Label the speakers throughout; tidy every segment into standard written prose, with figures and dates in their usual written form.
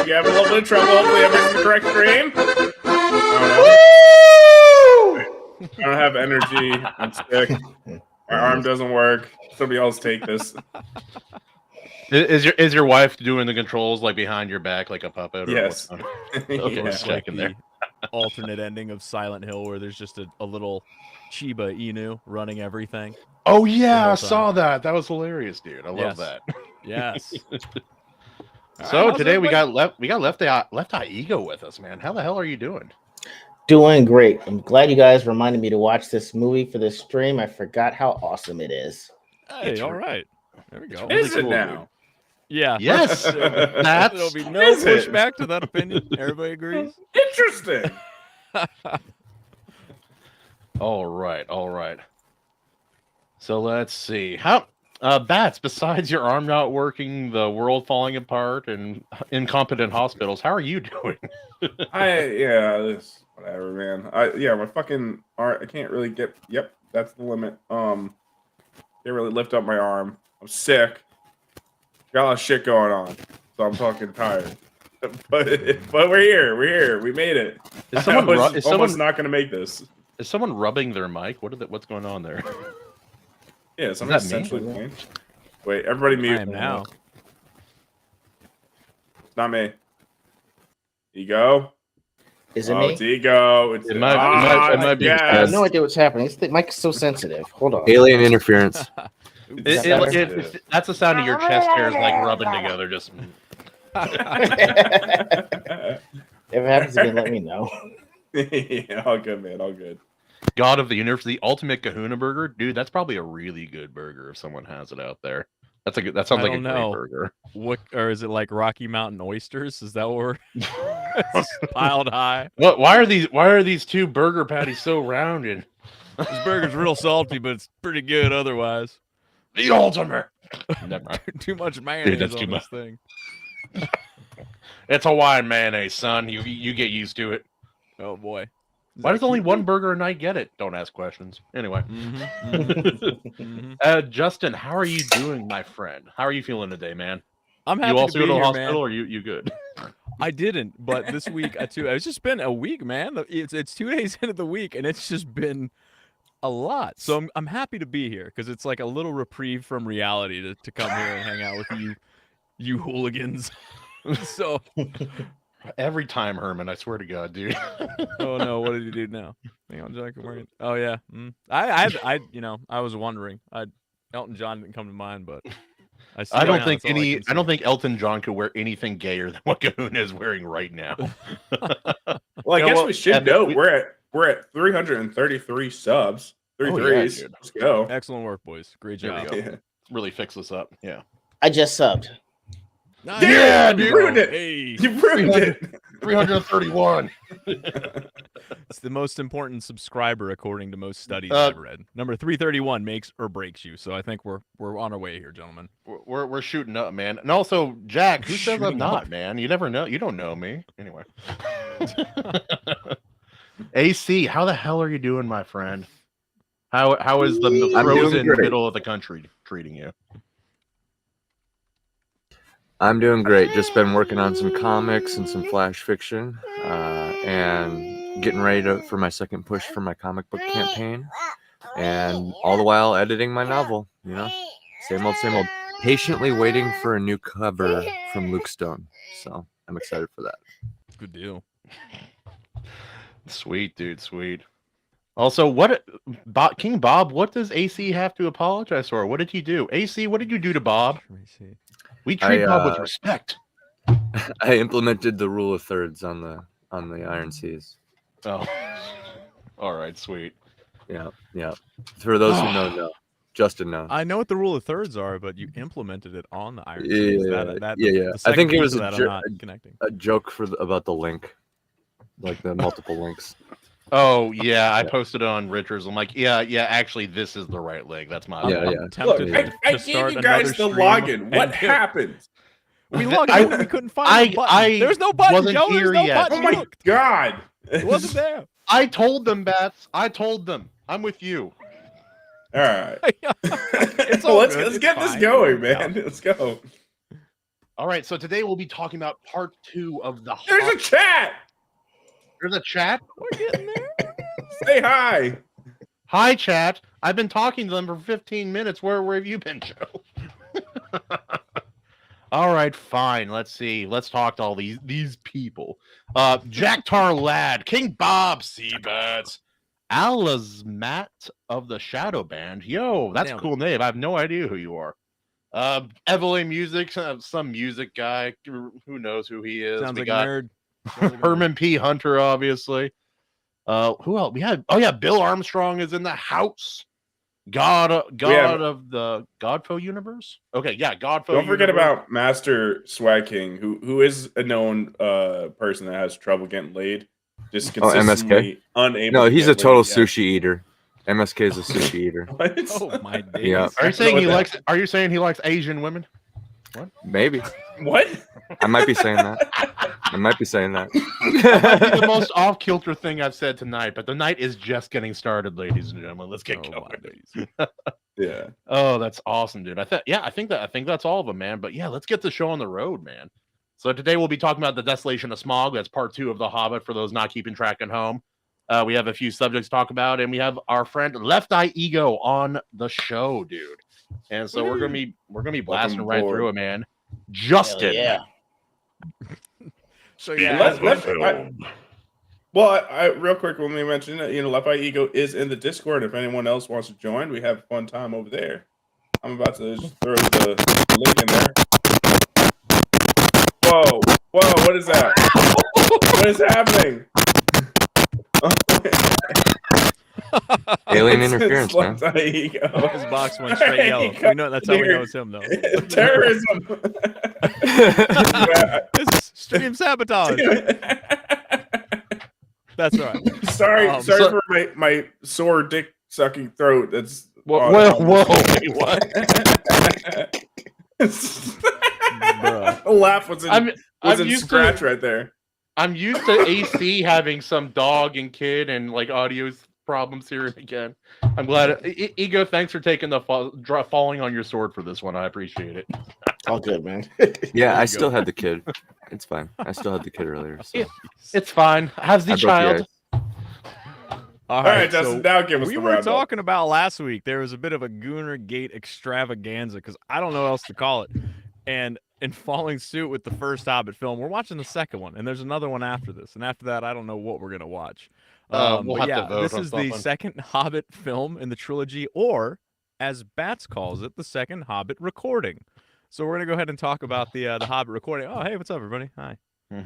Speaker 1: We have a little bit of trouble. Hopefully, everything's the correct stream. I don't have energy. I'm sick. My arm doesn't work. Somebody else take this.
Speaker 2: Is your wife doing the controls like behind your back like a puppet? Or
Speaker 1: yes.
Speaker 2: Okay,
Speaker 3: Or
Speaker 2: just
Speaker 3: like
Speaker 2: checking
Speaker 3: the
Speaker 2: there.
Speaker 3: alternate ending of Silent Hill where there's just a little Shiba Inu running everything.
Speaker 2: Oh yeah, I
Speaker 3: whole
Speaker 2: saw that. That was hilarious, dude. I love
Speaker 3: Yes.
Speaker 2: that.
Speaker 3: Yes.
Speaker 2: So
Speaker 3: how's
Speaker 2: today we
Speaker 3: everybody?
Speaker 2: got left eye ego with us, man. How the hell are you doing?
Speaker 4: Doing great. I'm glad you guys reminded me to watch this movie for this stream. I forgot how awesome it is.
Speaker 3: Hey, all right. There we go.
Speaker 2: really
Speaker 1: Is it
Speaker 2: cool,
Speaker 1: now?
Speaker 2: dude.
Speaker 3: Yeah.
Speaker 2: Yes,
Speaker 3: There'll be no
Speaker 1: Is it?
Speaker 3: pushback to that opinion. Everybody agrees.
Speaker 1: Interesting.
Speaker 2: All right. So let's see. How Bats, besides your arm not working, the world falling apart, and incompetent hospitals, how are you doing?
Speaker 1: This whatever, man. My fucking arm. I can't really get. Yep, that's the limit. Can't really lift up my arm. I'm sick. Got a lot of shit going on, so I'm fucking tired. But we're here. We made it.
Speaker 2: Is someone
Speaker 1: I was almost not gonna make this.
Speaker 2: Is someone rubbing their mic? What's going on there?
Speaker 1: Yeah, somebody's
Speaker 2: that me?
Speaker 1: essentially playing. Wait, everybody mute.
Speaker 3: I am now.
Speaker 1: It's not me. Ego.
Speaker 4: Is it me?
Speaker 1: It's ego. It's
Speaker 2: It might be.
Speaker 4: I have
Speaker 1: yes.
Speaker 4: no idea what's happening. The mic is so sensitive. Hold on.
Speaker 5: Alien interference.
Speaker 2: That's the sound of your chest hairs like rubbing together. Just
Speaker 4: If it happens again, let me know.
Speaker 1: Yeah, all good, man. All good.
Speaker 2: God of the Universe, the ultimate Kahuna burger, dude. That's probably a really good burger if someone has it out there. That sounds like a great burger.
Speaker 3: What, or is it like Rocky Mountain oysters? Is that what we're piled high?
Speaker 2: What? Why are these two burger patties so rounded?
Speaker 3: This burger's real salty, but it's pretty good otherwise.
Speaker 2: The ultimate. Never mind.
Speaker 3: Too much mayonnaise
Speaker 2: that's
Speaker 3: on
Speaker 2: too
Speaker 3: this thing.
Speaker 2: It's Hawaiian mayonnaise, son. You get used to it.
Speaker 3: Oh boy.
Speaker 2: Why does only one burger a night get it? Don't ask questions. Anyway. Justin, how are you doing, my friend? How are you feeling today, man?
Speaker 3: I'm happy
Speaker 2: You also
Speaker 3: to
Speaker 2: go
Speaker 3: be
Speaker 2: to the
Speaker 3: here,
Speaker 2: hospital,
Speaker 3: man.
Speaker 2: or you good?
Speaker 3: I didn't, but this week it's just been a week, man. It's 2 days into the week, and it's just been a lot. So I'm happy to be here because it's like a little reprieve from reality to come here and hang out with you hooligans. So
Speaker 2: Every time, Herman, I swear to God, dude.
Speaker 3: oh no, what did he do now? Hang on, Jack. Oh yeah, I was wondering. Elton John didn't come to mind, but
Speaker 2: I don't think Elton John could wear anything gayer than what Kahuna is wearing right now.
Speaker 1: Well, I guess we should note we're at 333 subs. 33s.
Speaker 2: Dude.
Speaker 1: Let's go.
Speaker 3: Excellent work, boys. Great
Speaker 2: There we
Speaker 3: job.
Speaker 2: go.
Speaker 1: Yeah.
Speaker 2: Really fix this up. Yeah.
Speaker 4: I just subbed.
Speaker 3: Nice.
Speaker 1: Yeah, dude. You ruined it.
Speaker 3: Hey,
Speaker 1: You ruined it.
Speaker 2: 331.
Speaker 3: it's the most important subscriber according to most studies I've read. Number 331 makes or breaks you. So I think we're on our way here, gentlemen.
Speaker 2: We're shooting up, man. And also, Jack, who says I'm
Speaker 3: Shooting
Speaker 2: not,
Speaker 3: up.
Speaker 2: man? You never know. You don't know me. Anyway. AC, how the hell are you doing, my friend? How is the
Speaker 5: I'm doing
Speaker 2: frozen
Speaker 5: great.
Speaker 2: middle of the country treating you?
Speaker 5: I'm doing great. Just been working on some comics and some flash fiction, and getting ready for my second push for my comic book campaign, and all the while editing my novel. You know, same old, same old. Patiently waiting for a new cover from Luke Stone. So I'm excited for that.
Speaker 3: Good deal.
Speaker 2: Sweet, dude. Sweet. Also, King Bob, what does AC have to apologize for? What did he do? AC, what did you do to Bob?
Speaker 3: Let me see.
Speaker 2: We treat Bob with respect.
Speaker 5: I implemented the rule of thirds on the Iron Seas.
Speaker 2: Oh, all right, sweet.
Speaker 5: Yeah. For those who know, Justin knows.
Speaker 3: I know what the rule of thirds are, but you implemented it on the Iron
Speaker 5: Yeah,
Speaker 3: Seas.
Speaker 5: yeah.
Speaker 3: The
Speaker 5: I think
Speaker 3: second
Speaker 5: it was
Speaker 3: piece of that I'm not connecting.
Speaker 5: a joke about the link, like the multiple links.
Speaker 2: Oh yeah, I posted it on Richards. I'm like, yeah. Actually, this is the right link. That's my.
Speaker 5: Yeah,
Speaker 3: I'm
Speaker 5: yeah.
Speaker 3: tempted
Speaker 1: Look,
Speaker 3: to
Speaker 1: I gave
Speaker 3: start
Speaker 1: you guys the
Speaker 3: another stream
Speaker 1: login. What
Speaker 3: and-
Speaker 1: happened?
Speaker 3: We logged in and we couldn't find the button.
Speaker 2: I
Speaker 3: There's no button,
Speaker 2: wasn't
Speaker 3: Joe. There's
Speaker 2: here
Speaker 3: no
Speaker 2: yet.
Speaker 3: button.
Speaker 1: Oh my
Speaker 3: Look,
Speaker 1: god!
Speaker 3: it wasn't there.
Speaker 2: I told them, Bats. I told them. I'm with you.
Speaker 1: All right.
Speaker 3: It's all
Speaker 1: Let's
Speaker 3: good.
Speaker 1: let's
Speaker 3: It's
Speaker 1: get this
Speaker 3: fine.
Speaker 1: going,
Speaker 3: It'll work
Speaker 1: man.
Speaker 3: out.
Speaker 1: Let's go.
Speaker 2: All right, so today we'll be talking about part 2 of the.
Speaker 1: There's a chat.
Speaker 2: There's a chat.
Speaker 3: We're getting there.
Speaker 1: Say hi.
Speaker 2: Hi, chat. I've been talking to them for 15 minutes. Where have you been, Joe? All right, fine. Let's see. Let's talk to all these people. Jack Tar Lad, King Bob Seabats, Alazmat of the Shadow Band. Yo, that's a
Speaker 3: Nailed
Speaker 2: cool name. I have no idea who you are. Evelyn Music, some music guy. Who knows who he is?
Speaker 3: Sounds
Speaker 2: We
Speaker 3: like
Speaker 2: got
Speaker 3: a nerd. Sounds like a nerd.
Speaker 2: Herman P. Hunter, obviously. Who else? We had Bill Armstrong is in the house. God of the Godfo universe. Okay, yeah, Godfo.
Speaker 1: Don't forget
Speaker 2: universe.
Speaker 1: about Master Swag King, who is a known person that has trouble getting laid. Just consistently unable.
Speaker 5: No,
Speaker 1: to
Speaker 5: he's
Speaker 1: get
Speaker 5: a total
Speaker 1: laid, yeah.
Speaker 5: sushi eater. MSK is a sushi eater.
Speaker 1: What?
Speaker 3: Oh my days.
Speaker 5: Yeah.
Speaker 2: Are you saying
Speaker 1: What
Speaker 2: he
Speaker 1: the-
Speaker 2: likes? Are you saying he likes Asian women?
Speaker 5: Maybe.
Speaker 1: What?
Speaker 5: I might be saying that. I might be saying that.
Speaker 2: That might be the most off kilter thing I've said tonight, but the night is just getting started, ladies and gentlemen. Let's get
Speaker 3: Oh,
Speaker 2: going.
Speaker 3: my days.
Speaker 1: Yeah.
Speaker 2: Oh, that's awesome, dude. I think that's all of them, man. But yeah, let's get the show on the road, man. So today we'll be talking about the Desolation of SMAUG. That's part 2 of The Hobbit for those not keeping track at home. We have a few subjects to talk about, and we have our friend Left Eye Ego on the show, dude. And so we're gonna be blasting
Speaker 1: Welcome
Speaker 2: right
Speaker 1: aboard.
Speaker 2: through it, man. Justin,
Speaker 4: Yeah.
Speaker 3: So yeah,
Speaker 1: Well, I real quick, when we mentioned that, Left Eye Ego is in the Discord. If anyone else wants to join, we have a fun time over there. I'm about to just throw the link in there. Whoa, what is that? What is happening?
Speaker 5: Alien
Speaker 1: It's
Speaker 5: interference, man.
Speaker 1: Left Eye Ego.
Speaker 3: his box went straight yellow. We know that's how we know it's him, though.
Speaker 1: Terrorism.
Speaker 3: This is stream sabotage. That's all right.
Speaker 1: Sorry
Speaker 2: so-
Speaker 1: for my sore dick sucking throat. That's
Speaker 2: whoa, wait, what?
Speaker 3: Bruh.
Speaker 1: The laugh was in,
Speaker 2: I'm used
Speaker 1: scratch
Speaker 2: to
Speaker 1: right there.
Speaker 2: I'm used to AC having some dog and kid and like audio problems here again. I'm glad. Ego, thanks for taking the falling on your sword for this one. I appreciate it.
Speaker 4: All good, man.
Speaker 5: Yeah, I
Speaker 3: you
Speaker 5: still
Speaker 3: go.
Speaker 5: had the kid. It's fine. I still had the kid earlier. So.
Speaker 2: Yeah. It's fine. How's the
Speaker 5: I broke the
Speaker 2: child?
Speaker 5: ice.
Speaker 3: All
Speaker 1: All right, Justin, now give us
Speaker 3: we
Speaker 1: the
Speaker 3: were
Speaker 1: roundup.
Speaker 3: talking about last week. There was a bit of a Gooner Gate extravaganza because I don't know what else to call it. And in following suit with the first Hobbit film, we're watching the second one, and there's another one after this. And after that, I don't know what we're gonna watch.
Speaker 2: We'll
Speaker 3: But
Speaker 2: have
Speaker 3: yeah,
Speaker 2: to vote
Speaker 3: this
Speaker 2: on
Speaker 3: is the
Speaker 2: something.
Speaker 3: second Hobbit film in the trilogy, or as Bats calls it, the second Hobbit recording. So we're gonna go ahead and talk about the Hobbit recording. Oh, hey, what's up, everybody? Hi.
Speaker 2: Hmm.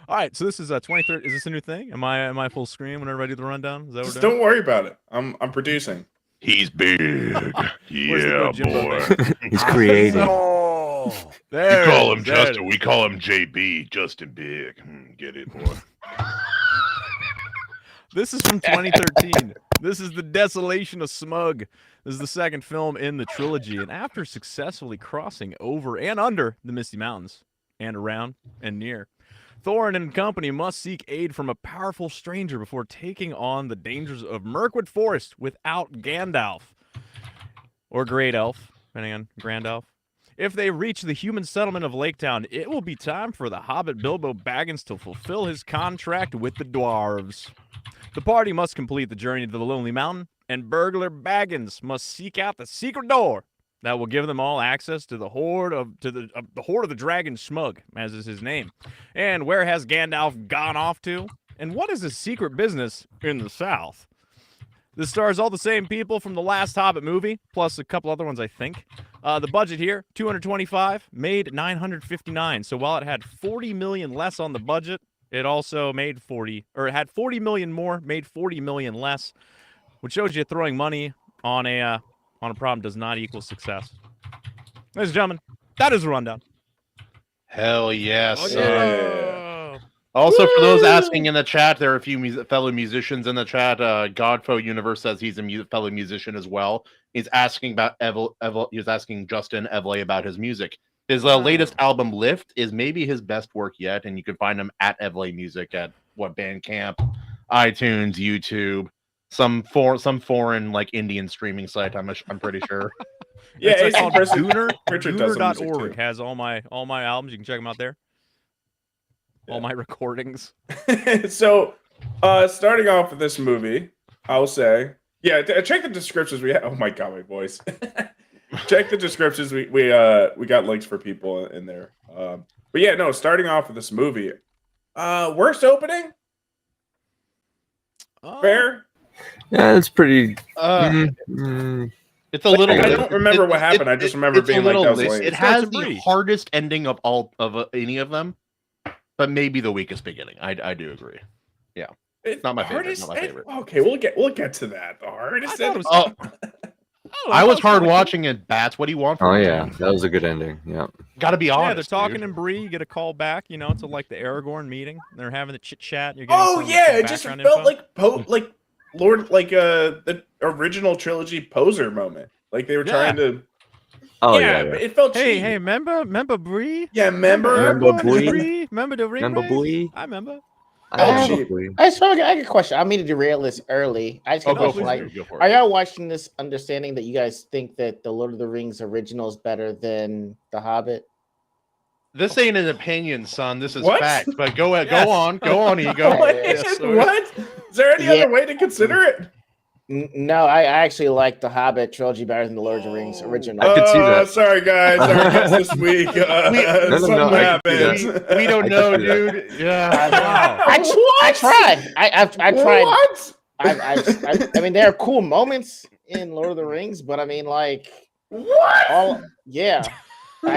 Speaker 3: All right, so this is 23rd. Is this a new thing? Am I full screen when I do the rundown? Is that what
Speaker 1: Just
Speaker 3: we're doing?
Speaker 1: don't worry about it. I'm producing.
Speaker 2: He's big.
Speaker 3: Where's the good Jimbo thing?
Speaker 5: He's creating.
Speaker 3: Oh, there it is, there it is.
Speaker 2: We call him JB, Justin Big. Get it, boy.
Speaker 3: This is from 2013. This is the Desolation of SMAUG. This is the second film in the trilogy, and after successfully crossing over and under the Misty Mountains, and around and near, Thorin and company must seek aid from a powerful stranger before taking on the dangers of Mirkwood Forest without Gandalf. Or Great Elf, depending on Grand Elf. If they reach the human settlement of Laketown, it will be time for the Hobbit Bilbo Baggins to fulfill his contract with the dwarves. The party must complete the journey to the Lonely Mountain, and burglar Baggins must seek out the secret door that will give them all access to the horde of the dragon Smug, as is his name. And where has Gandalf gone off to? And what is his secret business in the South? This stars all the same people from the last Hobbit movie, plus a couple other ones, I think. The budget here, $225, made $959. So while it had $40 million less on the budget, it also made it had $40 million more, made $40 million less, which shows you throwing money on a problem does not equal success. Ladies and gentlemen, that is a rundown.
Speaker 2: Hell yes.
Speaker 1: Yeah.
Speaker 2: Also, for those asking in the chat, there are a few fellow musicians in the chat. Godfo Universe says he's a fellow musician as well. He's asking about He's asking Justin Evley about his music. His latest album, Lift, is maybe his best work yet, and you can find him at Evley Music at Bandcamp, iTunes, YouTube. some foreign like Indian streaming site. I'm pretty sure.
Speaker 1: Yeah,
Speaker 3: It's
Speaker 1: AC
Speaker 3: called
Speaker 1: Pritchard does some music
Speaker 3: Gooner.org
Speaker 1: too.
Speaker 3: has all my albums. You can check them out there.
Speaker 1: Yeah.
Speaker 3: All my recordings.
Speaker 1: So, starting off with this movie, I'll say, yeah, check the descriptions we have. Oh my god, my voice. Check the descriptions. We got links for people in there. But yeah, no, starting off with this movie, worst opening, fair.
Speaker 5: Yeah, it's pretty.
Speaker 2: It's a little.
Speaker 1: I don't remember what happened. I just remember being like, that was lame.
Speaker 2: It
Speaker 3: starts
Speaker 2: has
Speaker 3: to
Speaker 2: the
Speaker 3: breathe.
Speaker 2: hardest ending of all of any of them, but maybe the weakest beginning. I do agree. Yeah, not my favorite. Not my favorite.
Speaker 1: Okay, we'll get to that. The hardest.
Speaker 3: I thought it was-
Speaker 2: Oh, I was hard watching it. Bats. What do you want from
Speaker 5: Oh
Speaker 2: me,
Speaker 5: yeah,
Speaker 2: man?
Speaker 5: that was a good ending. Yeah.
Speaker 2: Gotta be honest.
Speaker 3: Yeah, they're talking
Speaker 2: dude.
Speaker 3: in Bree. You get a call back, you know, to like the Aragorn meeting. They're having the chit chat.
Speaker 1: Oh yeah, it just felt like Lord, like the original trilogy poser moment. Like they were trying to.
Speaker 5: Oh
Speaker 1: yeah,
Speaker 5: yeah.
Speaker 1: but it felt.
Speaker 3: Hey,
Speaker 1: cheap.
Speaker 3: remember Bree?
Speaker 1: Yeah, remember
Speaker 5: Remember Bree?
Speaker 3: Bree? Remember the ring?
Speaker 5: Remember
Speaker 3: race?
Speaker 5: Blee?
Speaker 3: I remember.
Speaker 5: I
Speaker 4: Oh,
Speaker 5: love
Speaker 1: cheap.
Speaker 5: Blee.
Speaker 4: I just want to get a question. I mean to derail this early. I just got a
Speaker 2: Go
Speaker 4: question.
Speaker 2: for
Speaker 4: Like,
Speaker 2: it. Go for
Speaker 4: are
Speaker 2: it.
Speaker 4: y'all watching this understanding that you guys think that the Lord of the Rings original is better than The Hobbit?
Speaker 2: This ain't an opinion, son. This is
Speaker 1: What?
Speaker 2: fact. But go
Speaker 3: Yes.
Speaker 2: go on, Ego.
Speaker 1: What?
Speaker 3: Yes, sir.
Speaker 1: What? Is there any
Speaker 4: Yeah.
Speaker 1: other way to consider it?
Speaker 4: No, I actually like the Hobbit trilogy better than the Lord of the Rings original.
Speaker 5: I could see that.
Speaker 1: Sorry, guys. Our guest this week. Something
Speaker 5: no, I could
Speaker 1: happened.
Speaker 5: see
Speaker 2: We don't
Speaker 5: I
Speaker 2: know,
Speaker 5: can see that.
Speaker 2: dude. Yeah.
Speaker 3: Wow.
Speaker 4: I tried. I tried.
Speaker 1: What?
Speaker 4: I mean, there are cool moments in Lord of the Rings, but I mean, like,
Speaker 1: What?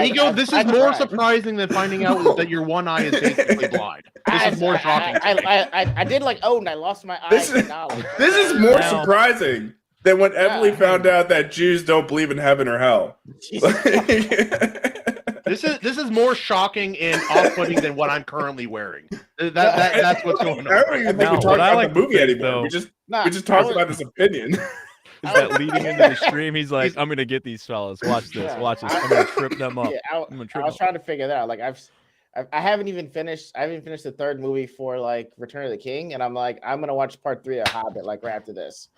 Speaker 2: Ego, this is
Speaker 4: I
Speaker 2: more
Speaker 4: tried.
Speaker 2: surprising than finding out that your one eye is basically blind. This is more shocking. to me.
Speaker 4: I did like Odin. I lost my eye
Speaker 1: This
Speaker 4: to
Speaker 1: is-
Speaker 4: knowledge.
Speaker 1: This is more
Speaker 3: Now-
Speaker 1: surprising than when Emily
Speaker 4: Yeah.
Speaker 1: found out that Jews don't believe in heaven or hell.
Speaker 2: This is more shocking and off-putting than what I'm currently wearing. That's what's going
Speaker 1: I don't
Speaker 2: on.
Speaker 1: even think
Speaker 3: Now,
Speaker 1: we talk
Speaker 3: what I
Speaker 1: about
Speaker 3: like
Speaker 1: the movie
Speaker 3: to think,
Speaker 1: anymore.
Speaker 3: though-
Speaker 1: We just
Speaker 4: Nah,
Speaker 1: talked
Speaker 4: I was-
Speaker 1: about this opinion.
Speaker 3: Is that leading into the stream? He's like, I'm gonna get these fellas. Watch this.
Speaker 4: Yeah.
Speaker 3: Watch this. I'm gonna trip them up.
Speaker 4: Yeah,
Speaker 3: I'm gonna
Speaker 4: I
Speaker 3: trip
Speaker 4: was
Speaker 3: them up.
Speaker 4: trying to figure that out. Like I haven't even finished. I haven't finished the third movie for like Return of the King, and I'm like, I'm gonna watch part 3 of Hobbit like right after this.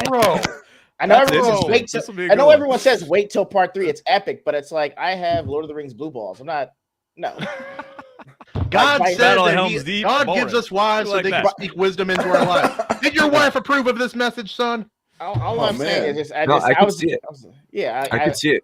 Speaker 2: Bro,
Speaker 4: I know
Speaker 3: That's
Speaker 4: everyone says
Speaker 3: interesting.
Speaker 4: wait till.
Speaker 3: This'll be a
Speaker 4: I
Speaker 3: good
Speaker 4: know
Speaker 3: one.
Speaker 4: everyone says wait till part 3. It's epic, but it's like I have Lord of the Rings blue balls. I'm not. No.
Speaker 2: God
Speaker 4: Like,
Speaker 2: said
Speaker 3: Battle of
Speaker 2: that
Speaker 3: Helm's Deep,
Speaker 2: God
Speaker 3: boring.
Speaker 2: gives us wives so
Speaker 3: Like
Speaker 2: they
Speaker 3: that.
Speaker 2: can speak wisdom into our life. Did your wife approve of this message, son?
Speaker 4: All
Speaker 1: Oh,
Speaker 4: I'm saying
Speaker 1: man.
Speaker 4: is just
Speaker 5: No, I could see it.
Speaker 4: Yeah,
Speaker 5: I could see it.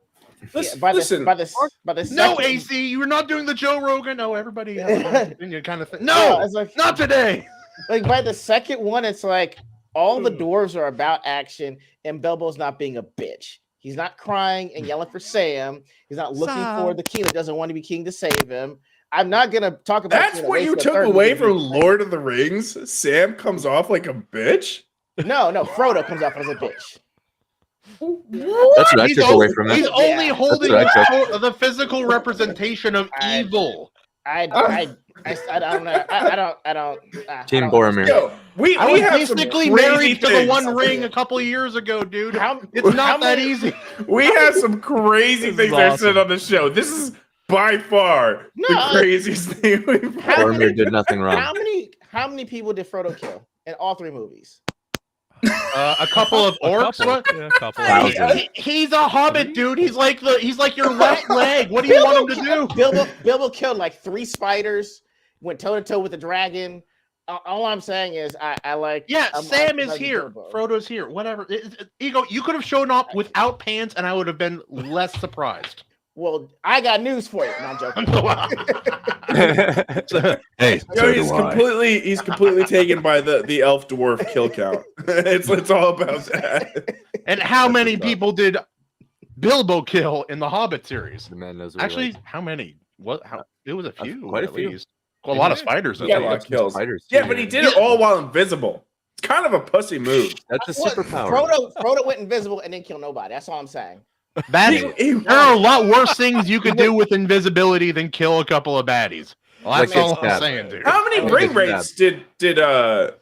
Speaker 4: by
Speaker 1: Listen,
Speaker 4: the
Speaker 2: No,
Speaker 4: second-
Speaker 2: AC, you were not doing the Joe Rogan. No, everybody has an opinion kind of thing.
Speaker 4: Yeah,
Speaker 2: No,
Speaker 4: it's like
Speaker 2: not today.
Speaker 4: like by the second one, it's like all
Speaker 2: Hmm.
Speaker 4: the dwarves are about action, and Bilbo's not being a bitch. He's not crying and yelling for Sam. He's not looking for
Speaker 3: Sam.
Speaker 4: the king that doesn't want to be king to save him. I'm not gonna talk about.
Speaker 1: that's what you took away from Lord of the Rings. Sam comes off like a bitch.
Speaker 4: No, Frodo comes off as a bitch.
Speaker 5: That's what I took away from
Speaker 2: He's
Speaker 5: it.
Speaker 2: only
Speaker 4: Yeah.
Speaker 2: holding
Speaker 5: That's what
Speaker 2: the physical representation of evil.
Speaker 4: I don't know. I don't.
Speaker 5: Team
Speaker 4: I don't-
Speaker 5: Boromir.
Speaker 1: Yo, we
Speaker 2: I was
Speaker 1: have some
Speaker 2: basically
Speaker 1: crazy
Speaker 2: married to the
Speaker 1: things.
Speaker 2: One Ring a couple of years ago, dude.
Speaker 4: How-
Speaker 2: It's
Speaker 4: how
Speaker 2: not that
Speaker 4: many-
Speaker 2: easy.
Speaker 1: We have some crazy
Speaker 3: This is
Speaker 1: things that are
Speaker 3: awesome.
Speaker 1: said on the show. This is by far the
Speaker 4: No.
Speaker 1: craziest thing we've
Speaker 4: How
Speaker 5: Boromir
Speaker 4: many-
Speaker 5: did nothing wrong.
Speaker 4: How many people did Frodo kill in all 3 movies?
Speaker 2: A couple of orcs.
Speaker 3: Couple.
Speaker 2: What?
Speaker 3: Yeah, a couple.
Speaker 5: Wow.
Speaker 2: He's a hobbit, dude. He's like your left leg. What do you want him to do?
Speaker 4: Bilbo killed like 3 spiders, went toe to toe with the dragon. All I'm saying is I like.
Speaker 2: Yeah, Sam is
Speaker 4: like
Speaker 2: here.
Speaker 4: Bilbo.
Speaker 2: Frodo's here. Whatever. Ego, you could have shown up without pants, and I would have been less surprised.
Speaker 4: Well, I got news for you. No, I'm joking.
Speaker 5: Hey,
Speaker 1: Yo, he's completely taken by the elf dwarf kill count. it's all about that.
Speaker 2: And how many
Speaker 5: what's up.
Speaker 2: people did Bilbo kill in the Hobbit series?
Speaker 5: The man knows what he
Speaker 2: Actually,
Speaker 5: likes.
Speaker 2: how many? What? How? It was a few.
Speaker 5: quite a
Speaker 2: at
Speaker 5: few.
Speaker 2: least. Well, a lot of spiders.
Speaker 1: Yeah,
Speaker 2: I
Speaker 1: a lot
Speaker 2: think.
Speaker 1: of kills.
Speaker 5: Spiders,
Speaker 1: Yeah,
Speaker 5: too.
Speaker 1: but he did it all while invisible. It's kind of a pussy move.
Speaker 5: That's a
Speaker 4: What?
Speaker 5: superpower.
Speaker 4: Frodo went invisible and didn't kill nobody. That's all I'm saying.
Speaker 2: That's,
Speaker 1: He-
Speaker 2: there are a lot worse things you could do with invisibility than kill a couple of baddies. Well, that's
Speaker 5: Like
Speaker 2: all
Speaker 5: it's
Speaker 2: I'm
Speaker 5: bad.
Speaker 2: saying, dude.
Speaker 1: how many
Speaker 5: Oh,
Speaker 1: ring
Speaker 5: good
Speaker 1: rates did
Speaker 5: Bilbo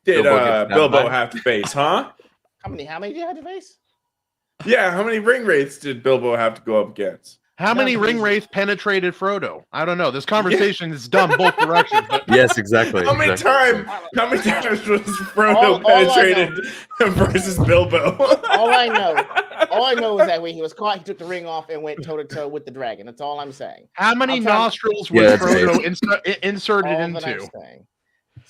Speaker 5: get stabbed
Speaker 1: Bilbo
Speaker 5: by?
Speaker 1: have to face, huh?
Speaker 4: How many did you have to face?
Speaker 1: Yeah, how many ring rates did Bilbo have to go up against?
Speaker 2: How many ring wraiths penetrated Frodo? I don't know. This conversation is dumb both directions. But
Speaker 5: Yes, exactly.
Speaker 1: How many
Speaker 5: exactly.
Speaker 1: times was Frodo
Speaker 4: All I
Speaker 1: penetrated versus Bilbo?
Speaker 4: All I know is that when he was caught, he took the ring off and went toe to toe with the dragon. That's all I'm saying.
Speaker 2: how many
Speaker 4: I'm trying-
Speaker 2: nostrils was
Speaker 5: Yeah, that's
Speaker 2: Frodo inserted
Speaker 4: All that I'm
Speaker 2: into?
Speaker 4: saying.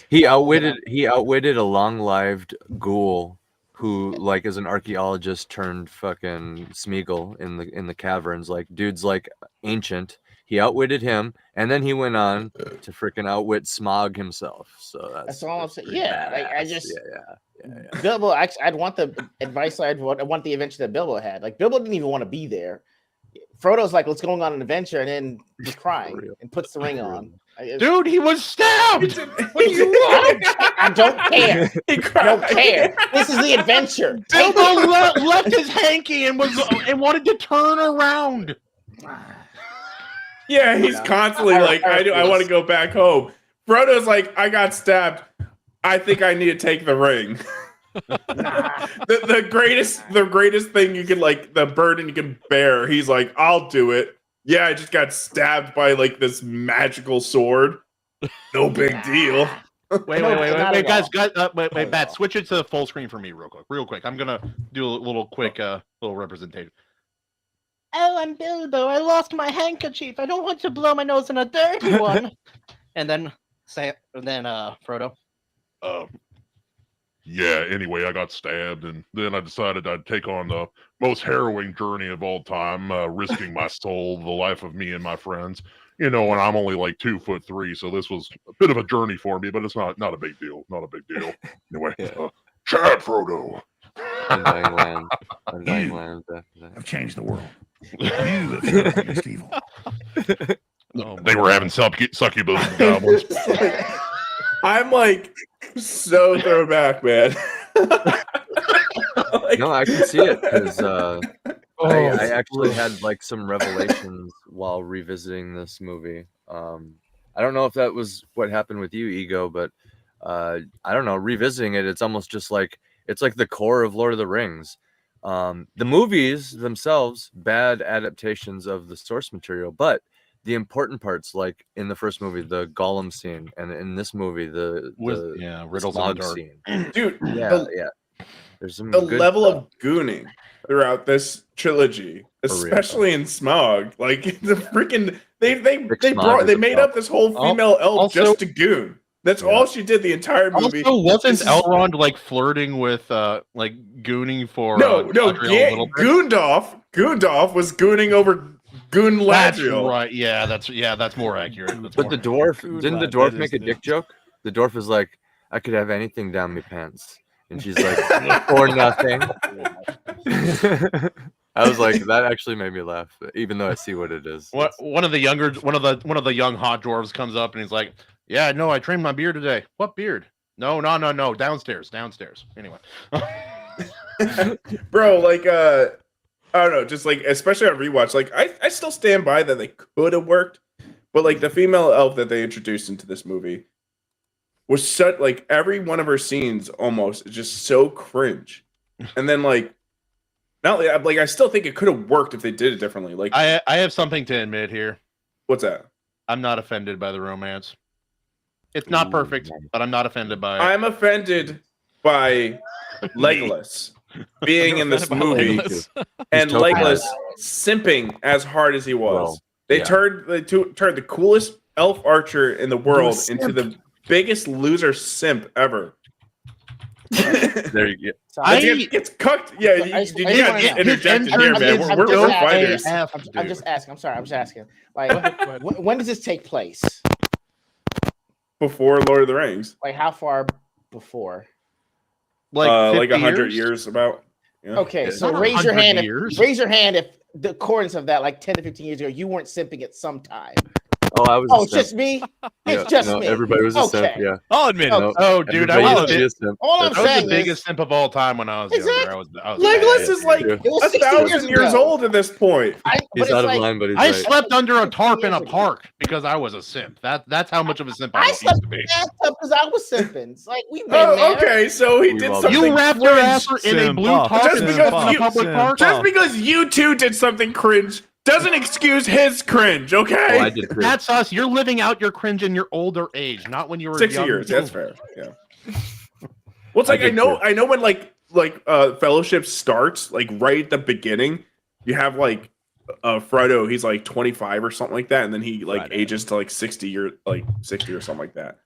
Speaker 5: He outwitted a long-lived ghoul who like is an archaeologist turned fucking Smeagol in the caverns. Like dude's like ancient. He outwitted him, and then he went on to freaking outwit SMAUG himself. So
Speaker 4: That's all I'm saying.
Speaker 5: pretty
Speaker 4: Yeah, like, I
Speaker 5: badass.
Speaker 4: just
Speaker 5: yeah.
Speaker 4: Bilbo. I'd want the advice. I want the adventure that Bilbo had. Like Bilbo didn't even want to be there. Frodo's like, let's go on an adventure, and then he's crying and puts the ring on.
Speaker 2: Dude, he was stabbed.
Speaker 1: What do you want?
Speaker 4: I don't care.
Speaker 1: He
Speaker 4: I
Speaker 1: cried.
Speaker 4: don't care. This is the adventure.
Speaker 2: Bilbo left his hanky and wanted to turn around.
Speaker 1: Yeah, he's constantly like, I want to go back home. Frodo's like, I got stabbed. I think I need to take the ring. the greatest thing you can like, the burden you can bear. He's like, I'll do it. Yeah, I just got stabbed by like this magical sword. No big deal.
Speaker 2: Wait,
Speaker 4: not
Speaker 2: guys,
Speaker 4: at all.
Speaker 2: wait, Bat, switch it to full screen for me real quick. I'm gonna do a little quick, little representation. Oh, I'm Bilbo. I lost my handkerchief. I don't want to blow my nose in a dirty one. And then Frodo.
Speaker 6: Yeah, anyway, I got stabbed, and then I decided I'd take on the most harrowing journey of all time, risking my soul, the life of me and my friends. You know, and I'm only like 2'3", so this was a bit of a journey for me, but it's not a big deal. Not a big deal. Anyway, Chad Frodo.
Speaker 5: Undying Land. Undying Land.
Speaker 7: I've changed the world. You have turned against evil.
Speaker 6: They were having succubus and goblins.
Speaker 1: I'm like so thrown back, man. Like,
Speaker 5: No, I can see it because I actually had like some revelations while revisiting this movie. I don't know if that was what happened with you, Ego, but I don't know. Revisiting it, it's almost just like it's like the core of Lord of the Rings. The movies themselves, bad adaptations of the source material, but the important parts, like in the first movie, the Gollum scene, and in this movie, the
Speaker 2: Riddles in the
Speaker 5: SMAUG
Speaker 2: Dark.
Speaker 5: scene.
Speaker 1: dude,
Speaker 5: Yeah. There's some
Speaker 1: the
Speaker 5: good
Speaker 1: level
Speaker 5: stuff.
Speaker 1: of gooning throughout this trilogy, especially in SMAUG, like the freaking they
Speaker 5: SMAUG is
Speaker 1: made
Speaker 5: a
Speaker 1: up this whole female elf
Speaker 2: also-
Speaker 1: just to goon. That's all she did the entire movie.
Speaker 2: Also, wasn't
Speaker 1: This is-
Speaker 2: Elrond like flirting with like gooning for
Speaker 1: No,
Speaker 2: Galadriel a little bit?
Speaker 1: Goondolf was gooning over
Speaker 2: That's
Speaker 1: Goonladriel.
Speaker 2: right. Yeah, that's more accurate. That's
Speaker 5: But
Speaker 2: more
Speaker 5: the dwarf
Speaker 3: Food
Speaker 5: didn't the
Speaker 3: lad,
Speaker 5: dwarf
Speaker 3: that
Speaker 5: make
Speaker 3: is
Speaker 5: a dick joke? The dwarf is like, I could have anything down my pants, and she's like, for nothing. I was like, that actually made me laugh, even though I see what it is.
Speaker 2: One of the young hot dwarves comes up and he's like, "Yeah, no, I trimmed my beard today." What beard? No, downstairs. Anyway,
Speaker 1: Bro, like I don't know, just like especially on rewatch, like I still stand by that they could have worked, but like the female elf that they introduced into this movie was such like every one of her scenes almost is just so cringe. And then like not like I still think it could have worked if they did it differently. Like
Speaker 2: I have something to admit here.
Speaker 1: what's that?
Speaker 2: I'm not offended by the romance. It's not perfect, but I'm not offended by it.
Speaker 1: I'm offended by Legolas being in this movie and
Speaker 5: totally
Speaker 1: Legolas
Speaker 5: right.
Speaker 1: simping as hard as he was.
Speaker 5: Well,
Speaker 1: They
Speaker 5: yeah.
Speaker 1: turned the coolest elf archer in the world into the biggest loser simp ever.
Speaker 5: There you go.
Speaker 4: So
Speaker 2: I-
Speaker 1: Gets cooked. Yeah, you
Speaker 2: his
Speaker 1: gotta interject in here,
Speaker 2: entrance
Speaker 1: man.
Speaker 2: is
Speaker 1: We're
Speaker 2: so
Speaker 1: fighters.
Speaker 2: AF,
Speaker 4: I'm just asking. I'm just asking. Like, when does this take place?
Speaker 1: Before Lord of the Rings,
Speaker 4: Like, how far before?
Speaker 2: like 50
Speaker 1: 100 years about. Yeah.
Speaker 4: Okay, so
Speaker 2: Not
Speaker 4: raise your
Speaker 2: 100
Speaker 4: hand.
Speaker 2: years.
Speaker 4: Raise your hand if the accordance of that, like 10 to 15 years ago, you weren't simping at some time.
Speaker 5: Oh, I was.
Speaker 4: Oh,
Speaker 5: a
Speaker 4: it's
Speaker 5: simp.
Speaker 4: just me.
Speaker 5: Yeah,
Speaker 4: It's just
Speaker 5: no,
Speaker 4: me.
Speaker 5: everybody was a simp.
Speaker 4: Okay.
Speaker 5: Yeah.
Speaker 3: I'll admit
Speaker 4: Oh,
Speaker 3: it.
Speaker 5: No,
Speaker 2: Oh, dude, I
Speaker 5: everybody
Speaker 2: was,
Speaker 5: used to
Speaker 2: the,
Speaker 5: be a simp.
Speaker 4: All I'm
Speaker 5: That's-
Speaker 2: I was
Speaker 4: saying
Speaker 2: the biggest
Speaker 4: is,
Speaker 2: simp of all time when I was
Speaker 4: Exactly.
Speaker 2: younger. I was
Speaker 1: Legolas is like
Speaker 4: It was 60
Speaker 1: 1,000
Speaker 4: years
Speaker 1: years
Speaker 4: ago.
Speaker 1: old at this point.
Speaker 4: but
Speaker 5: He's
Speaker 4: it's
Speaker 5: out of
Speaker 4: like,
Speaker 5: line, but he's
Speaker 2: I
Speaker 5: right.
Speaker 2: slept under a tarp in a
Speaker 4: years ago.
Speaker 2: park because I was a simp. That's how much of a simp I
Speaker 4: I
Speaker 2: used
Speaker 4: slept
Speaker 2: to be.
Speaker 4: because I was simping. It's like we've been
Speaker 1: Oh,
Speaker 4: there.
Speaker 1: okay, so he
Speaker 5: We
Speaker 1: did
Speaker 5: all
Speaker 1: something.
Speaker 2: You wrapped your
Speaker 1: cringe.
Speaker 2: ass in a blue
Speaker 3: Simp.
Speaker 2: tarp
Speaker 1: Just
Speaker 2: in
Speaker 1: because
Speaker 2: a
Speaker 1: you-
Speaker 2: public park.
Speaker 1: Just because you two did something cringe doesn't excuse his cringe. Okay,
Speaker 5: Oh, I did too.
Speaker 2: That's us. You're living out your cringe in your older age, not when you were
Speaker 1: 60
Speaker 2: young.
Speaker 1: years. That's fair. Yeah. Well, it's like I
Speaker 5: did
Speaker 1: know
Speaker 5: too.
Speaker 1: when Fellowship starts, like right at the beginning, you have like Frodo. He's like 25 or something like that, and then he like
Speaker 3: Frodo.
Speaker 1: ages to like 60 or 60 or something like that.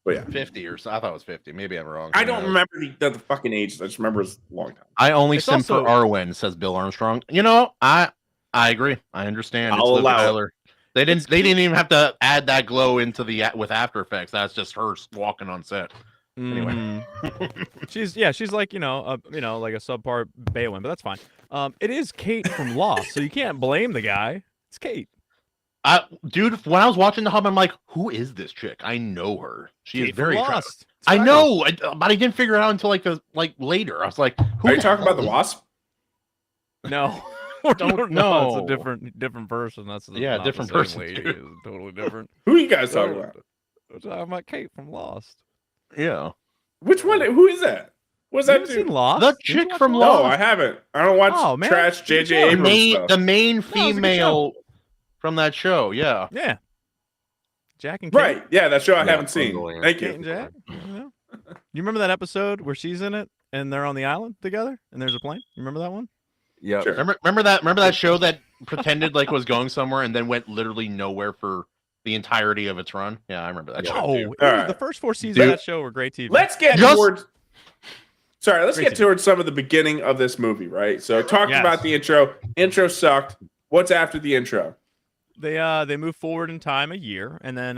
Speaker 1: But yeah,
Speaker 2: 50 or so. I thought it was 50. Maybe I'm wrong.
Speaker 1: I don't remember the fucking ages. I just remember it's a long time.
Speaker 2: I only
Speaker 3: It's
Speaker 2: sim
Speaker 3: also-
Speaker 2: for Arwen, says Bill Armstrong. You know, I agree. I understand.
Speaker 1: I'll
Speaker 2: Liv
Speaker 1: allow it.
Speaker 2: Tyler. They didn't even have to add that glow into the with After Effects. That's just her walking on set. Anyway.
Speaker 3: Mhm. she's like, like a subpar Baywin, but that's fine. It is Kate from Lost, so you can't blame the guy. It's Kate.
Speaker 2: Dude, when I was watching The Hobbit, I'm like, who is this chick? I know her. She
Speaker 3: Kate
Speaker 2: is very
Speaker 3: from
Speaker 2: attractive.
Speaker 3: Lost. It's
Speaker 2: I
Speaker 3: fine.
Speaker 2: know, but I didn't figure it out until later. I was like, who
Speaker 1: Are you
Speaker 2: the
Speaker 1: talking
Speaker 2: hell
Speaker 1: about the
Speaker 2: is-
Speaker 1: Wasp?
Speaker 3: No.
Speaker 2: Don't
Speaker 3: No, it's
Speaker 2: know.
Speaker 3: a different person. That's
Speaker 2: Yeah,
Speaker 3: not
Speaker 2: different
Speaker 3: the same
Speaker 2: person,
Speaker 3: lady.
Speaker 2: dude.
Speaker 3: It's totally different.
Speaker 1: Who are you guys talking about?
Speaker 3: I'm talking about Kate from Lost.
Speaker 2: Yeah.
Speaker 1: Which one? Who is that? What's
Speaker 3: You
Speaker 1: that
Speaker 3: haven't seen
Speaker 1: dude?
Speaker 3: Lost?
Speaker 2: The
Speaker 3: Didn't you
Speaker 2: chick
Speaker 3: watch
Speaker 2: from
Speaker 3: Lost?
Speaker 1: No, I haven't. I don't watch
Speaker 3: Oh, man.
Speaker 1: trash
Speaker 3: Good
Speaker 1: JJ
Speaker 3: show.
Speaker 2: The
Speaker 1: Abrams
Speaker 2: main,
Speaker 1: stuff.
Speaker 2: the main
Speaker 3: it's a good
Speaker 2: female from that show. Yeah.
Speaker 3: Yeah. Jack and Kate.
Speaker 1: Right? Yeah, that show I
Speaker 5: Yeah,
Speaker 1: haven't seen.
Speaker 5: totally.
Speaker 1: Thank
Speaker 3: Kate
Speaker 1: you.
Speaker 3: and Jack. Yeah. You remember that episode where she's in it and they're on the island together and there's a plane? You remember that one?
Speaker 5: Yeah.
Speaker 1: Sure.
Speaker 2: Remember that show that pretended like it was going somewhere and then went literally nowhere for the entirety of its run? Yeah, I remember that show.
Speaker 3: No.
Speaker 2: too.
Speaker 3: The
Speaker 1: Alright.
Speaker 3: first 4 seasons
Speaker 2: Dude.
Speaker 3: of that show were great TV.
Speaker 1: Let's get
Speaker 2: Just-
Speaker 1: towards. Sorry, let's
Speaker 3: Great
Speaker 1: get
Speaker 3: team.
Speaker 1: towards some of the beginning of this movie, right? So, talking
Speaker 3: Yes.
Speaker 1: about the intro. Intro sucked. What's after the intro?
Speaker 3: They move forward in time a year, and then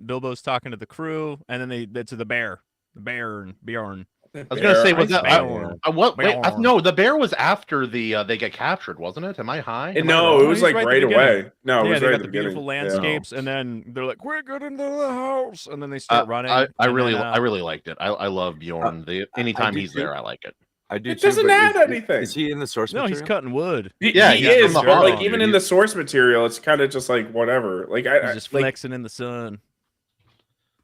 Speaker 3: Bilbo's talking to the crew, and then they to the bear and Bjorn.
Speaker 2: I was gonna say, was that
Speaker 3: Bjorn.
Speaker 2: what? Wait,
Speaker 3: Bjorn.
Speaker 2: no, the bear was after the they get captured, wasn't it? Am I high? Am I
Speaker 1: No,
Speaker 2: wrong?
Speaker 1: it was
Speaker 3: He's
Speaker 1: like
Speaker 3: right at
Speaker 1: right
Speaker 3: the beginning.
Speaker 1: away. No, it
Speaker 3: Yeah,
Speaker 1: was
Speaker 3: they
Speaker 1: right
Speaker 3: got
Speaker 1: at
Speaker 3: the
Speaker 1: the beginning.
Speaker 3: beautiful
Speaker 1: Yeah.
Speaker 3: landscapes, and then they're like, "We're good into the house," and then they start running.
Speaker 2: I
Speaker 3: and
Speaker 2: really
Speaker 3: then,
Speaker 2: I really liked it. I love Bjorn. Anytime
Speaker 5: do
Speaker 2: he's
Speaker 5: too.
Speaker 2: there, I like it.
Speaker 5: I do
Speaker 1: It
Speaker 5: too,
Speaker 1: doesn't
Speaker 5: but
Speaker 1: add
Speaker 5: is-
Speaker 1: anything.
Speaker 5: Is he in the source
Speaker 3: no, he's
Speaker 5: material?
Speaker 3: cutting wood.
Speaker 2: Yeah,
Speaker 1: he
Speaker 2: he's
Speaker 1: is,
Speaker 2: from the
Speaker 1: but like
Speaker 2: Harlem,
Speaker 1: even
Speaker 2: dude.
Speaker 1: in the source material, it's kind of just like whatever. Like
Speaker 3: He's just
Speaker 1: like,
Speaker 3: flexing in the sun.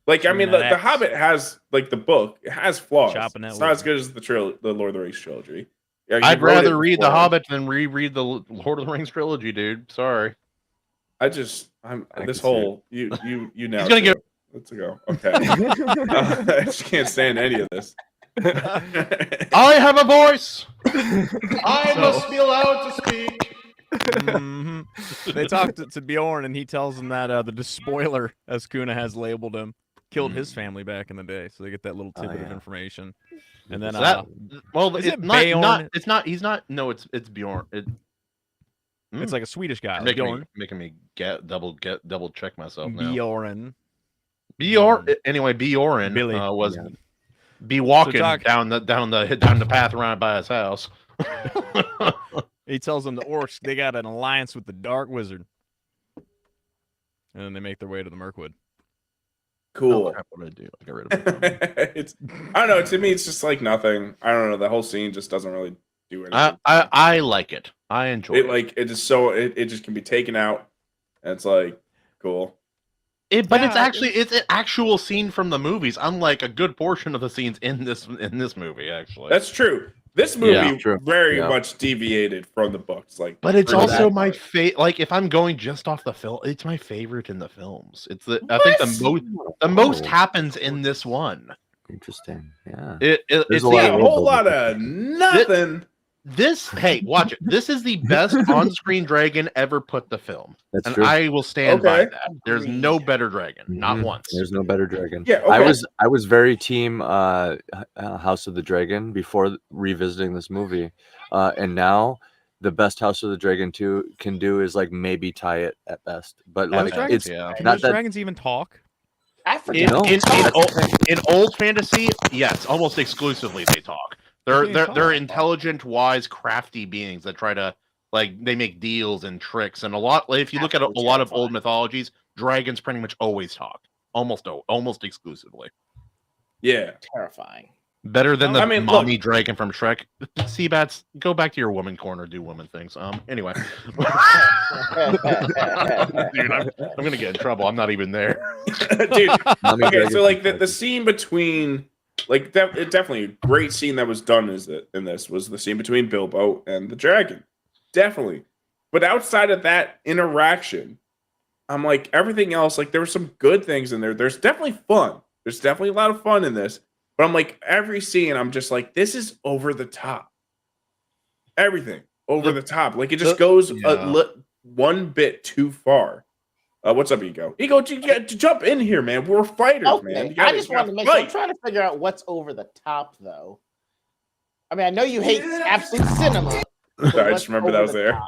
Speaker 1: like I mean,
Speaker 3: that
Speaker 1: the
Speaker 3: axe.
Speaker 1: Hobbit has like the book. It has flaws.
Speaker 3: Chopping that
Speaker 1: It's not
Speaker 3: wood.
Speaker 1: as good as the Lord of the Rings trilogy. Yeah, you
Speaker 2: I'd
Speaker 1: wrote it
Speaker 2: rather read The
Speaker 1: before.
Speaker 2: Hobbit than reread the Lord of the Rings trilogy, dude. Sorry.
Speaker 1: I'm
Speaker 5: I
Speaker 1: this
Speaker 5: can see
Speaker 1: whole you now.
Speaker 2: He's gonna
Speaker 1: too. Let's go. Okay. I just can't stand any of this.
Speaker 2: I have a voice. I must be allowed to speak.
Speaker 3: Mhm. They talk to Bjorn, and he tells them that the despoiler, as Kahuna has labeled him, killed his family back in the day. So they get that little tidbit of
Speaker 5: yeah.
Speaker 3: information. And then
Speaker 2: So that, well,
Speaker 3: is
Speaker 2: it's
Speaker 3: it
Speaker 2: not,
Speaker 3: Bjorn?
Speaker 2: it's not. He's not. No, it's Bjorn.
Speaker 3: it's like a Swedish guy. Like
Speaker 2: making
Speaker 3: Bjorn.
Speaker 2: me double check myself now.
Speaker 3: Bjorn.
Speaker 2: Bjorn. Anyway, Bjorn
Speaker 3: Billy.
Speaker 2: was
Speaker 5: Yeah.
Speaker 2: be walking
Speaker 3: talk-
Speaker 2: down the path around by his house.
Speaker 3: He tells them the orcs, they got an alliance with the Dark Wizard. And then they make their way to the Mirkwood.
Speaker 1: Cool.
Speaker 2: Oh, crap, what did I do? I got rid of it.
Speaker 1: It's I don't know. To me, it's just like nothing. I don't know. The whole scene just doesn't really do anything.
Speaker 2: I like it. I enjoy
Speaker 1: It
Speaker 2: it.
Speaker 1: like it just so it just can be taken out, and it's like cool.
Speaker 2: But it's
Speaker 3: Yeah,
Speaker 2: actually it's an actual scene from the movies, unlike a good portion of the scenes in this movie. Actually,
Speaker 1: That's true. This movie
Speaker 2: Yeah,
Speaker 5: true.
Speaker 1: very
Speaker 5: Yeah.
Speaker 1: much deviated from the books. Like,
Speaker 2: but it's
Speaker 1: for
Speaker 2: also
Speaker 1: that
Speaker 2: my
Speaker 1: part.
Speaker 2: favorite. Like if I'm going just off the film, it's my favorite in the films. It's I think the most
Speaker 5: Oh,
Speaker 2: happens in this one.
Speaker 5: Interesting. Yeah.
Speaker 2: It's
Speaker 5: There's a
Speaker 1: See
Speaker 5: lot
Speaker 1: a
Speaker 5: of
Speaker 1: whole
Speaker 5: world
Speaker 1: lot
Speaker 5: building.
Speaker 1: of nothing.
Speaker 2: This. Hey, watch it. This is the best on-screen dragon ever put to film,
Speaker 5: That's
Speaker 2: and
Speaker 5: true.
Speaker 2: I will stand by
Speaker 1: Okay.
Speaker 2: that. There's no better dragon, not
Speaker 5: Mhm.
Speaker 2: once.
Speaker 5: There's no better dragon.
Speaker 1: Yeah,
Speaker 5: I
Speaker 1: okay.
Speaker 5: was very team House of the Dragon before revisiting this movie, and now the best House of the Dragon 2 can do is like maybe tie it at best, but
Speaker 2: At
Speaker 5: like
Speaker 2: best,
Speaker 5: it's
Speaker 2: yeah.
Speaker 3: Can
Speaker 5: not
Speaker 3: those
Speaker 5: that
Speaker 3: dragons even talk?
Speaker 4: I
Speaker 2: In,
Speaker 4: forget.
Speaker 5: No,
Speaker 2: in,
Speaker 5: that's
Speaker 2: old,
Speaker 5: the thing.
Speaker 2: in old fantasy, yes, almost exclusively they talk. They're
Speaker 3: They
Speaker 2: they're
Speaker 3: talk.
Speaker 2: they're intelligent, wise, crafty beings that try to they make deals and tricks and a lot. If you look at a lot of old mythologies, dragons pretty much always talk, almost exclusively.
Speaker 1: Yeah.
Speaker 4: Terrifying.
Speaker 2: Better than the
Speaker 1: I mean,
Speaker 2: mommy dragon from Shrek. Seabats, go back to your woman corner, do woman things. Anyway, dude, I'm gonna get in trouble. I'm not even there.
Speaker 1: Dude,
Speaker 5: Mommy
Speaker 1: okay,
Speaker 5: dragon
Speaker 1: so like
Speaker 5: can
Speaker 1: the scene between like that it definitely a great scene that was done in this was the scene between Bilbo and the dragon. Definitely. But outside of that interaction, I'm like, everything else, like there were some good things in there. There's definitely fun. There's definitely a lot of fun in this. But I'm like, every scene, I'm just like, this is over the top. Everything over the top. Like it just goes one bit too far. What's up, Ego? Ego, you got to jump in here, man. We're fighters, man.
Speaker 4: I just wanted to make sure. I'm trying to figure out what's over the top, though. I mean, I know you hate absolute cinema.
Speaker 1: Sorry, I just remember that was there.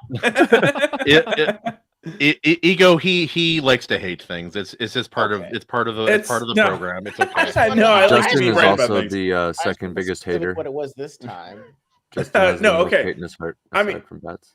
Speaker 2: Ego, he likes to hate things. It's just part of the program. It's okay.
Speaker 1: No,
Speaker 5: Justin is also the second biggest hater.
Speaker 4: What it was this time.
Speaker 5: Justin has
Speaker 1: no,
Speaker 5: the
Speaker 1: okay.
Speaker 5: hate in his heart.
Speaker 1: I mean,
Speaker 5: from Bats.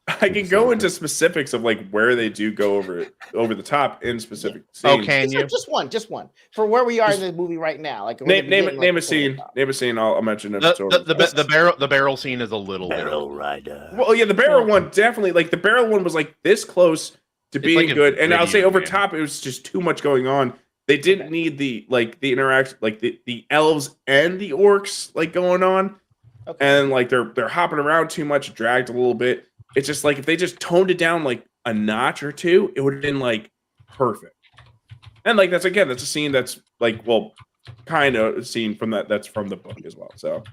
Speaker 1: I can go into specifics of like where they do go over the top in specific scenes.
Speaker 2: Oh, can you?
Speaker 4: Just one. For where we are in the movie right now. Like
Speaker 1: name a scene. Name a scene. I'll mention it.
Speaker 2: The barrel scene is a little
Speaker 7: Barrel Rider.
Speaker 1: Well, yeah, the barrel one definitely. Like the barrel one was like this close to being
Speaker 2: like
Speaker 1: good, and I'll say over
Speaker 2: game.
Speaker 1: top, it was just too much going on. They didn't need the interaction, like the elves and the orcs like going on, and like they're hopping around too much, dragged a little bit. It's just like if they just toned it down like a notch or two, it would have been like perfect. And like that's a scene that's like, well, kind of a scene from that's from the book as well. So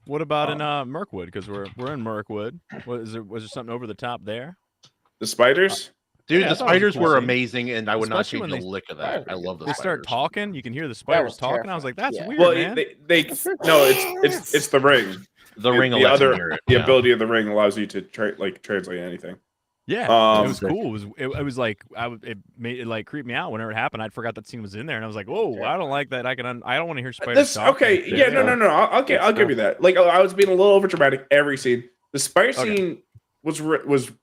Speaker 3: what about in Mirkwood? Because we're in Mirkwood. Was there something over the top there?
Speaker 1: The spiders?
Speaker 2: Dude, the spiders were amazing, and I would not change a lick of that. I love the spiders.
Speaker 3: They start talking. You can hear the spiders talking. I was like, that's weird,
Speaker 1: well,
Speaker 3: man.
Speaker 1: It's the ring.
Speaker 2: The ring,
Speaker 1: the ability of the ring allows you to translate anything.
Speaker 3: Yeah, it was cool. It was like it made it like creep me out whenever it happened. I'd forgot that scene was in there, and I was like, "Whoa, I don't like that. I don't want to hear spiders talk."
Speaker 1: Okay, yeah, no. I'll give you that. Like I was being a little over dramatic every scene. The spider scene was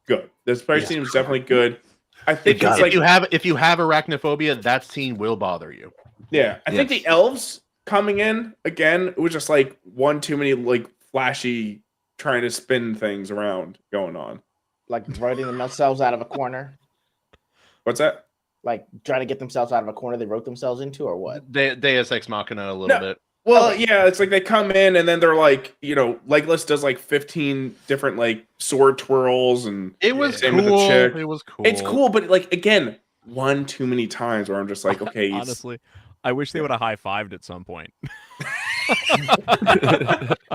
Speaker 1: good. The spider scene was definitely good. I think it's like
Speaker 2: if you have arachnophobia, that scene will bother you.
Speaker 1: Yeah, I think the elves coming in again, it was just like one too many like flashy trying to spin things around going on.
Speaker 4: Like writing themselves out of a corner.
Speaker 1: What's that?
Speaker 4: Like trying to get themselves out of a corner they wrote themselves into, or what?
Speaker 2: Deus Ex Machina a little bit.
Speaker 1: Well, yeah, it's like they come in and then they're like, Legless does like 15 different like sword twirls and
Speaker 2: it was
Speaker 1: same
Speaker 2: cool.
Speaker 1: with the chick.
Speaker 2: It was cool.
Speaker 1: It's cool, but like again, one too many times where I'm just like, okay.
Speaker 3: Honestly, I wish they would have high-fived at some point.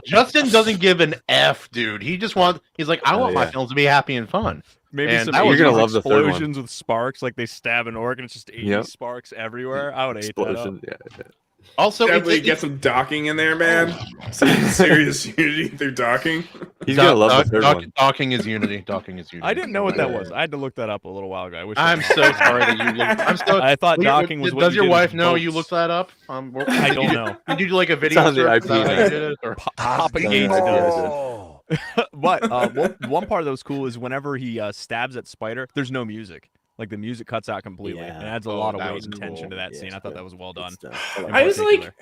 Speaker 2: Justin doesn't give an F, dude. He's like, I want my films to be happy and fun.
Speaker 3: Maybe
Speaker 2: and
Speaker 3: some
Speaker 5: you're gonna love the third one.
Speaker 3: explosions with sparks, like they stab an orc and it's just 80 sparks everywhere. I would hate that up.
Speaker 5: Yeah.
Speaker 2: Also,
Speaker 1: definitely get some docking in there, man. Some serious unity through docking.
Speaker 5: He's gonna love the third one.
Speaker 2: Docking is unity. Docking is unity.
Speaker 3: I didn't know what that was. I had to look that up a little while ago.
Speaker 2: I'm so sorry that you looked.
Speaker 3: I thought docking was what
Speaker 2: does
Speaker 3: you
Speaker 2: your
Speaker 3: did
Speaker 2: wife
Speaker 3: with
Speaker 2: know
Speaker 3: boats.
Speaker 2: you looked that up?
Speaker 3: I don't know.
Speaker 2: Did you do like a video?
Speaker 5: It's on the IP.
Speaker 3: But one part that was cool is whenever he stabs at Spider, there's no music. Like the music cuts out completely.
Speaker 7: Yeah.
Speaker 3: It adds a lot of
Speaker 2: that
Speaker 3: weight
Speaker 2: was
Speaker 3: and tension
Speaker 2: cool.
Speaker 3: to that scene. I thought that was well done.
Speaker 1: I was like,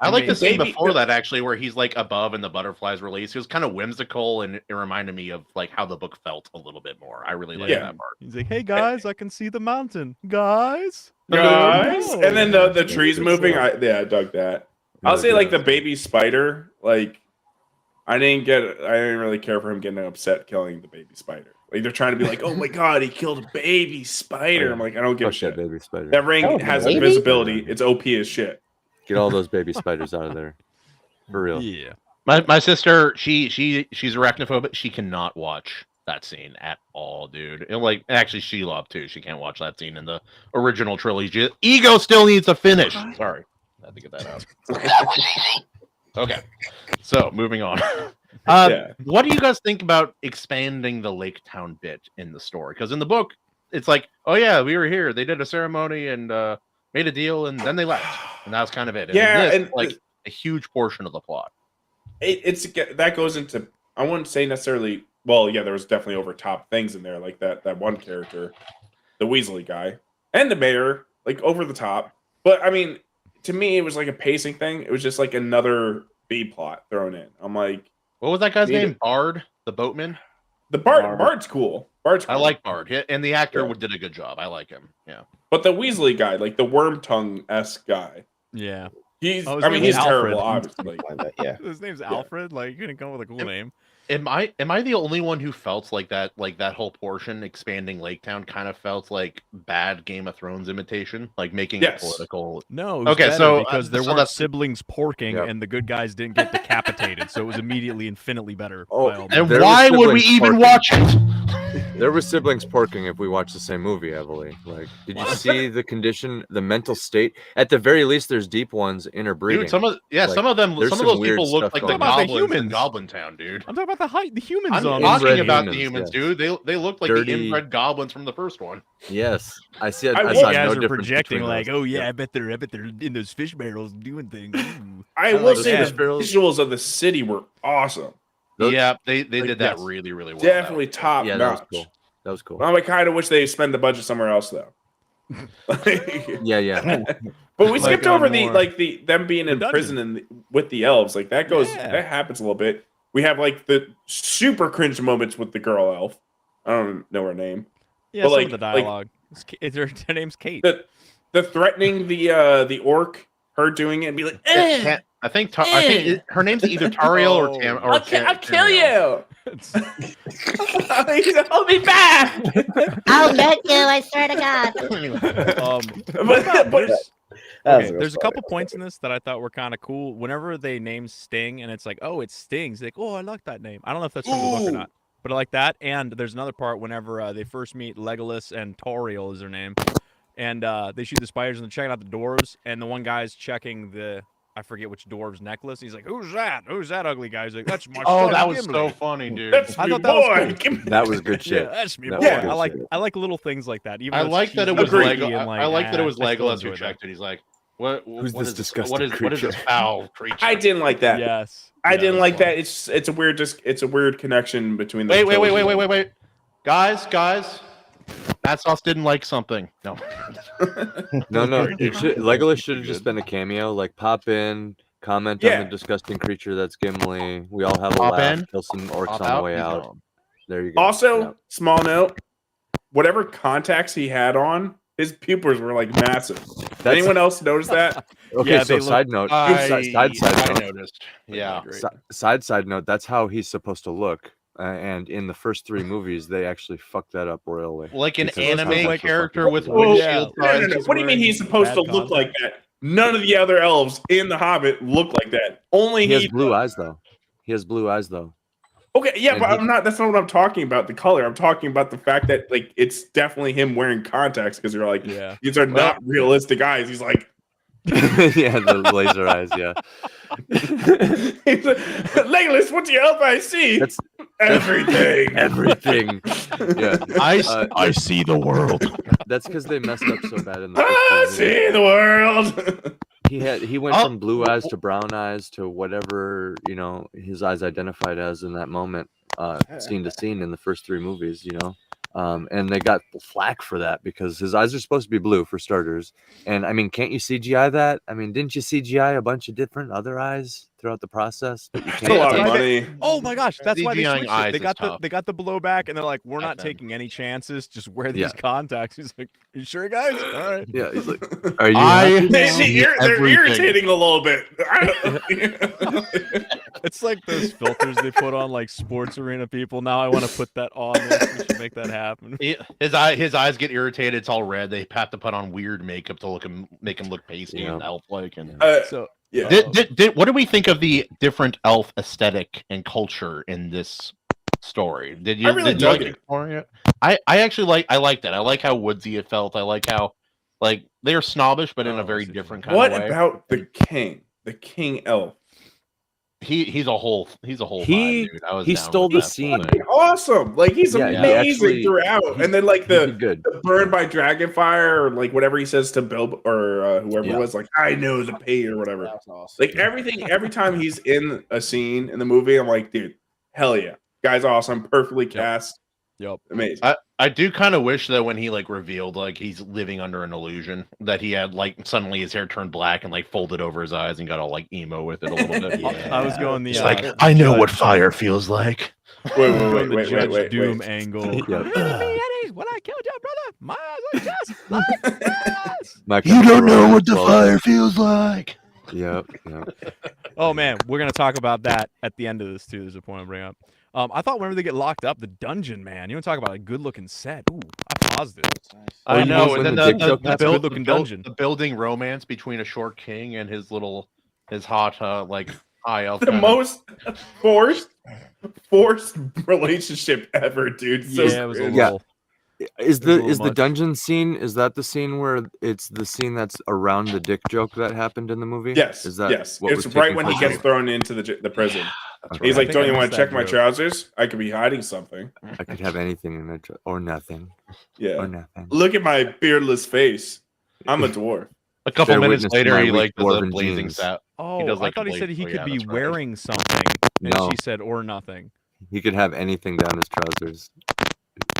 Speaker 2: I like the scene before that actually, where he's like above and the butterflies release. It was kind of whimsical, and it reminded me of like how the book felt a little bit more. I really liked that part.
Speaker 3: He's like, "Hey guys, I can see the mountain, guys."
Speaker 1: And then the trees moving. I dug that. I'll say like the baby spider. Like I didn't really care for him getting upset killing the baby spider. Like they're trying to be like, oh my god, he killed a baby spider. I'm like, I don't give a shit.
Speaker 5: Baby spider.
Speaker 1: That ring has invisibility. It's OP as shit.
Speaker 5: Get all those baby spiders out of there. For real.
Speaker 3: Yeah.
Speaker 2: My sister, she's arachnophobic. She cannot watch that scene at all, dude. And like actually Shelob too. She can't watch that scene in the original trilogy. Ego still needs to finish. Sorry. I had to get that out. Okay. So moving on. What do you guys think about expanding the Lake Town bit in the story? Because in the book, it's like, oh yeah, we were here. They did a ceremony and made a deal, and then they left, and that was kind of it. And like a huge portion of the plot.
Speaker 1: That goes into, I wouldn't say necessarily. Well, yeah, there was definitely over top things in there, like that one character, the Weasley guy, and the mayor, like over the top. But I mean, to me, it was like a pacing thing. It was just like another B plot thrown in. I'm like.
Speaker 2: What was that guy's name? Bard, the boatman.
Speaker 1: Bard's cool.
Speaker 2: I like Bard, and the actor did a good job. I like him. Yeah.
Speaker 1: But the Weasley guy, like the Worm Tongue-esque guy,
Speaker 3: yeah,
Speaker 1: he's
Speaker 3: he's
Speaker 1: terrible,
Speaker 3: Alfred.
Speaker 1: obviously.
Speaker 4: Yeah,
Speaker 3: his name's Alfred. Like you couldn't come up with a cool name.
Speaker 2: Am I the only one who felt like that whole portion expanding Lake Town kind of felt like bad Game of Thrones imitation, like making it
Speaker 1: Yes.
Speaker 2: political?
Speaker 3: No, it was
Speaker 2: Okay,
Speaker 3: better
Speaker 2: so,
Speaker 3: because there
Speaker 2: so
Speaker 3: weren't
Speaker 2: that's-
Speaker 3: siblings porking,
Speaker 5: Yep.
Speaker 3: and the good guys didn't get decapitated, so it was immediately infinitely better.
Speaker 5: Oh,
Speaker 3: by all
Speaker 2: And
Speaker 3: means.
Speaker 5: There
Speaker 2: why
Speaker 5: was
Speaker 2: would we
Speaker 5: siblings
Speaker 2: even
Speaker 5: porking.
Speaker 2: watch it?
Speaker 5: There were siblings porking if we watched the same movie, Emily. Like, did you see the condition, the mental state? At the very least, there's deep ones interbreeding.
Speaker 2: Dude, some of
Speaker 5: Like,
Speaker 2: some of them,
Speaker 5: there's
Speaker 2: some of
Speaker 5: some
Speaker 2: those
Speaker 5: weird
Speaker 2: people look
Speaker 5: stuff
Speaker 2: like the
Speaker 5: going
Speaker 3: on. Talking about the
Speaker 2: goblins in
Speaker 3: humans.
Speaker 2: Goblin Town, dude.
Speaker 3: I'm talking about the humans
Speaker 2: I'm
Speaker 3: on
Speaker 2: talking
Speaker 5: Inbred
Speaker 2: about the
Speaker 5: humans,
Speaker 2: humans,
Speaker 5: yes.
Speaker 2: dude. They look like
Speaker 5: Dirty-
Speaker 2: the inbred goblins from the first one.
Speaker 5: Yes, I see.
Speaker 1: I
Speaker 5: I
Speaker 1: will-
Speaker 5: saw
Speaker 3: You guys
Speaker 5: no
Speaker 3: are
Speaker 5: difference
Speaker 3: projecting
Speaker 5: between
Speaker 3: like,
Speaker 5: those.
Speaker 3: oh yeah,
Speaker 5: Yep.
Speaker 3: I bet they're in those fish barrels doing things. Ooh.
Speaker 1: I
Speaker 3: like
Speaker 1: will say
Speaker 3: that.
Speaker 1: the visuals of the city were awesome.
Speaker 5: Those-
Speaker 2: Yeah, they
Speaker 5: like,
Speaker 2: did that
Speaker 5: yes.
Speaker 2: really, really well.
Speaker 1: Definitely top
Speaker 5: Yeah, that was
Speaker 1: notch.
Speaker 5: cool. That was cool.
Speaker 1: Well, I kind of wish they spend the budget somewhere else though.
Speaker 5: Yeah, yeah.
Speaker 1: But we
Speaker 3: Like
Speaker 1: skipped
Speaker 3: on
Speaker 1: over
Speaker 3: more-
Speaker 1: them being in
Speaker 3: dungeon.
Speaker 1: prison with the elves. Like that goes
Speaker 3: Yeah.
Speaker 1: that happens a little bit. We have like the super cringe moments with the girl elf. I don't know her name.
Speaker 3: Yeah,
Speaker 1: But,
Speaker 3: some
Speaker 1: like-
Speaker 3: of the dialogue. Her name's Kate.
Speaker 1: The threatening the orc, her doing it and be like, eh,
Speaker 2: I think her name's either Tariel or Tam. Or
Speaker 1: I'll kill
Speaker 2: Tamriel.
Speaker 1: you. Hold me back.
Speaker 8: I'll get you, I swear to God.
Speaker 1: But-
Speaker 3: Okay, there's a couple points in this that I thought were kind of cool. Whenever they name Sting and it's like, oh, it Stings, like, oh, I like that name. I don't know if that's from the book or
Speaker 1: Ooh.
Speaker 3: not, but I like that. And there's another part whenever they first meet Legolas and Tauriel is their name, and they shoot the spiders and they're checking out the dwarves, and the one guy's checking I forget which dwarf's necklace. He's like, who's that? Who's that ugly guy? He's like, that's my
Speaker 2: Oh,
Speaker 3: son,
Speaker 2: that was
Speaker 3: Gimli."
Speaker 2: so funny, dude.
Speaker 1: That's
Speaker 3: I
Speaker 1: me,
Speaker 3: thought that was
Speaker 1: boy.
Speaker 3: cool.
Speaker 1: Give me-
Speaker 5: That was good shit.
Speaker 3: Yeah, that's me,
Speaker 5: That
Speaker 3: boy.
Speaker 5: was good
Speaker 3: I
Speaker 5: shit.
Speaker 3: like little things like that. Even
Speaker 2: I
Speaker 3: though it's
Speaker 2: like that it
Speaker 3: cheesy
Speaker 2: was
Speaker 3: and
Speaker 1: Agreed.
Speaker 2: Lego.
Speaker 3: and,
Speaker 2: I like that it was
Speaker 3: I still
Speaker 2: Legolas
Speaker 3: enjoyed
Speaker 2: who
Speaker 3: that.
Speaker 2: checked it. He's like, "What?
Speaker 5: Who's
Speaker 2: what
Speaker 5: this
Speaker 2: is
Speaker 5: disgusting
Speaker 2: What is this
Speaker 5: creature?"
Speaker 2: foul creature?"
Speaker 1: I didn't like that.
Speaker 3: Yes.
Speaker 1: I
Speaker 3: Yeah,
Speaker 1: didn't
Speaker 3: that's
Speaker 1: like
Speaker 3: fun.
Speaker 1: that. It's a weird connection between the
Speaker 2: Wait, guys. Battsauce didn't like something. No.
Speaker 5: No. Legolas should have just been a cameo. Like, pop in, comment
Speaker 1: Yeah.
Speaker 5: on the disgusting creature that's Gimli. We all have a
Speaker 2: Pop
Speaker 5: laugh.
Speaker 2: in,
Speaker 5: Kill some orcs
Speaker 2: pop
Speaker 5: on the
Speaker 2: out,
Speaker 5: way
Speaker 2: he's
Speaker 5: out.
Speaker 2: gone.
Speaker 5: There you go.
Speaker 1: Also,
Speaker 5: Yeah.
Speaker 1: small note, whatever contacts he had on, his pupils were like massive.
Speaker 5: That's-
Speaker 1: Anyone else notice that?
Speaker 5: Okay,
Speaker 3: Yeah,
Speaker 5: so
Speaker 3: they look-
Speaker 5: side note. Side
Speaker 2: I
Speaker 5: note.
Speaker 2: noticed. Yeah.
Speaker 5: Side note. That's how he's supposed to look. And in the first 3 movies, they actually fucked that up royally.
Speaker 2: Like an
Speaker 5: Because
Speaker 2: anime
Speaker 5: that's how
Speaker 2: character
Speaker 5: fucking
Speaker 2: with
Speaker 5: bizarre.
Speaker 2: windshield.
Speaker 1: No, no, no.
Speaker 3: He's
Speaker 1: What do you mean he's supposed to
Speaker 3: wearing
Speaker 1: look
Speaker 3: bad
Speaker 1: like that? None of the other elves in The Hobbit look like that. Only
Speaker 5: He has blue eyes, though.
Speaker 1: Okay, yeah,
Speaker 5: and
Speaker 1: but
Speaker 5: he-
Speaker 1: I'm not. That's not what I'm talking about. The color. I'm talking about the fact that like it's definitely him wearing contacts because you're like
Speaker 3: Yeah.
Speaker 1: these are not realistic eyes. He's like,
Speaker 5: Yeah, the laser eyes. Yeah.
Speaker 1: he's like, Legolas, what's your elf I see?
Speaker 5: That's
Speaker 1: Everything.
Speaker 5: everything. Yeah.
Speaker 7: I see the world.
Speaker 5: That's because they messed up so bad in the
Speaker 1: I
Speaker 5: first 2 movies.
Speaker 1: see the world.
Speaker 5: He went
Speaker 2: Oh.
Speaker 5: from blue eyes to brown eyes to whatever his eyes identified as in that moment, scene to scene in the first 3 movies. And they got flack for that because his eyes are supposed to be blue for starters. And I mean, can't you CGI that? I mean, didn't you CGI a bunch of different other eyes throughout the process? But you
Speaker 1: That's a lot of
Speaker 5: take-
Speaker 1: money.
Speaker 3: Oh my gosh, that's why they
Speaker 2: CGI-ing
Speaker 3: switched
Speaker 2: eyes
Speaker 3: it. They
Speaker 2: is
Speaker 3: got
Speaker 2: tough.
Speaker 3: they got the blowback, and they're like, we're not
Speaker 2: Okay.
Speaker 3: taking any chances. Just wear these
Speaker 5: Yeah.
Speaker 3: contacts. He's like, you sure, guys? All right.
Speaker 5: Yeah, he's like, are you?
Speaker 2: I-
Speaker 5: happy
Speaker 1: They,
Speaker 5: now?"
Speaker 1: they're
Speaker 2: Everything.
Speaker 1: irritating a little bit.
Speaker 3: It's like those filters they put on like sports arena people. Now I want to put that on. We should make that happen.
Speaker 2: His eyes get irritated. It's all red. They have to put on weird makeup to make him look pasty
Speaker 5: Yeah.
Speaker 2: and elf-like. And
Speaker 3: So
Speaker 1: yeah.
Speaker 2: what do we think of the different elf aesthetic and culture in this story? Did you?
Speaker 1: I really
Speaker 2: did you like
Speaker 1: dug it.
Speaker 2: exploring it? I actually like. I like that. I like how woodsy it felt. I like how like they're snobbish, but in a
Speaker 3: Oh,
Speaker 2: very
Speaker 3: I see.
Speaker 2: different kind
Speaker 1: What
Speaker 2: of way.
Speaker 1: about the king elf?
Speaker 2: He's a whole vibe, dude. I was
Speaker 5: he
Speaker 2: down
Speaker 5: stole
Speaker 2: with
Speaker 5: the
Speaker 2: that
Speaker 5: scene.
Speaker 2: thing.
Speaker 1: Awesome. Like he's
Speaker 5: Yeah, he
Speaker 1: amazing
Speaker 5: actually-
Speaker 1: throughout. And then like
Speaker 5: He
Speaker 1: the
Speaker 5: did good.
Speaker 1: burned by dragonfire or like whatever he says to Bill or whoever
Speaker 5: Yeah.
Speaker 1: it was, like I know the pain or whatever.
Speaker 4: That's awesome.
Speaker 1: Like everything, every time he's in a scene in the movie, I'm like, dude, hell yeah, guy's awesome, perfectly cast,
Speaker 3: Yep.
Speaker 1: amazing.
Speaker 2: I do kind of wish though when he like revealed like he's living under an illusion that he had like suddenly his hair turned black and like folded over his eyes and got all like emo with it a little bit.
Speaker 5: Yeah.
Speaker 3: I was going the
Speaker 2: It's
Speaker 3: like
Speaker 2: like I know what fire feels like.
Speaker 3: going the Judge Doom angle.
Speaker 5: Yeah.
Speaker 3: When I killed your brother, my eyes are just like this.
Speaker 5: My
Speaker 7: You don't know
Speaker 5: Chemical
Speaker 7: what the
Speaker 5: Romance
Speaker 7: fire feels like.
Speaker 5: 12. Yep.
Speaker 3: Oh man, we're gonna talk about that at the end of this too. There's a point I'm bringing up. I thought whenever they get locked up, the dungeon, man. You want to talk about a good-looking set? Ooh, I paused it.
Speaker 2: I
Speaker 5: you
Speaker 2: know,
Speaker 5: mean
Speaker 2: and
Speaker 5: when
Speaker 2: then
Speaker 5: the dick joke
Speaker 3: That's a good-looking dungeon.
Speaker 2: the building romance between a short king and his hot high elf.
Speaker 1: The
Speaker 2: kind of-
Speaker 1: most forced relationship ever, dude. So
Speaker 3: Yeah, it was a
Speaker 1: cringe.
Speaker 3: little.
Speaker 5: Is
Speaker 3: It was a
Speaker 5: the
Speaker 3: little much.
Speaker 5: dungeon scene? Is that the scene where it's the scene that's around the dick joke that happened in the movie?
Speaker 1: Yes,
Speaker 5: Is that
Speaker 1: yes.
Speaker 5: what
Speaker 1: It's
Speaker 5: was
Speaker 1: right
Speaker 5: taking
Speaker 1: when he
Speaker 5: place?
Speaker 1: gets thrown into the prison.
Speaker 2: That's
Speaker 1: He's
Speaker 3: I
Speaker 1: like,
Speaker 3: think
Speaker 1: "Don't
Speaker 3: I
Speaker 1: you want
Speaker 3: missed
Speaker 1: to
Speaker 3: that
Speaker 1: check my
Speaker 3: joke.
Speaker 1: trousers? I could be hiding something."
Speaker 5: I could have anything in it or nothing
Speaker 1: Yeah.
Speaker 5: or nothing.
Speaker 1: Look at my beardless face. I'm a dwurf.
Speaker 2: A couple
Speaker 5: Bear
Speaker 2: minutes
Speaker 5: witness to
Speaker 2: later,
Speaker 5: my
Speaker 2: he
Speaker 5: weak
Speaker 2: does a
Speaker 5: dwarven
Speaker 2: blazing
Speaker 5: genes.
Speaker 2: sap.
Speaker 3: Oh,
Speaker 2: does,
Speaker 3: I
Speaker 2: like,
Speaker 3: thought he
Speaker 2: blaze-
Speaker 3: said he
Speaker 2: oh,
Speaker 3: could
Speaker 2: yeah,
Speaker 3: be
Speaker 2: that's right.
Speaker 3: wearing something, and
Speaker 5: No.
Speaker 3: she said or nothing.
Speaker 5: He could have anything down his trousers.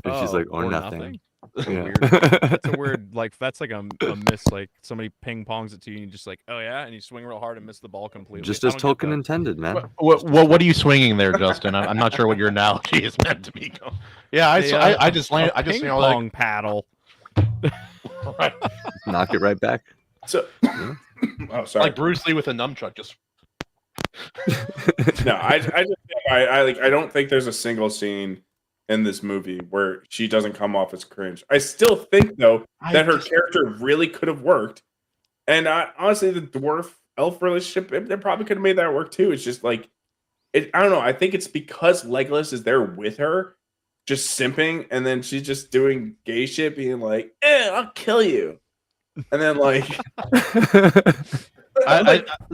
Speaker 5: And she's
Speaker 3: Oh,
Speaker 5: like, or nothing. Yeah.
Speaker 3: Weird. That's a weird, that's like a miss, like somebody ping pongs it to you, and you just like, oh yeah, and you swing real hard and miss the ball completely.
Speaker 5: Just
Speaker 3: I
Speaker 5: as
Speaker 3: don't get
Speaker 5: token
Speaker 3: that.
Speaker 5: intended, man.
Speaker 2: What are you swinging there, Justin? I'm not sure what your analogy is meant to be. Yeah, I just landed. I just
Speaker 3: ping
Speaker 2: you know,
Speaker 3: pong paddle.
Speaker 2: right,
Speaker 5: Knock it right back.
Speaker 1: So,
Speaker 5: Yeah.
Speaker 1: oh, sorry.
Speaker 2: like Bruce Lee with a nunchuck. Just
Speaker 1: No, I don't think there's a single scene in this movie where she doesn't come off as cringe. I still think though that her character really could have worked, and honestly, the dwarf elf relationship they probably could have made that work too. It's just like I don't know. I think it's because Legolas is there with her, just simping, and then she's just doing gay shit, being like, "I'll kill you," and then like.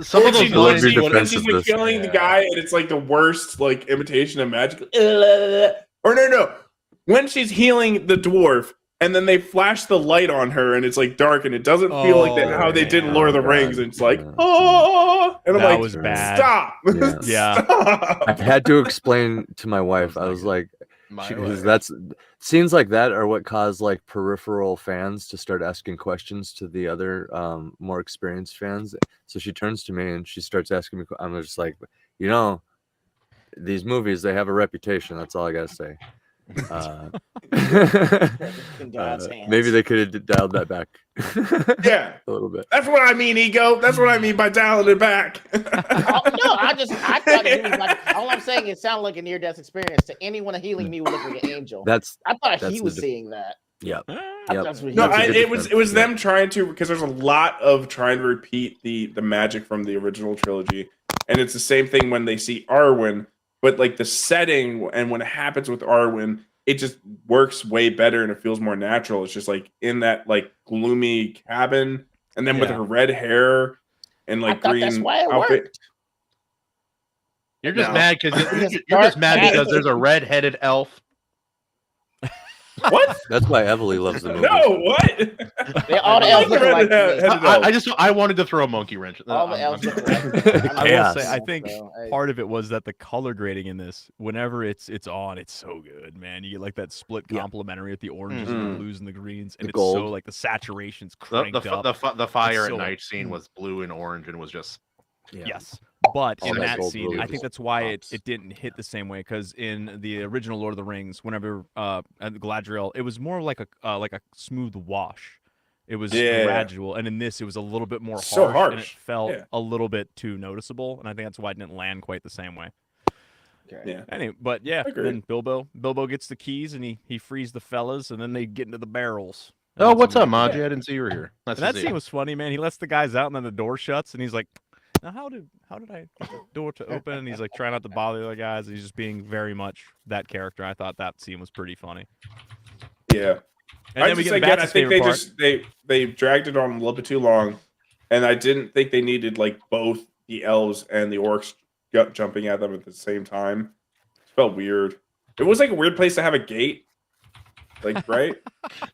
Speaker 2: Some of those
Speaker 5: love
Speaker 2: lines,
Speaker 5: your
Speaker 1: when she's like
Speaker 5: defensiveness.
Speaker 1: killing the guy, and it's like the worst like imitation of magic. Or no, when she's healing the dwarf, and then they flash the light on her, and it's like dark, and it doesn't feel like that how they did in Lord of the
Speaker 5: Oh,
Speaker 1: Rings.
Speaker 5: God.
Speaker 1: And it's like,
Speaker 5: Yeah.
Speaker 1: oh, and I'm
Speaker 3: That
Speaker 1: like,
Speaker 3: was bad.
Speaker 1: stop,
Speaker 5: Yeah.
Speaker 3: Yeah.
Speaker 1: Stop.
Speaker 5: I had to explain to my wife. I was like, because that's scenes like that are what cause like peripheral fans to start asking questions to the other more experienced fans. So she turns to me and she starts asking me. I'm just like, these movies, they have a reputation. That's all I gotta say.
Speaker 4: In God's hands.
Speaker 5: Maybe they could have dialed that back.
Speaker 1: Yeah,
Speaker 5: a little bit.
Speaker 1: that's what I mean, ego. That's what I mean by dialing it back.
Speaker 4: Oh, no, I thought it was like, all I'm saying, it sounded like a near-death experience to anyone healing me would look like an angel. I thought
Speaker 5: that's
Speaker 4: he was
Speaker 5: the
Speaker 4: seeing that.
Speaker 5: Yep.
Speaker 4: That's what he
Speaker 1: No,
Speaker 4: was
Speaker 5: That's a
Speaker 4: saying.
Speaker 5: good
Speaker 1: it was
Speaker 5: defense.
Speaker 1: them trying to, because there's a lot of trying to repeat the magic from the original trilogy, and it's the same thing when they see Arwen, but like the setting and when it happens with Arwen, it just works way better and it feels more natural. It's just like in that like gloomy cabin, and then with
Speaker 3: Yeah.
Speaker 1: her red hair and like
Speaker 4: I thought
Speaker 1: green
Speaker 4: that's why it
Speaker 1: outfit.
Speaker 4: worked.
Speaker 2: You're just
Speaker 1: No.
Speaker 2: mad because
Speaker 4: Because
Speaker 2: you're just mad
Speaker 4: dark
Speaker 2: because there's a red-headed elf.
Speaker 1: What?
Speaker 5: That's why Evely loves the movie.
Speaker 1: No, what?
Speaker 4: They all the
Speaker 1: I
Speaker 4: elves
Speaker 1: like
Speaker 4: look
Speaker 1: the
Speaker 4: like
Speaker 1: red-headed
Speaker 4: me.
Speaker 1: elf.
Speaker 2: I wanted to throw a monkey wrench.
Speaker 4: All the elves
Speaker 2: I'm-
Speaker 4: look like me.
Speaker 3: I will
Speaker 5: Chaos.
Speaker 3: say, I think
Speaker 4: So, hey.
Speaker 3: part of it was that the color grading in this, whenever it's on, it's so good, man. You get like that split
Speaker 5: Yeah.
Speaker 3: complementary with the oranges and the blues and the greens, and
Speaker 5: The
Speaker 3: it's so
Speaker 5: gold.
Speaker 3: like the saturation's
Speaker 2: the,
Speaker 3: cranked
Speaker 2: the,
Speaker 3: up.
Speaker 2: the fire
Speaker 3: so-
Speaker 2: at night scene was blue and orange and was just
Speaker 5: Yeah.
Speaker 3: Yes, but
Speaker 5: All
Speaker 3: in
Speaker 5: that
Speaker 3: that
Speaker 5: gold
Speaker 3: scene,
Speaker 5: really
Speaker 3: I think
Speaker 5: just
Speaker 3: that's why
Speaker 5: pops.
Speaker 3: it didn't hit the same way. Because in the original Lord of the Rings, whenever at Galadriel, it was more like a smooth wash. It was
Speaker 1: Yeah.
Speaker 3: gradual, and in this, it was a little bit more
Speaker 1: So
Speaker 3: and it
Speaker 1: harsh.
Speaker 3: felt
Speaker 1: Yeah.
Speaker 3: a little bit too noticeable. And I think that's why it didn't land quite the same way.
Speaker 1: Yeah.
Speaker 3: Anyway, but yeah,
Speaker 1: agree.
Speaker 3: then Bilbo gets the keys and he frees the fellas, and then they get into the barrels. And
Speaker 2: Oh,
Speaker 3: that's
Speaker 2: what's
Speaker 3: when
Speaker 2: up,
Speaker 3: they-
Speaker 2: Maji? I didn't see you were here. Nice
Speaker 3: And that
Speaker 2: to see
Speaker 3: scene
Speaker 2: you.
Speaker 3: was funny, man. He lets the guys out, and then the door shuts, and he's like, "Now, how did I get the door to open?" And he's like trying not to bother the other guys. He's just being very much that character. I thought that scene was pretty funny.
Speaker 1: Yeah.
Speaker 3: And then we get
Speaker 1: again, I
Speaker 3: Battsauce's
Speaker 1: think they
Speaker 3: favorite part.
Speaker 1: just they dragged it on a little bit too long, and I didn't think they needed like both the elves and the orcs jumping at them at the same time. It felt weird. It was like a weird place to have a gate, like right.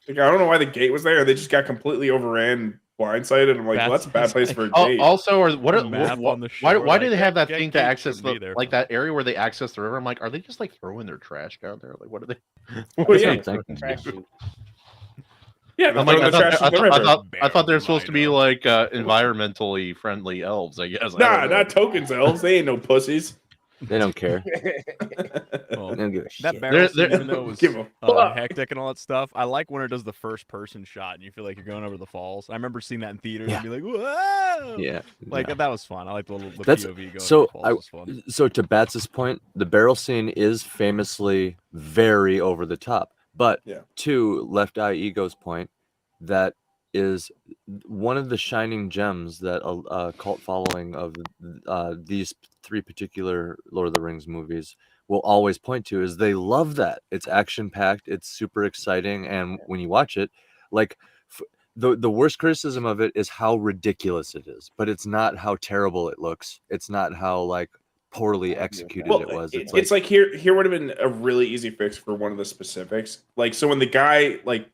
Speaker 1: Like I don't know why the gate was there. They just got completely overran, blindsided. I'm like, well, that's a bad place for a gate.
Speaker 2: Also, or what?
Speaker 3: The map on the
Speaker 2: Why?
Speaker 3: shore,
Speaker 2: Why do
Speaker 3: like,
Speaker 2: they have that
Speaker 3: that
Speaker 2: thing to
Speaker 3: gate
Speaker 2: access
Speaker 3: shouldn't be
Speaker 2: the
Speaker 3: there.
Speaker 2: like that area where they access the river? I'm like, are they just like throwing their trash down there? Like, what are they?
Speaker 1: Well, yeah,
Speaker 5: That's what I'm thinking.
Speaker 4: Trash chute.
Speaker 1: yeah.
Speaker 2: I'm
Speaker 1: they're
Speaker 2: like,
Speaker 1: throwing the trash in the river.
Speaker 2: I thought they're supposed to be like environmentally friendly elves. I guess. I
Speaker 1: Nah,
Speaker 2: don't know.
Speaker 1: not tokens elves. They ain't no pussies.
Speaker 5: They don't care.
Speaker 3: Well,
Speaker 5: They don't give a
Speaker 3: that
Speaker 5: shit.
Speaker 3: barrel scene,
Speaker 2: They're-
Speaker 3: even though it was
Speaker 1: Give a fuck.
Speaker 3: hectic and all that stuff, I like when it does the first person shot and you feel like you're going over the falls. I remember seeing that in theaters and be like, whoa!
Speaker 5: Yeah.
Speaker 3: Like
Speaker 5: no.
Speaker 3: that was fun. I like the
Speaker 5: That's
Speaker 3: POV going
Speaker 5: so.
Speaker 3: over the falls was fun.
Speaker 5: So to Bats's point, the barrel scene is famously very over the top. But
Speaker 1: Yeah.
Speaker 5: to Left Eye Ego's point, that is one of the shining gems that a cult following of these three particular Lord of the Rings movies will always point to is they love that. It's action packed, it's super exciting, and when you watch it, like the worst criticism of it is how ridiculous it is, but it's not how terrible it looks. It's not how like poorly executed
Speaker 1: Well,
Speaker 5: it was.
Speaker 1: it's like here would have been a really easy fix for one of the specifics. Like, so when the guy like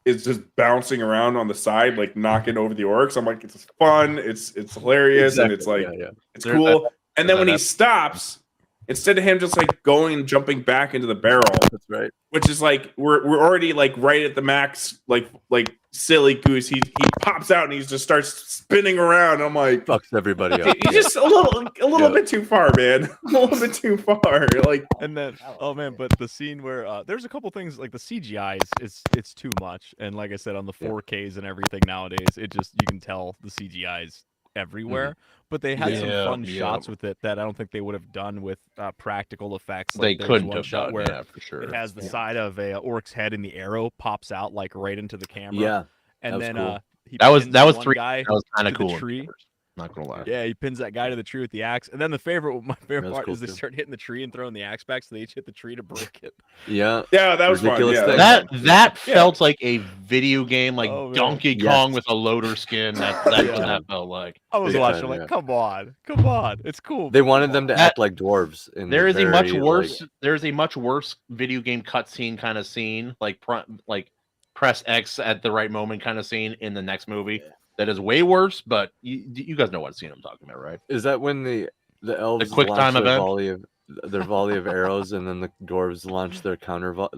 Speaker 1: is just bouncing around on the side, like knocking over the orcs, I'm like, it's fun, it's hilarious, and it's like it's
Speaker 2: There-
Speaker 1: cool. And then when he
Speaker 2: that's-
Speaker 1: stops, instead of him just like going and jumping back into the barrel,
Speaker 5: That's right.
Speaker 1: which is like we're already like right at the max, like silly goose. He pops out and he just starts spinning around. I'm like,
Speaker 5: Fucks everybody up.
Speaker 1: he's just a little bit too far, man. A little bit too far. Like,
Speaker 3: And then, oh man, but the scene where there's a couple things like the CGI is it's too much, and like I said, on the 4Ks and everything nowadays, it just you can tell the CGI is everywhere. But they had some fun shots with it that I don't think they would have done with practical effects.
Speaker 2: They
Speaker 3: Like, there's
Speaker 2: couldn't
Speaker 3: one
Speaker 2: have
Speaker 3: shot
Speaker 2: done,
Speaker 3: where
Speaker 2: yeah, for sure.
Speaker 3: it has the side of a orc's head and the arrow pops out like right into the camera.
Speaker 5: Yeah.
Speaker 3: and
Speaker 5: that was
Speaker 3: then
Speaker 5: cool.
Speaker 3: he
Speaker 2: That was
Speaker 3: pins
Speaker 2: that was
Speaker 3: one
Speaker 2: three.
Speaker 3: guy
Speaker 2: That was kind
Speaker 3: to
Speaker 2: of
Speaker 3: the
Speaker 2: cool.
Speaker 3: tree.
Speaker 2: Not gonna lie.
Speaker 3: Yeah, he pins that guy to the tree with the axe, and then my favorite
Speaker 5: That was
Speaker 3: part
Speaker 5: cool
Speaker 3: is they
Speaker 5: too.
Speaker 3: start hitting the tree and throwing the axe back, so they each hit the tree to break it.
Speaker 5: Yeah.
Speaker 1: yeah, that was fun.
Speaker 5: Ridiculous
Speaker 1: Yeah,
Speaker 5: thing.
Speaker 2: That
Speaker 1: Yeah.
Speaker 2: felt like a video game, like
Speaker 3: Oh, man.
Speaker 2: Donkey
Speaker 5: Yes.
Speaker 2: Kong with a loader skin. That's what that felt like.
Speaker 3: I was
Speaker 5: Big
Speaker 3: watching
Speaker 5: time,
Speaker 3: like,
Speaker 5: yeah.
Speaker 3: come on, it's cool.
Speaker 5: They
Speaker 3: but
Speaker 5: wanted
Speaker 3: come
Speaker 5: them to
Speaker 3: on."
Speaker 5: act like dwarves. In
Speaker 2: There is a much
Speaker 5: very,
Speaker 2: worse.
Speaker 5: like-
Speaker 2: There's a much worse video game cutscene kind of scene, like press X at the right moment kind of scene in the next movie. That is way worse. But you guys know what scene I'm talking about, right?
Speaker 5: Is that when the elves
Speaker 2: quick
Speaker 5: launch
Speaker 2: time
Speaker 5: their
Speaker 2: event?
Speaker 5: volley of arrows, and then the dwarves launch their counter?
Speaker 1: We'll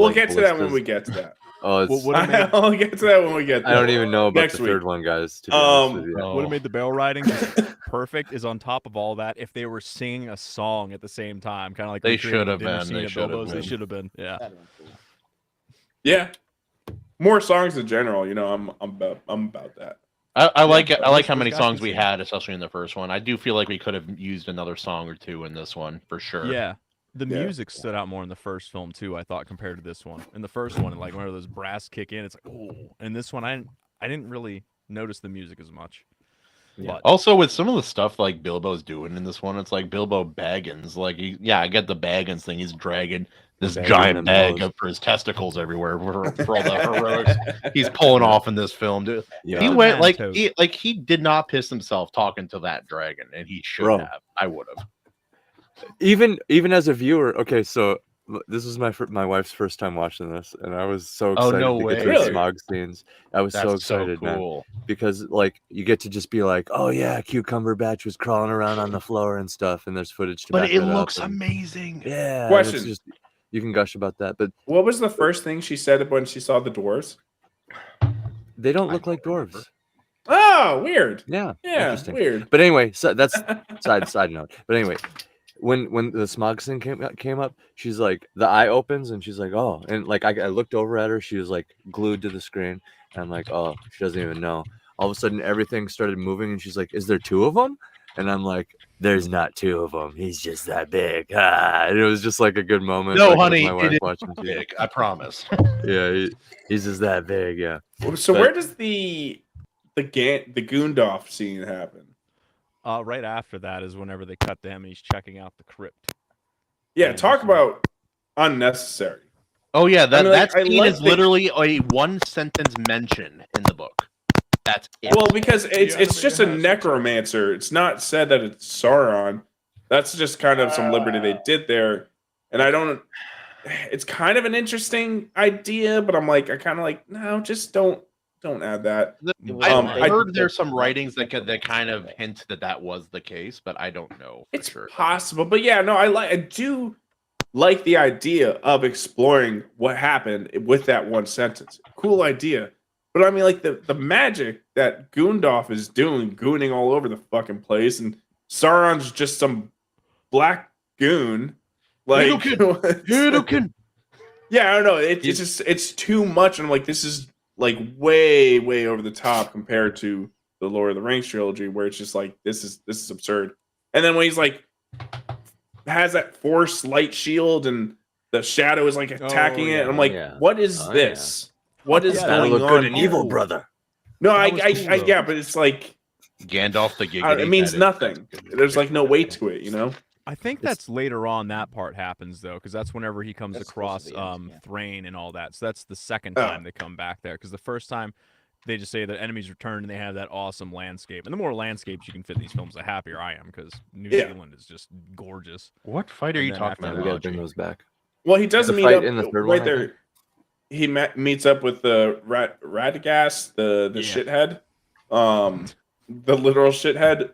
Speaker 5: like,
Speaker 1: get to that when
Speaker 5: ballistas?
Speaker 1: we get to that.
Speaker 5: Oh, it's,
Speaker 3: Well, what it made,
Speaker 1: I'll get to that when we get to
Speaker 5: I don't
Speaker 1: that.
Speaker 5: even know about
Speaker 1: Next
Speaker 5: the
Speaker 1: week.
Speaker 5: third one, guys. To be honest with you.
Speaker 2: Oh.
Speaker 3: what it made the barrel riding just perfect is on top of all that, if they were singing a song at the same time, kind of like
Speaker 2: They
Speaker 3: recreating
Speaker 2: should
Speaker 3: the
Speaker 2: have
Speaker 3: dinner
Speaker 2: been,
Speaker 3: scene
Speaker 2: they
Speaker 3: at
Speaker 2: should have
Speaker 3: Bilbo's, They
Speaker 2: been.
Speaker 3: should have been. Yeah.
Speaker 4: That'd been cool.
Speaker 1: Yeah, more songs in general. You know, I'm about that.
Speaker 2: I like it. I like how
Speaker 3: those
Speaker 2: many
Speaker 3: guys
Speaker 2: songs
Speaker 3: can
Speaker 2: we
Speaker 3: sing.
Speaker 2: had, especially in the first one. I do feel like we could have used another song or two in this one for sure.
Speaker 3: Yeah. The
Speaker 1: Yeah.
Speaker 3: music stood out more in the first film too, I thought, compared to this one. In the first one, like whenever those brass kick in, it's like, oh. In this one, I didn't really notice the music as much.
Speaker 5: Yeah.
Speaker 3: But
Speaker 2: Also, with some of the stuff like Bilbo's doing in this one, it's like Bilbo Baggins. Like, I get the Baggins thing. He's dragging this
Speaker 5: Bagging
Speaker 2: giant
Speaker 5: them
Speaker 2: bag
Speaker 5: bows.
Speaker 2: up for his testicles everywhere for all the heroics he's pulling off in this film. Dude.
Speaker 5: Yeah.
Speaker 2: He
Speaker 3: It's a
Speaker 2: went like
Speaker 3: man-toad.
Speaker 2: he did not piss himself talking to that dragon, and he should
Speaker 5: Bro.
Speaker 2: have. I would have.
Speaker 5: Even as a viewer, okay, so this was my wife's first time watching this, and I was so
Speaker 2: Oh,
Speaker 5: excited
Speaker 2: no
Speaker 5: to
Speaker 2: way.
Speaker 5: get to
Speaker 1: Really?
Speaker 5: the SMAUG scenes. I was
Speaker 2: That's
Speaker 5: so excited, man,
Speaker 2: cool.
Speaker 5: because like you get to just be like, oh yeah, Cucumber Batch was crawling around on the floor and stuff, and there's footage to
Speaker 2: But
Speaker 5: back
Speaker 2: it
Speaker 5: that up,
Speaker 2: looks
Speaker 5: and-
Speaker 2: amazing.
Speaker 5: Yeah, and
Speaker 1: Question.
Speaker 5: it's just you can gush about that, but
Speaker 1: What was the first thing she said when she saw the dwarves?
Speaker 5: they don't
Speaker 2: I
Speaker 5: look like
Speaker 2: don't remember.
Speaker 5: dwarves.
Speaker 1: Oh, weird.
Speaker 5: Yeah,
Speaker 1: Yeah,
Speaker 5: interesting.
Speaker 1: weird.
Speaker 5: But anyway, so that's side note. But anyway, when the SMAUG scene came up, she's like, the eye opens and she's like, oh, and like I looked over at her, she was like glued to the screen, and I'm like, oh, she doesn't even know. All of a sudden, everything started moving, and she's like, is there two of them? And I'm like, there's not two of them. He's just that big. Ah, and it was just like a good moment.
Speaker 2: No,
Speaker 5: like, with
Speaker 2: honey,
Speaker 5: my
Speaker 2: it
Speaker 5: wife
Speaker 2: is
Speaker 5: watching TV.
Speaker 2: Big, I promise.
Speaker 5: Yeah, he's just that big. Yeah.
Speaker 1: So
Speaker 5: But-
Speaker 1: where does the Goondoff scene happen?
Speaker 3: Right after that is whenever they cut to him and he's checking out the crypt.
Speaker 1: Yeah,
Speaker 3: Yeah,
Speaker 1: talk
Speaker 3: that's
Speaker 1: about unnecessary.
Speaker 2: Oh yeah, that
Speaker 1: I mean, like,
Speaker 2: that
Speaker 1: I
Speaker 2: scene
Speaker 1: like
Speaker 2: is
Speaker 1: the-
Speaker 2: literally a one sentence mention in the book. That's it.
Speaker 1: Well, because it's just a
Speaker 3: animator has
Speaker 1: necromancer. It's not said that it's Sauron. That's just kind of some liberty they did there. And I don't. It's kind of an interesting idea, but I'm like, I kind of like, no, just don't add that.
Speaker 2: I
Speaker 1: I-
Speaker 2: heard there's some writings that kind of hint that was the case, but I don't know for
Speaker 1: It's
Speaker 2: sure.
Speaker 1: possible, but yeah, no, I do like the idea of exploring what happened with that one sentence. Cool idea. But I mean, like the magic that Goondoff is doing, gooning all over the fucking place, and Sauron's just some black Goon. Like,
Speaker 2: Hadouken!
Speaker 1: yeah, I don't know. It's just it's too much. And I'm like, this is like way over the top compared to the Lord of the Rings trilogy, where it's just like this is absurd. And then when he's like has that force light shield and the shadow is like attacking it, and I'm like, what is this? What is going
Speaker 5: look
Speaker 1: on?
Speaker 5: good and
Speaker 1: here?
Speaker 5: evil, brother.
Speaker 1: No,
Speaker 3: That
Speaker 1: I
Speaker 3: was cool,
Speaker 1: yeah, but it's like
Speaker 2: Gandalf the Giggity.
Speaker 1: it means
Speaker 2: Headed.
Speaker 1: nothing. There's like no weight to it, you know.
Speaker 3: I think that's later on that part happens though, because that's whenever he comes
Speaker 4: That's
Speaker 3: across
Speaker 4: supposed to be it, yeah.
Speaker 3: Thrain and all that. So that's the second
Speaker 1: Oh.
Speaker 3: time they come back there. Because the first time they just say that enemies return and they have that awesome landscape. And the more landscapes you can fit in these films, the happier I am, because New Zealand is just gorgeous.
Speaker 2: What fight are
Speaker 3: And
Speaker 2: you
Speaker 3: then
Speaker 2: talking
Speaker 3: after
Speaker 2: about?
Speaker 5: We gotta bring those back.
Speaker 1: Well, he doesn't
Speaker 5: The
Speaker 1: meet
Speaker 5: fight
Speaker 1: up
Speaker 5: in the third
Speaker 1: right
Speaker 5: one, I
Speaker 1: there. He meets up with the Radagast, the shithead, the literal shithead,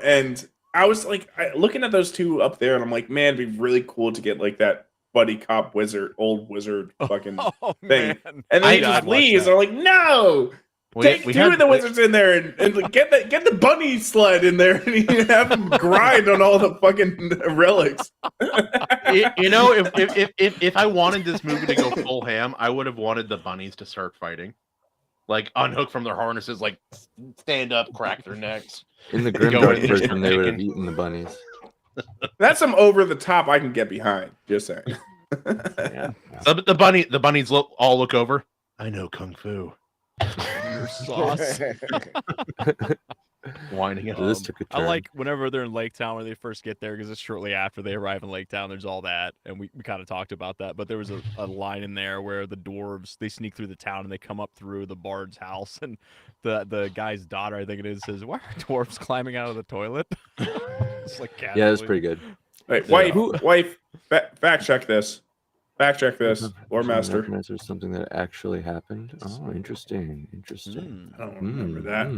Speaker 1: and I was like looking at those two up there, and I'm like, man, it'd be really cool to get like that buddy cop old wizard fucking thing.
Speaker 3: Man.
Speaker 1: And then he
Speaker 3: I'd
Speaker 1: just
Speaker 3: watch
Speaker 1: leaves.
Speaker 3: that.
Speaker 1: And I'm like, no. Take two of the wizards in there and get the bunny sled in there and you have them grind on all the fucking relics.
Speaker 2: You know, if I wanted this movie to go full ham, I would have wanted the bunnies to start fighting, like unhook from their harnesses, like stand up, crack their necks.
Speaker 5: In the
Speaker 2: Go
Speaker 5: Grimdark
Speaker 2: in there
Speaker 5: version, they would have
Speaker 2: chicken.
Speaker 5: eaten the bunnies.
Speaker 1: That's some over the top I can get behind. Just saying.
Speaker 5: Yeah.
Speaker 2: So the bunnies all look over. I know kung fu.
Speaker 3: Your sauce.
Speaker 2: Whining it.
Speaker 5: So this took a turn.
Speaker 3: I like whenever they're in Lake Town when they first get there, because it's shortly after they arrive in Lake Town. There's all that, and we kind of talked about that. But there was a line in there where the dwarves, they sneak through the town and they come up through the bard's house, and the guy's daughter, I think it is, says, "Why are dwarves climbing out of the toilet?" It's like
Speaker 5: Yeah, that's pretty good.
Speaker 1: Wait,
Speaker 5: Yeah.
Speaker 1: wife, fact check this. Fact check this, Lord Master.
Speaker 5: There's something that actually happened. Oh, interesting.
Speaker 1: I don't remember that.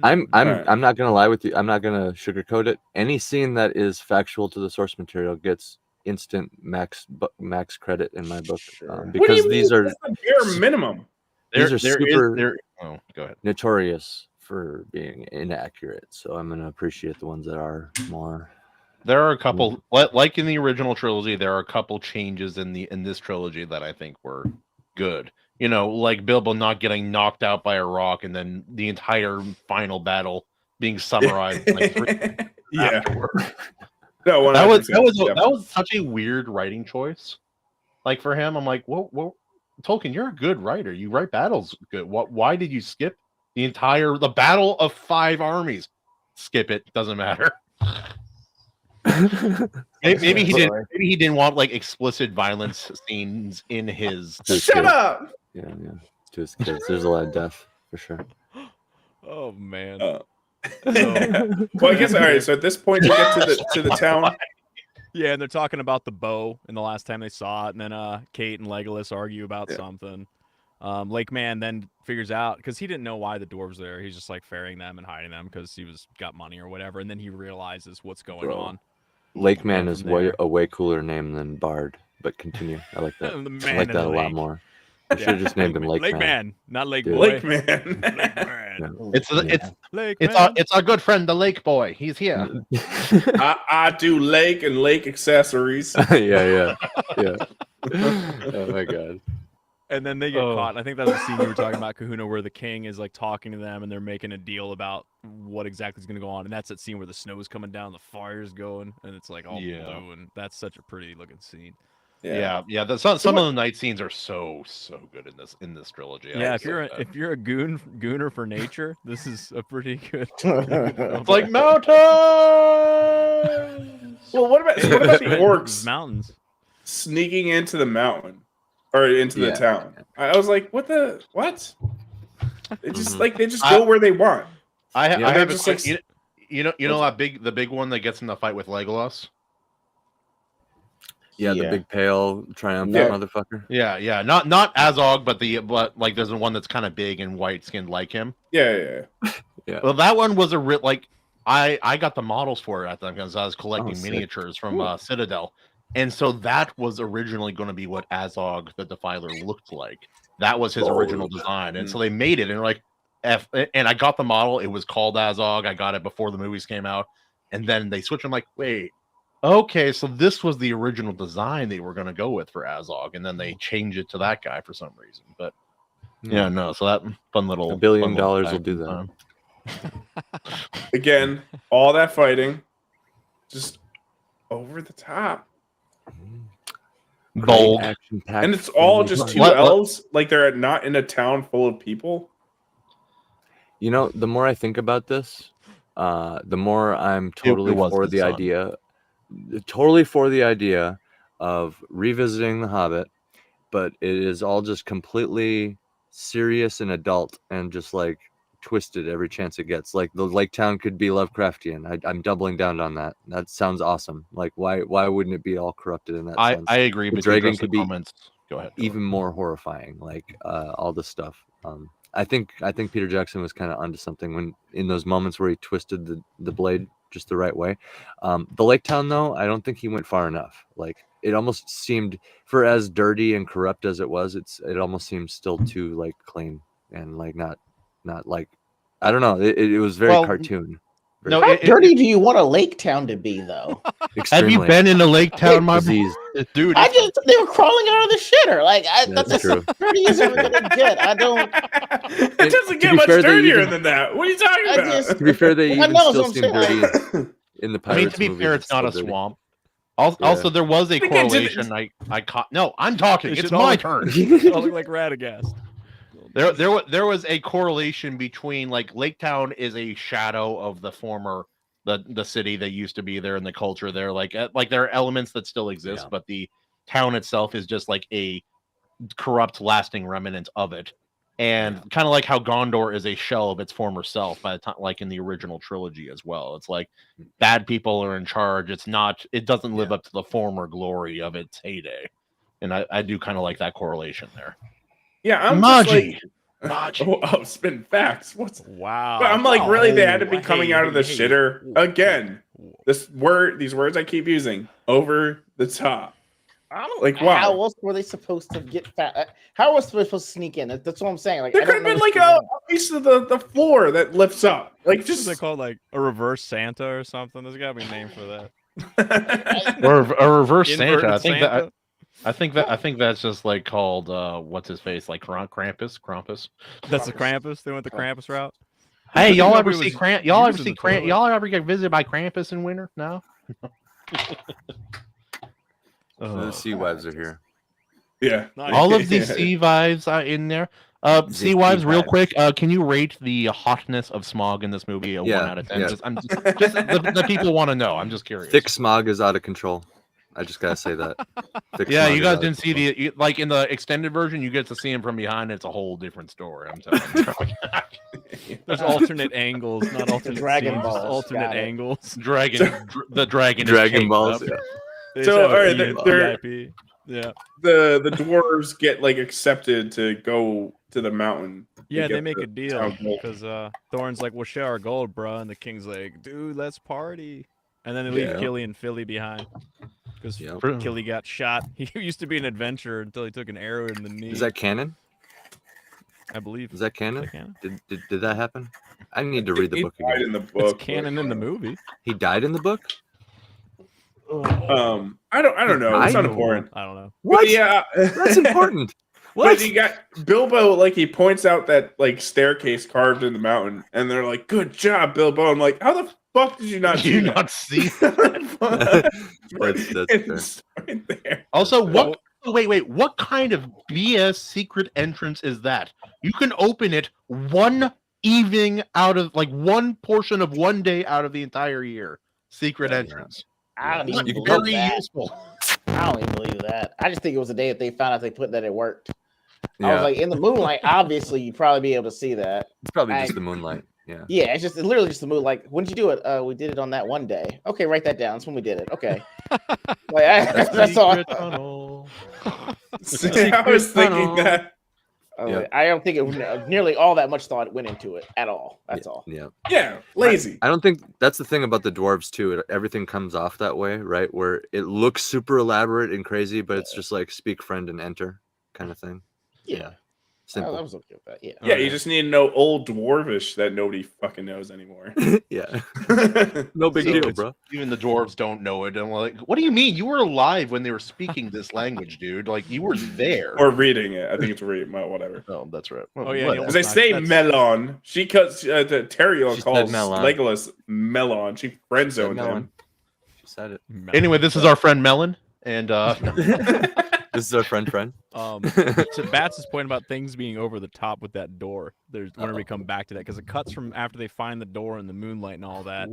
Speaker 5: I'm
Speaker 1: Alright.
Speaker 5: not gonna lie with you. I'm not gonna sugarcoat it. Any scene that is factual to the source material gets instant max credit in my book,
Speaker 1: What do
Speaker 5: because
Speaker 1: you
Speaker 5: these
Speaker 1: mean?
Speaker 5: are
Speaker 1: That's the bare minimum.
Speaker 5: these are super
Speaker 2: Oh, go ahead.
Speaker 5: notorious for being inaccurate. So I'm gonna appreciate the ones that are more.
Speaker 2: There are a couple, like in the original trilogy, there are a couple changes in this trilogy that I think were good. You know, like Bilbo not getting knocked out by a rock, and then the entire final battle being summarized. Like afterward.
Speaker 1: No,
Speaker 2: that
Speaker 1: 100%,
Speaker 2: was such a weird writing choice. Like for him, I'm like, whoa, Tolkien, you're a good writer. You write battles good. Why did you skip the battle of 5 armies? Skip it. Doesn't matter. Maybe he didn't. Maybe he didn't want like explicit violence scenes in his.
Speaker 1: Shut up.
Speaker 5: Yeah. To his kids, there's a lot of death for sure.
Speaker 3: Oh man.
Speaker 1: Well, I guess all right. So at this point, they get to the town.
Speaker 3: Yeah, and they're talking about the bow and the last time they saw it, and then Kate and Legolas argue about something. Lake Man then figures out, because he didn't know why the dwarves were there. He's just like ferrying them and hiding them because he got money or whatever, and then he realizes what's going on.
Speaker 5: Lake Man is
Speaker 3: there.
Speaker 5: a way cooler name than Bard, but continue. I like that.
Speaker 3: The
Speaker 5: I
Speaker 3: man
Speaker 5: like
Speaker 3: in
Speaker 5: that
Speaker 3: the
Speaker 5: a lot
Speaker 3: lake.
Speaker 5: more. I should have just named him Lake Man.
Speaker 3: Man, not Lake
Speaker 5: Dude.
Speaker 3: Boy.
Speaker 1: Lake Man.
Speaker 3: Lake Man. Lake
Speaker 2: It's
Speaker 3: Man.
Speaker 2: our good friend, the Lake Boy. He's here.
Speaker 1: I do lake and lake accessories.
Speaker 5: yeah. Oh my god.
Speaker 3: And then they get caught. I think that's the scene you were talking about, Kahuna, where the king is like talking to them and they're making a deal about what exactly is going to go on. And that's that scene where the snow's coming down, the fire's going, and it's like all blue. And that's such a pretty looking scene.
Speaker 2: Yeah. Some of the night scenes are so good in this trilogy.
Speaker 3: Yeah, if you're a gooner for nature, this is a pretty good.
Speaker 2: It's like mountains.
Speaker 1: Well, what about the orcs
Speaker 3: Mountains
Speaker 1: sneaking into the mountain or into the town? I was like, what? They just go where they want.
Speaker 2: I have
Speaker 1: just
Speaker 2: just
Speaker 1: like,
Speaker 2: you know the big one that gets in the fight with Legolas.
Speaker 5: Yeah, the big pale triumphant motherfucker.
Speaker 2: Yeah. Not Azog, but like there's one that's kind of big and white skinned like him.
Speaker 1: Yeah.
Speaker 2: Well, that one was I got the models for it at the time because I was collecting miniatures from Citadel, and so that was originally going to be what Azog the Defiler looked like. That was his original design, and so they made it, and like and I got the model. It was called Azog. I got it before the movies came out, and then they switched. I'm like, wait, Okay, so this was the original design they were going to go with for Azog, and then they changed it to that guy for some reason. But yeah, no. So that fun little
Speaker 5: $1 billion
Speaker 2: fun little
Speaker 5: will
Speaker 2: fact
Speaker 5: do
Speaker 2: in
Speaker 5: that.
Speaker 2: time.
Speaker 1: Again, all that fighting, just over the top.
Speaker 2: Bold.
Speaker 5: Action-packed
Speaker 1: And it's all
Speaker 5: family
Speaker 1: just
Speaker 5: fun.
Speaker 1: two elves, like they're not in a town full of people.
Speaker 5: You know, the more I think about this, the more I'm totally
Speaker 2: was
Speaker 5: for
Speaker 2: his
Speaker 5: the
Speaker 2: son.
Speaker 5: idea of revisiting The Hobbit, but it is all just completely serious and adult and just like twisted every chance it gets. Like the Lake Town could be Lovecraftian. I'm doubling down on that. That sounds awesome. Like why wouldn't it be all corrupted in that sense?
Speaker 2: I agree.
Speaker 5: The
Speaker 2: But
Speaker 5: dragon could be
Speaker 2: comments. Go ahead.
Speaker 5: even more horrifying, like all this stuff. I think Peter Jackson was kind of onto something when in those moments where he twisted the blade just the right way. The Lake Town, though, I don't think he went far enough. Like it almost seemed, for as dirty and corrupt as it was, it almost seemed still too like clean and like not like, I don't know. It was very cartoon.
Speaker 2: No,
Speaker 4: How dirty do you want a lake town to be, though?
Speaker 2: Have you been in a Lake Town, my
Speaker 5: disease?
Speaker 2: Dude,
Speaker 4: they were crawling out of the shitter. Like that's as
Speaker 5: true.
Speaker 4: dirty as ever gonna get. I don't.
Speaker 1: It doesn't get much dirtier than that. What are you talking about?
Speaker 5: To be fair, they
Speaker 4: I
Speaker 5: even
Speaker 4: know,
Speaker 5: still
Speaker 4: so I'm
Speaker 5: seem
Speaker 4: saying,
Speaker 5: dirty
Speaker 4: like-
Speaker 5: in the
Speaker 2: I mean,
Speaker 5: Pirates
Speaker 2: to be
Speaker 5: movies,
Speaker 2: fair, it's not a
Speaker 5: still dirty.
Speaker 2: swamp. Also, there was a
Speaker 1: Again,
Speaker 2: correlation. I caught. No, I'm talking.
Speaker 3: It
Speaker 2: It's
Speaker 3: should all
Speaker 2: my
Speaker 3: look-
Speaker 2: turn.
Speaker 3: They all look like Radagast.
Speaker 2: There was a correlation between like Lake Town is a shadow of the former the city that used to be there and the culture there. Like there are elements that still exist, but the town itself is just like a corrupt, lasting remnant of it. And kind of like how Gondor is a shell of its former self by the time, like in the original trilogy as well. It's like bad people are in charge. It doesn't live up to the former glory of its heyday. And I do kind of like that correlation there.
Speaker 1: Yeah, I'm
Speaker 2: Maji.
Speaker 1: just like, oh, spin facts.
Speaker 3: Wow.
Speaker 1: But I'm like, really, they had to be
Speaker 3: Oh,
Speaker 1: coming
Speaker 3: hey,
Speaker 1: out of the
Speaker 3: hey,
Speaker 1: shitter
Speaker 3: hey.
Speaker 1: again. These words I keep using, over the top.
Speaker 4: I don't
Speaker 1: Like, wow.
Speaker 4: How else were they supposed to get fat? How was they supposed to sneak in? That's what I'm saying. Like,
Speaker 1: There
Speaker 4: I
Speaker 1: could
Speaker 4: don't
Speaker 1: have been like
Speaker 4: understand.
Speaker 1: a piece of the floor that lifts up. Like,
Speaker 3: What's
Speaker 1: just
Speaker 3: they called, like a reverse Santa or something? There's gotta be a name for that.
Speaker 2: Or a reverse
Speaker 3: Inverted
Speaker 2: Santa.
Speaker 3: Santa?
Speaker 2: I think that's just like called what's his face, like Krampus.
Speaker 3: That's the Krampus. They went the Krampus route.
Speaker 2: Hey, y'all ever
Speaker 3: Nobody
Speaker 2: see
Speaker 3: was
Speaker 2: y'all ever
Speaker 3: using
Speaker 2: see
Speaker 3: the toilet.
Speaker 2: y'all ever get visited by Krampus in winter? No.
Speaker 5: The sea wives are here.
Speaker 1: yeah.
Speaker 3: Nice.
Speaker 2: All of these
Speaker 1: Yeah.
Speaker 2: sea wives are in there.
Speaker 5: The
Speaker 2: Sea wives,
Speaker 5: sea
Speaker 2: real
Speaker 5: wives.
Speaker 2: quick. Can you rate the hotness of SMAUG in this movie a 1 out of 10?
Speaker 5: yeah.
Speaker 2: Just the people want to know. I'm just curious.
Speaker 5: Thick smog is out of control. I just gotta say that. Thick
Speaker 2: Yeah,
Speaker 5: smog
Speaker 2: you
Speaker 5: is
Speaker 2: guys
Speaker 5: out of
Speaker 2: didn't see
Speaker 5: control.
Speaker 2: like in the extended version, you get to see him from behind. It's a whole different story. I'm telling you.
Speaker 3: There's alternate angles, not alternate
Speaker 4: Dragon
Speaker 3: scenes, just
Speaker 4: Balls,
Speaker 3: alternate
Speaker 4: got it.
Speaker 3: angles.
Speaker 2: The dragon. is
Speaker 5: Dragon
Speaker 2: caked
Speaker 5: Balls.
Speaker 2: up.
Speaker 5: Yeah.
Speaker 3: They
Speaker 1: So,
Speaker 3: just have
Speaker 1: all
Speaker 3: a
Speaker 1: right,
Speaker 3: V-
Speaker 1: they're-
Speaker 3: VIP. Yeah.
Speaker 1: The dwarves get like accepted to go to the mountain. to
Speaker 3: Yeah, they
Speaker 1: get
Speaker 3: make
Speaker 1: the
Speaker 3: a deal
Speaker 1: town gold.
Speaker 3: because Thorn's like, "We'll share our gold, bruh," and the king's like, "Dude, let's party." And then they leave
Speaker 5: Yeah.
Speaker 3: Killy and Philly behind because
Speaker 5: Yep.
Speaker 3: Killy got shot. He used to be an adventurer until he took an arrow in the knee.
Speaker 5: Is that canon?
Speaker 3: I believe.
Speaker 5: Is that
Speaker 3: Is
Speaker 5: canon?
Speaker 3: that canon?
Speaker 5: Did that happen? I need to read the
Speaker 1: He
Speaker 5: book
Speaker 1: died
Speaker 5: again.
Speaker 1: in the
Speaker 3: It's
Speaker 1: book.
Speaker 3: canon in the movie.
Speaker 5: He died in the book?
Speaker 1: I don't know. It's
Speaker 5: I
Speaker 1: not
Speaker 5: know.
Speaker 1: important.
Speaker 3: I don't know.
Speaker 5: What?
Speaker 1: But yeah,
Speaker 5: That's important.
Speaker 1: But
Speaker 5: What?
Speaker 1: you got Bilbo, like he points out that like staircase carved in the mountain, and they're like, "Good job, Bilbo." I'm like, "How the fuck did you not
Speaker 2: Did
Speaker 1: see
Speaker 2: you
Speaker 1: that?"
Speaker 2: not see?
Speaker 5: That's fair.
Speaker 1: It's right there.
Speaker 2: Also, wait, what kind of BS secret entrance is that? You can open it one evening out of like one portion of one day out of the entire year. Secret entrance.
Speaker 4: I don't even
Speaker 5: You can
Speaker 4: believe
Speaker 2: Very
Speaker 4: that.
Speaker 2: useful.
Speaker 4: I don't even believe that. I just think it was the day that they found out they put that it worked. I
Speaker 5: Yeah,
Speaker 4: was like, in the moonlight, obviously you'd probably be able to see that.
Speaker 5: it's probably
Speaker 4: I-
Speaker 5: just the moonlight. Yeah.
Speaker 4: Yeah, it's literally just the moon. Like, when did you do it? We did it on that one day. Okay, write that down. That's when we did it. Okay. That's all.
Speaker 2: Secret tunnel.
Speaker 1: See, I was thinking that.
Speaker 5: Yeah.
Speaker 4: I don't think it nearly all that much thought went into it at all. That's all.
Speaker 5: Yeah.
Speaker 1: Yeah, lazy.
Speaker 5: I don't think that's the thing about the dwarves too. Everything comes off that way, right? Where it looks super elaborate and crazy, but it's just like speak friend and enter kind of thing.
Speaker 4: Yeah.
Speaker 5: Simple.
Speaker 4: I was okay with that. Yeah.
Speaker 1: Yeah,
Speaker 3: Okay.
Speaker 1: you just need to know old dwarvish that nobody fucking knows anymore.
Speaker 5: Yeah. No big
Speaker 3: So
Speaker 5: deal,
Speaker 3: it's-
Speaker 5: bro.
Speaker 2: Even the dwarves don't know it. And I'm like, what do you mean? You were alive when they were speaking this language, dude. Like, you were there.
Speaker 1: Or reading it. I think it's reading, well, whatever.
Speaker 2: Oh, that's right.
Speaker 3: Oh, yeah,
Speaker 2: whatever.
Speaker 1: Because they say
Speaker 3: That's-
Speaker 1: melon. She cuts, Terrio
Speaker 5: She said
Speaker 1: calls
Speaker 5: melon.
Speaker 1: Legolas melon. She friend zoned
Speaker 5: melon.
Speaker 1: him.
Speaker 5: She said it.
Speaker 2: Anyway, this is our friend Melon. And
Speaker 5: This is our friend.
Speaker 3: So Bats is pointing about things being over the top with that door. There's whenever we come back to that, because it cuts from after they find the door in the moonlight and all that.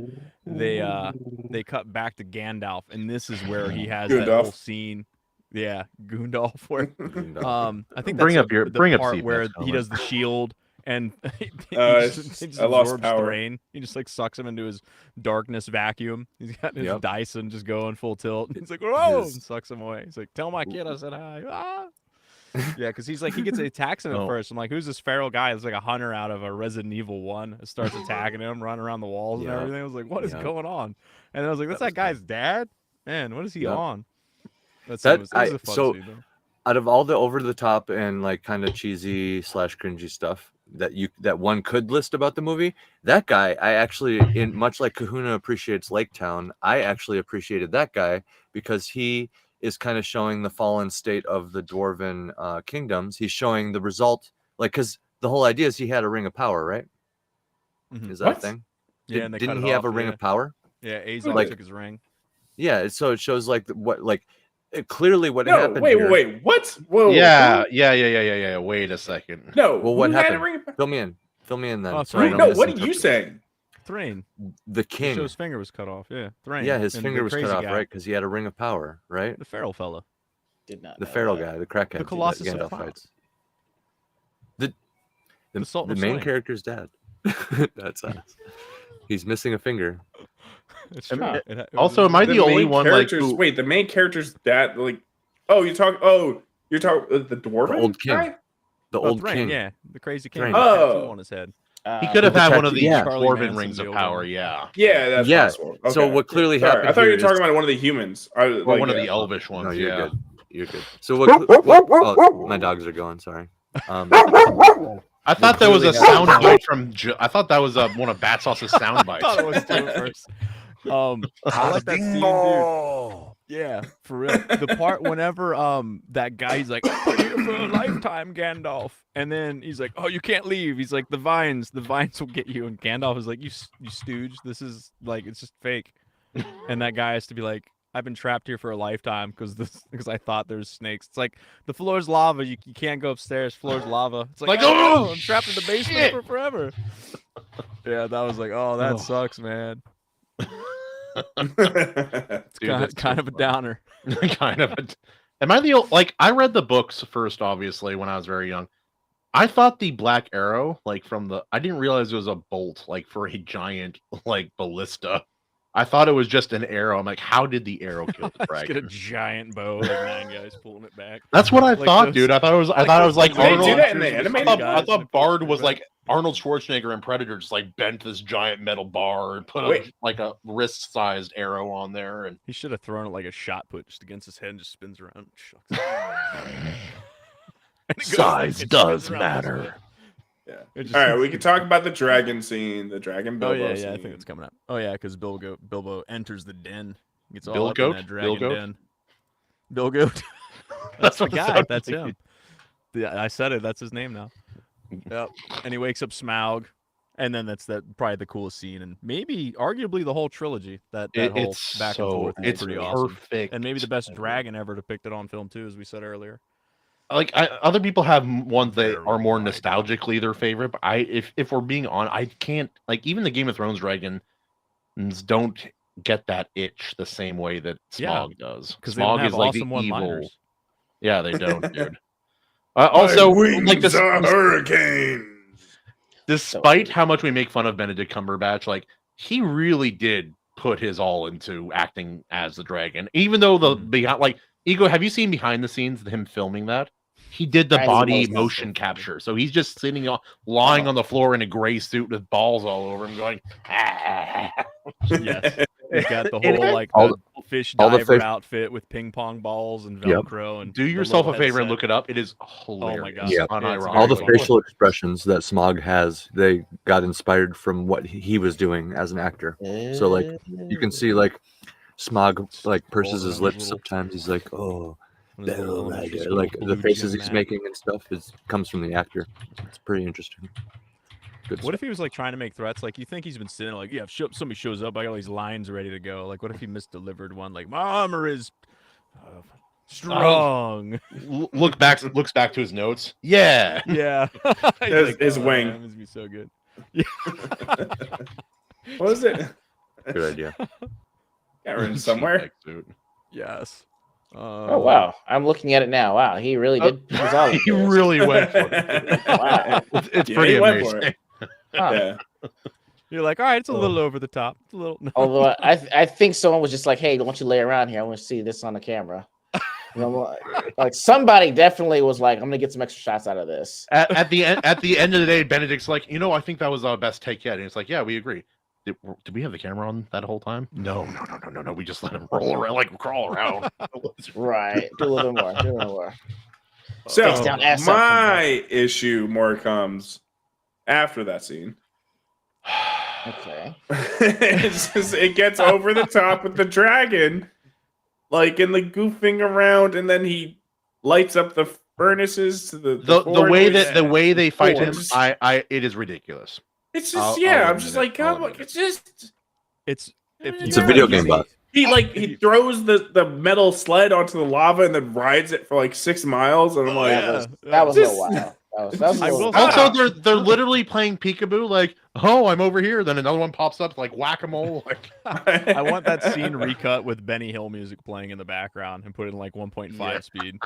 Speaker 3: They cut back to Gandalf, and this is where he has that
Speaker 1: Goondalf.
Speaker 3: whole scene. Yeah, Goondalf. Where I think
Speaker 2: Bring
Speaker 3: that's
Speaker 2: up your-
Speaker 3: the
Speaker 2: bring up
Speaker 3: part
Speaker 2: Seabass,
Speaker 3: where he
Speaker 2: Homer.
Speaker 3: does the shield. And he
Speaker 1: I
Speaker 3: just
Speaker 1: lost
Speaker 3: absorbs
Speaker 1: power.
Speaker 3: Thrain. He just like sucks him into his darkness vacuum. He's got his
Speaker 5: Yep.
Speaker 3: Dyson just going full tilt. He's like, "Whoa!"
Speaker 5: His-
Speaker 3: and sucks him away. He's like, "Tell my kid I said hi." Ah. Yeah, because he's like, he gets attacks him at
Speaker 2: Oh.
Speaker 3: first. I'm like, who's this feral guy? It's like a hunter out of a Resident Evil 1. It starts attacking him, running around the walls and
Speaker 5: Yep.
Speaker 3: everything. I was like, what is
Speaker 5: Yep.
Speaker 3: going on? And I was like, that's
Speaker 5: That was
Speaker 3: that guy's dad? Man, what is he
Speaker 5: Yep.
Speaker 3: on? That's
Speaker 5: That-
Speaker 3: it was a fun
Speaker 5: so-
Speaker 3: scene, though.
Speaker 5: Out of all the over the top and like kind of cheesy / cringy stuff that one could list about the movie, that guy I actually, in much like Kahuna appreciates Lake Town, I actually appreciated that guy because he is kind of showing the fallen state of the dwarven kingdoms. He's showing the result, like, because the whole idea is he had a ring of power, right?
Speaker 3: Mhm.
Speaker 5: Is that a
Speaker 1: What?
Speaker 5: thing?
Speaker 3: Yeah, and they cut
Speaker 5: Didn't
Speaker 3: it
Speaker 5: he have
Speaker 3: off,
Speaker 5: a ring
Speaker 3: yeah.
Speaker 5: of power?
Speaker 3: Yeah, Azog
Speaker 5: Like-
Speaker 3: took his ring.
Speaker 5: Yeah, so it shows like what like clearly what
Speaker 1: No,
Speaker 5: happened
Speaker 1: wait,
Speaker 5: here.
Speaker 1: wait, what? Whoa,
Speaker 2: yeah,
Speaker 1: who?
Speaker 2: yeah. Wait a second.
Speaker 1: No,
Speaker 5: Well, what
Speaker 1: who had a
Speaker 5: happened?
Speaker 1: ring of-
Speaker 5: Fill me in then.
Speaker 3: Oh,
Speaker 5: so I
Speaker 3: sorry,
Speaker 1: Wait,
Speaker 5: don't
Speaker 1: no, what are you
Speaker 5: misinterpret.
Speaker 1: saying?
Speaker 3: Thrain.
Speaker 5: The
Speaker 3: It
Speaker 5: king.
Speaker 3: shows his finger was cut off. Yeah, Thrain.
Speaker 5: Yeah, his
Speaker 3: and
Speaker 5: finger
Speaker 3: the
Speaker 5: was cut
Speaker 3: crazy
Speaker 5: off,
Speaker 3: guy,
Speaker 5: right? Because he had a ring of power, right?
Speaker 3: The feral fella.
Speaker 4: Did not.
Speaker 5: The
Speaker 4: know
Speaker 5: feral
Speaker 4: that.
Speaker 5: guy, the crackhead
Speaker 3: The
Speaker 5: that
Speaker 3: Colossus of
Speaker 5: Gandalf
Speaker 3: Cloud.
Speaker 5: fights. The
Speaker 3: Salt
Speaker 5: the
Speaker 3: of
Speaker 5: main
Speaker 3: Slain.
Speaker 5: character's dad. That's us. He's missing a finger.
Speaker 3: It's
Speaker 2: I
Speaker 3: true.
Speaker 2: mean,
Speaker 3: It
Speaker 2: also,
Speaker 3: was-
Speaker 2: am I the only
Speaker 1: main
Speaker 2: one like
Speaker 1: characters?
Speaker 2: who,
Speaker 1: Wait, the main character's dad. Like, oh, you're talking the dwarven
Speaker 5: old king.
Speaker 1: guy?
Speaker 5: The
Speaker 3: Oh,
Speaker 5: old
Speaker 3: Thrain,
Speaker 5: king.
Speaker 3: yeah, the crazy king.
Speaker 5: Thrain.
Speaker 3: with the tattoo
Speaker 1: Oh.
Speaker 3: on his head.
Speaker 2: he could have
Speaker 5: The
Speaker 2: had one of
Speaker 5: tattoo-
Speaker 2: the
Speaker 5: yeah.
Speaker 3: Charlie
Speaker 2: dwarven
Speaker 3: Manson
Speaker 2: rings of
Speaker 3: deal
Speaker 2: power.
Speaker 3: going.
Speaker 2: Yeah,
Speaker 1: Yeah, that's
Speaker 5: Yeah,
Speaker 1: possible.
Speaker 5: So
Speaker 1: Okay.
Speaker 5: what clearly
Speaker 1: Sorry,
Speaker 5: happened
Speaker 1: I thought you
Speaker 5: here
Speaker 1: were talking
Speaker 5: is-
Speaker 1: about one of the humans.
Speaker 2: or one of the elvish ones.
Speaker 5: No, you're
Speaker 2: yeah.
Speaker 5: good. You're good. So oh, my dogs are going. Sorry.
Speaker 2: I thought that was a
Speaker 5: clearly have-
Speaker 2: sound bite from. I thought that was one of Batsauce's sound
Speaker 3: I thought it
Speaker 2: bites.
Speaker 3: was too at first. I like that scene, dude. Yeah, for real. The part whenever that guy, he's like, "I need it for a lifetime, Gandalf," and then he's like, "Oh, you can't leave." He's like, the vines will get you." And Gandalf is like, "You stooge, this is like, it's just fake." And that guy has to be like, "I've been trapped here for a lifetime because I thought there's snakes." It's like the floor's lava. You can't go upstairs. Floor's lava. It's like,
Speaker 2: Like,
Speaker 3: oh,
Speaker 2: oh,
Speaker 3: I'm trapped in the basement
Speaker 2: shit.
Speaker 3: for forever. Yeah, that was like, oh, that
Speaker 2: Oh.
Speaker 3: sucks, man.
Speaker 2: Dude, that's
Speaker 3: Kind
Speaker 2: so
Speaker 3: of a
Speaker 2: funny.
Speaker 3: downer.
Speaker 2: Kind of. Am I the like? I read the books first, obviously, when I was very young. I thought the black arrow, like from the, I didn't realize it was a bolt, like for a giant like ballista. I thought it was just an arrow. I'm like, how did the arrow kill the
Speaker 3: Let's get a
Speaker 2: dragon?
Speaker 3: giant bow, like 9 guys pulling it back.
Speaker 2: That's what I
Speaker 3: Like
Speaker 2: thought,
Speaker 3: those-
Speaker 2: dude. I thought it was. I
Speaker 3: like
Speaker 2: thought it
Speaker 3: those
Speaker 2: was like
Speaker 3: things they
Speaker 1: do
Speaker 2: Arnold.
Speaker 1: that in the
Speaker 3: Pictures of
Speaker 1: animated?
Speaker 2: I
Speaker 3: guys
Speaker 2: thought
Speaker 3: and they
Speaker 2: Bard
Speaker 3: push
Speaker 2: was
Speaker 3: it
Speaker 2: like
Speaker 3: back.
Speaker 2: Arnold Schwarzenegger in Predator, just like bent this giant metal bar and put
Speaker 1: Wait.
Speaker 2: like a wrist-sized arrow on there, and
Speaker 3: He should have thrown it like a shot put just against his head and just spins around. Shucks. And it goes like-
Speaker 2: size
Speaker 3: it
Speaker 2: does
Speaker 3: spins around this way.
Speaker 2: matter.
Speaker 1: Yeah.
Speaker 3: It just-
Speaker 1: All right, we can talk about the dragon scene, the dragon
Speaker 3: Oh
Speaker 1: Bilbo
Speaker 3: yeah,
Speaker 1: scene.
Speaker 3: I think it's coming up. Oh yeah, because Bilbo enters the den. Gets all
Speaker 2: Bill
Speaker 3: up
Speaker 2: Goat?
Speaker 3: in that
Speaker 2: Bill
Speaker 3: dragon
Speaker 2: Goat?
Speaker 3: den. Bill Goat.
Speaker 2: That's
Speaker 3: That's the
Speaker 2: what it
Speaker 3: guy.
Speaker 2: sounded
Speaker 3: That's
Speaker 2: like.
Speaker 3: him. Yeah, I said it. That's his name now. Yep. And he wakes up Smaug, and then that's probably the coolest scene, and maybe arguably the whole trilogy. That whole
Speaker 2: It's
Speaker 3: back and
Speaker 2: so
Speaker 3: forth is
Speaker 2: it's
Speaker 3: pretty awesome.
Speaker 2: perfect,
Speaker 3: And maybe the best dragon ever depicted on film too, as we said earlier.
Speaker 2: Like other people have ones that
Speaker 3: Very
Speaker 2: are more
Speaker 3: wide.
Speaker 2: nostalgically their favorite, but if we're being on, I can't like even the Game of Thrones dragons don't get that itch the same way that
Speaker 3: Yeah,
Speaker 2: Smaug does.
Speaker 3: Because they don't
Speaker 2: Smaug
Speaker 3: have
Speaker 2: is like
Speaker 3: awesome
Speaker 2: the
Speaker 3: one-liners.
Speaker 2: evil. Yeah, they don't, dude. Also, like this,
Speaker 1: hurricanes.
Speaker 2: despite how much we make fun of Benedict Cumberbatch, like he really did put his all into acting as the dragon. Even though the behind, like Ego, have you seen behind the scenes him filming that? He did the
Speaker 4: Tiny
Speaker 2: body
Speaker 4: most
Speaker 2: motion
Speaker 4: awesome.
Speaker 2: capture, so he's just sitting lying on the floor in a gray suit with balls all over him, going. Ah.
Speaker 3: Yes. He's got the
Speaker 2: And
Speaker 3: whole like
Speaker 5: all
Speaker 3: the fish
Speaker 5: all the
Speaker 3: diver
Speaker 5: fish-
Speaker 3: outfit with ping pong balls and
Speaker 5: Yep.
Speaker 3: Velcro and
Speaker 2: Do
Speaker 3: the
Speaker 2: yourself a
Speaker 3: little
Speaker 2: favor and
Speaker 3: headset.
Speaker 2: look it up. It is hilarious.
Speaker 3: God.
Speaker 5: Yep.
Speaker 2: Unironically.
Speaker 5: all the
Speaker 3: very funny.
Speaker 5: facial expressions that Smog has, they got inspired from what he was doing as an actor. So like you can see like Smog like purses his lips sometimes. He's like, oh,
Speaker 3: One of his little
Speaker 5: Bell
Speaker 3: elementary
Speaker 5: Rider.
Speaker 3: school
Speaker 5: Like the
Speaker 3: blue
Speaker 5: faces
Speaker 3: gym
Speaker 5: he's
Speaker 3: mat.
Speaker 5: making and stuff comes from the actor. It's pretty interesting. Good
Speaker 3: What
Speaker 5: stuff.
Speaker 3: if he was like trying to make threats? Like, you think he's been sitting there, like, yeah, if somebody shows up, I got all these lines ready to go. Like, what if he misdelivered one? Like, my armor is strong.
Speaker 2: Looks back to his notes. Yeah.
Speaker 3: Yeah. He's
Speaker 1: His
Speaker 3: "Oh,
Speaker 1: wing."
Speaker 3: man, this is gonna be so good.
Speaker 1: What was it?
Speaker 5: Good idea.
Speaker 1: Got written somewhere.
Speaker 3: Yes.
Speaker 4: Oh wow, I'm looking at it now. Wow, he really did. use all of
Speaker 2: He
Speaker 4: this.
Speaker 2: really went for it.
Speaker 4: Wow.
Speaker 2: It's
Speaker 1: Yeah,
Speaker 2: pretty
Speaker 1: he went for
Speaker 2: amazing.
Speaker 1: it.
Speaker 4: Huh.
Speaker 1: Yeah.
Speaker 3: You're like, all right, it's a little over the top. It's a little.
Speaker 4: Although I think someone was just like, hey, don't you lay around here? I want to see this on the camera. And I'm like somebody definitely was like, I'm gonna get some extra shots out of this.
Speaker 2: At the end of the day, Benedict's like, I think that was our best take yet. And it's like, yeah, we agree. Did we have the camera on that whole time? No. We just let him roll around, like crawl around.
Speaker 4: Right. Do a little bit more. Do a little more.
Speaker 1: So
Speaker 4: Face down, ass up,
Speaker 1: my issue more comes after that scene.
Speaker 4: Okay.
Speaker 1: It's just, it gets over the top with the dragon, like in the goofing around, and then he lights up the furnaces to the
Speaker 2: way they fight him,
Speaker 1: Forge.
Speaker 2: it is ridiculous.
Speaker 1: It's just
Speaker 2: I'll
Speaker 1: I'm
Speaker 2: admit
Speaker 1: just
Speaker 2: it.
Speaker 1: like,
Speaker 2: I'll
Speaker 1: come on,
Speaker 2: admit
Speaker 1: it's just
Speaker 3: It's
Speaker 5: It's a video game boss.
Speaker 1: he throws the metal sled onto the lava and then rides it for like 6 miles, and I'm like,
Speaker 4: That was a
Speaker 1: Just-
Speaker 4: little wild. That was a
Speaker 3: I
Speaker 4: little
Speaker 3: will-
Speaker 4: wild.
Speaker 2: Also, they're literally playing peekaboo, like, oh, I'm over here. Then another one pops up, like whack-a-mole. Like,
Speaker 3: I want that scene recut with Benny Hill music playing in the background and put it in like 1.5 speed.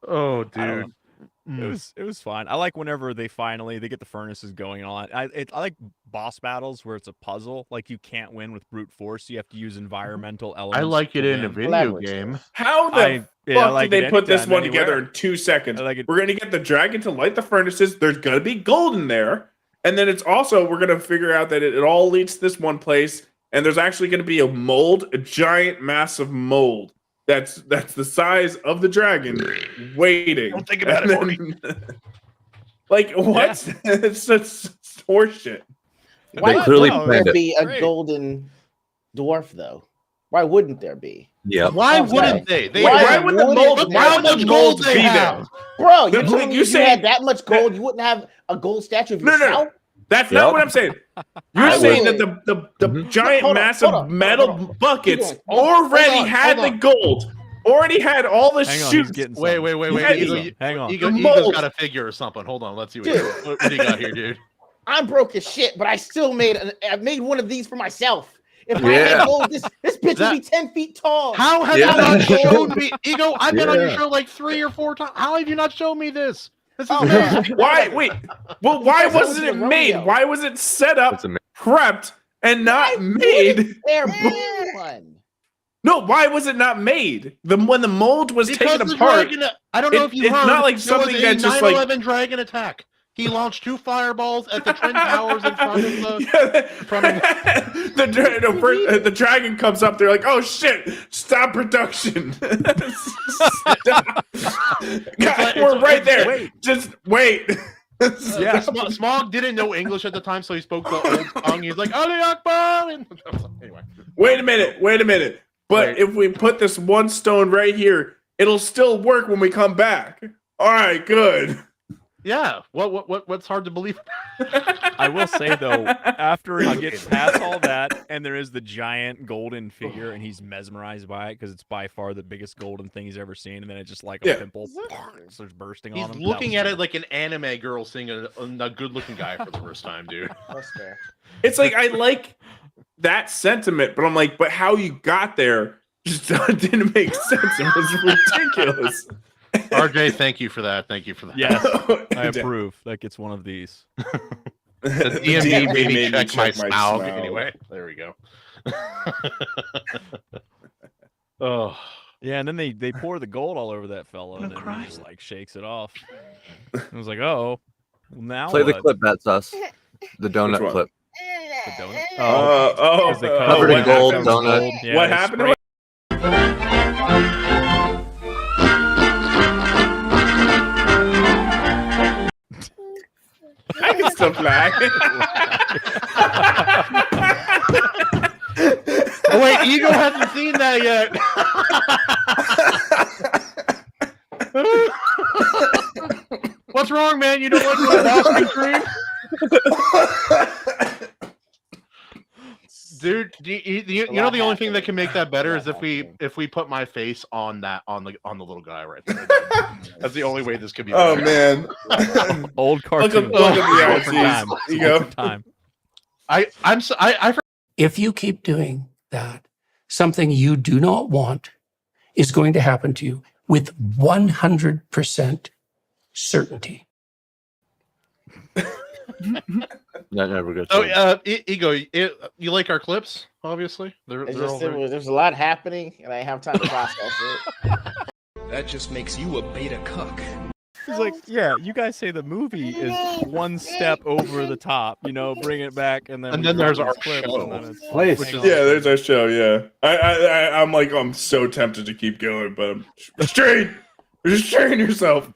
Speaker 2: oh,
Speaker 3: I don't
Speaker 2: dude.
Speaker 3: It was fine. I like whenever they get the furnaces going and all that. I like boss battles where it's a puzzle. Like you can't win with brute force. You have to use environmental elements.
Speaker 2: I like it
Speaker 3: to
Speaker 2: in a
Speaker 3: win.
Speaker 2: video
Speaker 4: Collaborative.
Speaker 2: game.
Speaker 1: How the fuck
Speaker 3: like
Speaker 1: did
Speaker 3: it
Speaker 1: they put this
Speaker 3: anytime,
Speaker 1: one together
Speaker 3: anywhere.
Speaker 1: in 2 seconds?
Speaker 3: I like it.
Speaker 1: We're gonna get the dragon to light the furnaces. There's gonna be gold in there, and then it's also we're gonna figure out that it all leads to this one place, and there's actually gonna be a giant, massive mold that's the size of the dragon, waiting.
Speaker 2: Don't think about it, Morty.
Speaker 1: Like what? It's just horseshit.
Speaker 4: Why
Speaker 5: They clearly
Speaker 4: wouldn't
Speaker 5: planned
Speaker 4: there
Speaker 5: it.
Speaker 4: be a
Speaker 3: Great.
Speaker 4: golden dwarf though? Why wouldn't there be?
Speaker 5: Yeah.
Speaker 2: Why
Speaker 4: Okay.
Speaker 2: wouldn't they?
Speaker 1: Why would the mold?
Speaker 4: wouldn't
Speaker 1: Why would
Speaker 2: how
Speaker 1: the
Speaker 2: much
Speaker 1: mold
Speaker 2: gold they
Speaker 1: be
Speaker 2: have?
Speaker 1: there?
Speaker 4: Bro, you're
Speaker 1: Like,
Speaker 4: telling me
Speaker 1: you
Speaker 4: if you
Speaker 1: say-
Speaker 4: had that much gold, you wouldn't have a gold statue of
Speaker 1: No, no.
Speaker 4: yourself?
Speaker 1: That's
Speaker 5: Yep.
Speaker 1: not what I'm saying. You're
Speaker 4: I
Speaker 1: saying
Speaker 4: would.
Speaker 1: that the
Speaker 5: Mhm.
Speaker 1: giant,
Speaker 4: Hold on,
Speaker 1: massive
Speaker 4: hold on,
Speaker 1: metal
Speaker 4: hold on.
Speaker 1: buckets
Speaker 4: Keep going.
Speaker 1: already
Speaker 3: Hold on,
Speaker 1: had
Speaker 3: hold
Speaker 1: the
Speaker 3: on.
Speaker 1: gold, already had all the
Speaker 3: Hang on, he's
Speaker 1: shoots.
Speaker 3: getting
Speaker 2: Wait,
Speaker 3: something.
Speaker 2: wait.
Speaker 1: Yeah,
Speaker 2: Ego,
Speaker 1: you-
Speaker 3: Hang on.
Speaker 2: Ego's
Speaker 1: mold.
Speaker 2: got a figure or something. Hold on. Let's see
Speaker 4: Dude.
Speaker 2: what do you got here, dude.
Speaker 4: I'm broke as shit, but I still I made one of these for myself. If I
Speaker 5: Yeah.
Speaker 4: had gold, this bitch
Speaker 2: That-
Speaker 4: would be 10 feet tall.
Speaker 2: How have
Speaker 5: Yeah.
Speaker 2: you not shown me, Ego? I've been on your
Speaker 5: Yeah.
Speaker 2: show like 3 or 4 times. How have you not shown me this? This is
Speaker 4: Oh,
Speaker 2: amazing.
Speaker 1: Why? Wait. Well, why
Speaker 4: Because it was
Speaker 1: wasn't
Speaker 4: the
Speaker 1: it made?
Speaker 4: rodeo.
Speaker 1: Why was it set up,
Speaker 5: That's amazing.
Speaker 1: prepped, and
Speaker 4: Why
Speaker 1: not made?
Speaker 4: There be one.
Speaker 1: No, why was it not made? When the mold was
Speaker 2: Because
Speaker 1: taken
Speaker 2: the
Speaker 1: apart.
Speaker 2: dragon, I don't know
Speaker 1: It-
Speaker 2: if you
Speaker 1: it's
Speaker 2: heard.
Speaker 1: not like
Speaker 2: there was
Speaker 1: something
Speaker 2: a
Speaker 1: that's just like-
Speaker 2: 9/11 dragon attack. He launched 2 fireballs at the Twin Towers in front of the.
Speaker 1: The dragon comes up. They're like, "Oh shit! Stop production! Stop. God, we're right there.
Speaker 3: Wait.
Speaker 1: Just wait."
Speaker 3: Yeah.
Speaker 2: Smog didn't know English at the time, so he spoke the old tongue. He's like, Ali Akbar! And... Anyway.
Speaker 1: Wait a minute. But
Speaker 2: Wait.
Speaker 1: if we put this one stone right here, it'll still work when we come back. All right, good.
Speaker 2: Yeah. What's hard to believe?
Speaker 3: I will say though, after he gets past all that, and there is the giant golden figure, and he's mesmerized by it because it's by far the biggest golden thing he's ever seen, and then it's just like a
Speaker 1: Yeah.
Speaker 3: pimple starts bursting
Speaker 2: He's
Speaker 3: on him.
Speaker 2: looking at it like an anime girl seeing a good-looking guy for the first time, dude.
Speaker 4: That's fair.
Speaker 1: It's like I like that sentiment, but I'm like, but how you got there just didn't make sense. It was ridiculous.
Speaker 2: RJ, thank you for that. Thank you for that.
Speaker 3: Yes, I approve. That gets one of these.
Speaker 2: The DMV made me check my SMAUG. Anyway, there we go. Oh.
Speaker 3: Yeah, and then they pour the gold all over that fellow, and then he just like shakes it off. I was like, oh, well, now
Speaker 5: Play the
Speaker 3: what?
Speaker 5: clip, Battsauce. The
Speaker 1: Which
Speaker 5: donut
Speaker 1: one?
Speaker 5: clip.
Speaker 3: The donut.
Speaker 1: Oh,
Speaker 3: they cut
Speaker 5: Covered in
Speaker 1: what
Speaker 5: gold
Speaker 1: happened?
Speaker 5: donut.
Speaker 3: Yeah,
Speaker 1: What
Speaker 3: they
Speaker 1: happened
Speaker 3: spray-
Speaker 1: to it? I can still fly.
Speaker 2: Oh wait, Ego hasn't seen that yet. What's wrong, man? You don't like my ice cream? Dude, you know the only thing that can make that better is if we put my face on the little guy right there. That's the only way this could be
Speaker 1: Oh
Speaker 2: better.
Speaker 1: man.
Speaker 3: Old cartoon.
Speaker 1: Look at the
Speaker 3: Different
Speaker 1: ICs.
Speaker 3: time.
Speaker 1: You go.
Speaker 3: Different time.
Speaker 2: I
Speaker 9: If you keep doing that, something you do not want is going to happen to you with 100% certainty.
Speaker 5: That never goes.
Speaker 2: So,
Speaker 5: well.
Speaker 2: Ego, you like our clips? Obviously,
Speaker 4: It's just, there's a lot happening, and I have time to process it.
Speaker 7: That just makes you a beta cuck.
Speaker 3: He's like, yeah, you guys say the movie is one step over the top, bring it back, and then
Speaker 2: And
Speaker 3: we
Speaker 2: then
Speaker 3: drop
Speaker 2: there's
Speaker 3: these
Speaker 2: our
Speaker 3: clips,
Speaker 2: show.
Speaker 3: and then it's
Speaker 10: Place.
Speaker 3: hang on.
Speaker 1: Yeah, there's our show. Yeah, I'm like, I'm so tempted to keep going, but restrain yourself.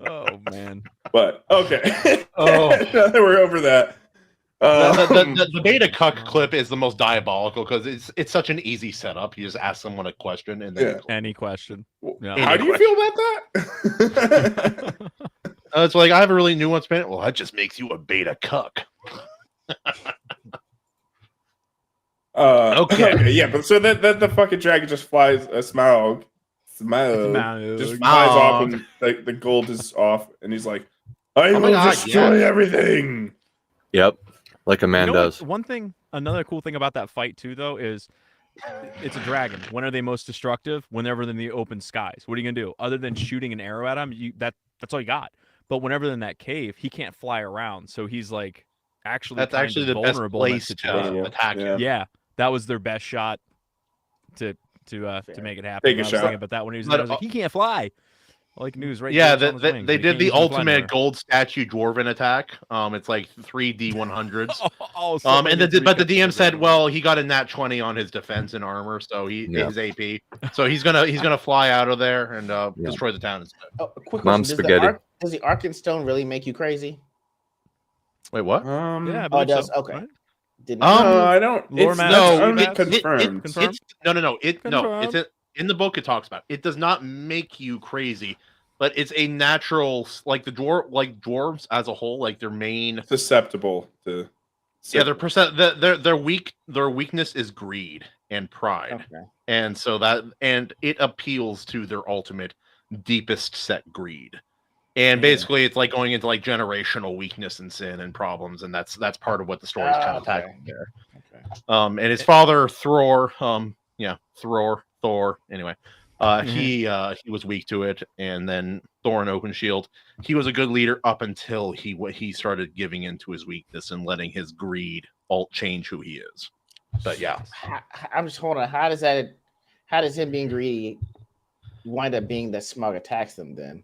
Speaker 3: Oh man.
Speaker 1: But okay.
Speaker 2: Oh.
Speaker 1: Now that we're over that.
Speaker 2: The beta cuck clip is the most diabolical because it's such an easy setup. You just ask someone a question and then
Speaker 3: Any question. Yeah.
Speaker 1: How do you feel about that?
Speaker 2: it's like I have a really nuanced opinion. Well, that just makes you a beta cuck.
Speaker 1: Okay, yeah, but so that the fucking dragon just flies SMAUG just flies off and the gold is off and he's like, I will destroy everything.
Speaker 5: Yep, like a man does.
Speaker 3: Another cool thing about that fight too, though, is it's a dragon. When are they most destructive? Whenever they're in the open skies. What are you gonna do? Other than shooting an arrow at him, that's all you got. But whenever they're in that cave, he can't fly around, so he's like
Speaker 2: that's actually the best place to attack him.
Speaker 3: Yeah, that was their best shot to make it happen.
Speaker 1: Take a
Speaker 3: I was
Speaker 1: shot.
Speaker 3: thinking about that when he was there. I was like, he can't fly. All he can do is right.
Speaker 2: Yeah,
Speaker 3: there,
Speaker 2: they did the ultimate gold statue dwarven attack. It's like 3D100s. But the DM said, well, he got a nat 20 on his defense and armor, so his AP. So he's gonna fly out of there and destroy the town instead.
Speaker 4: Oh, a quick
Speaker 5: Mom
Speaker 4: question.
Speaker 5: spaghetti.
Speaker 4: Does the Arkenstone really make you crazy?
Speaker 2: Wait, what?
Speaker 3: Yeah,
Speaker 4: Oh, it does.
Speaker 3: so,
Speaker 4: Okay.
Speaker 3: right?
Speaker 4: Didn't
Speaker 1: I don't.
Speaker 3: Lore
Speaker 1: It's
Speaker 3: maps,
Speaker 1: no,
Speaker 3: lore
Speaker 1: it's
Speaker 3: maps.
Speaker 1: confirmed.
Speaker 3: Confirmed?
Speaker 2: It's in the book. It talks about it does not make you crazy, but it's a natural like dwarves as a whole, like their main
Speaker 1: Susceptible to.
Speaker 2: their weakness is greed and pride,
Speaker 4: Okay.
Speaker 2: and so it appeals to their ultimate deepest set greed. And basically, it's like going into like generational weakness and sin and problems, and that's part of what the story's kind of tackling there.
Speaker 4: Okay.
Speaker 2: And his father Thor, Anyway, he was weak to it, and then Thor and Open Shield. He was a good leader up until he started giving into his weakness and letting his greed change who he is. But yeah,
Speaker 4: I'm just holding. How does him being greedy wind up being that SMAUG attacks them then?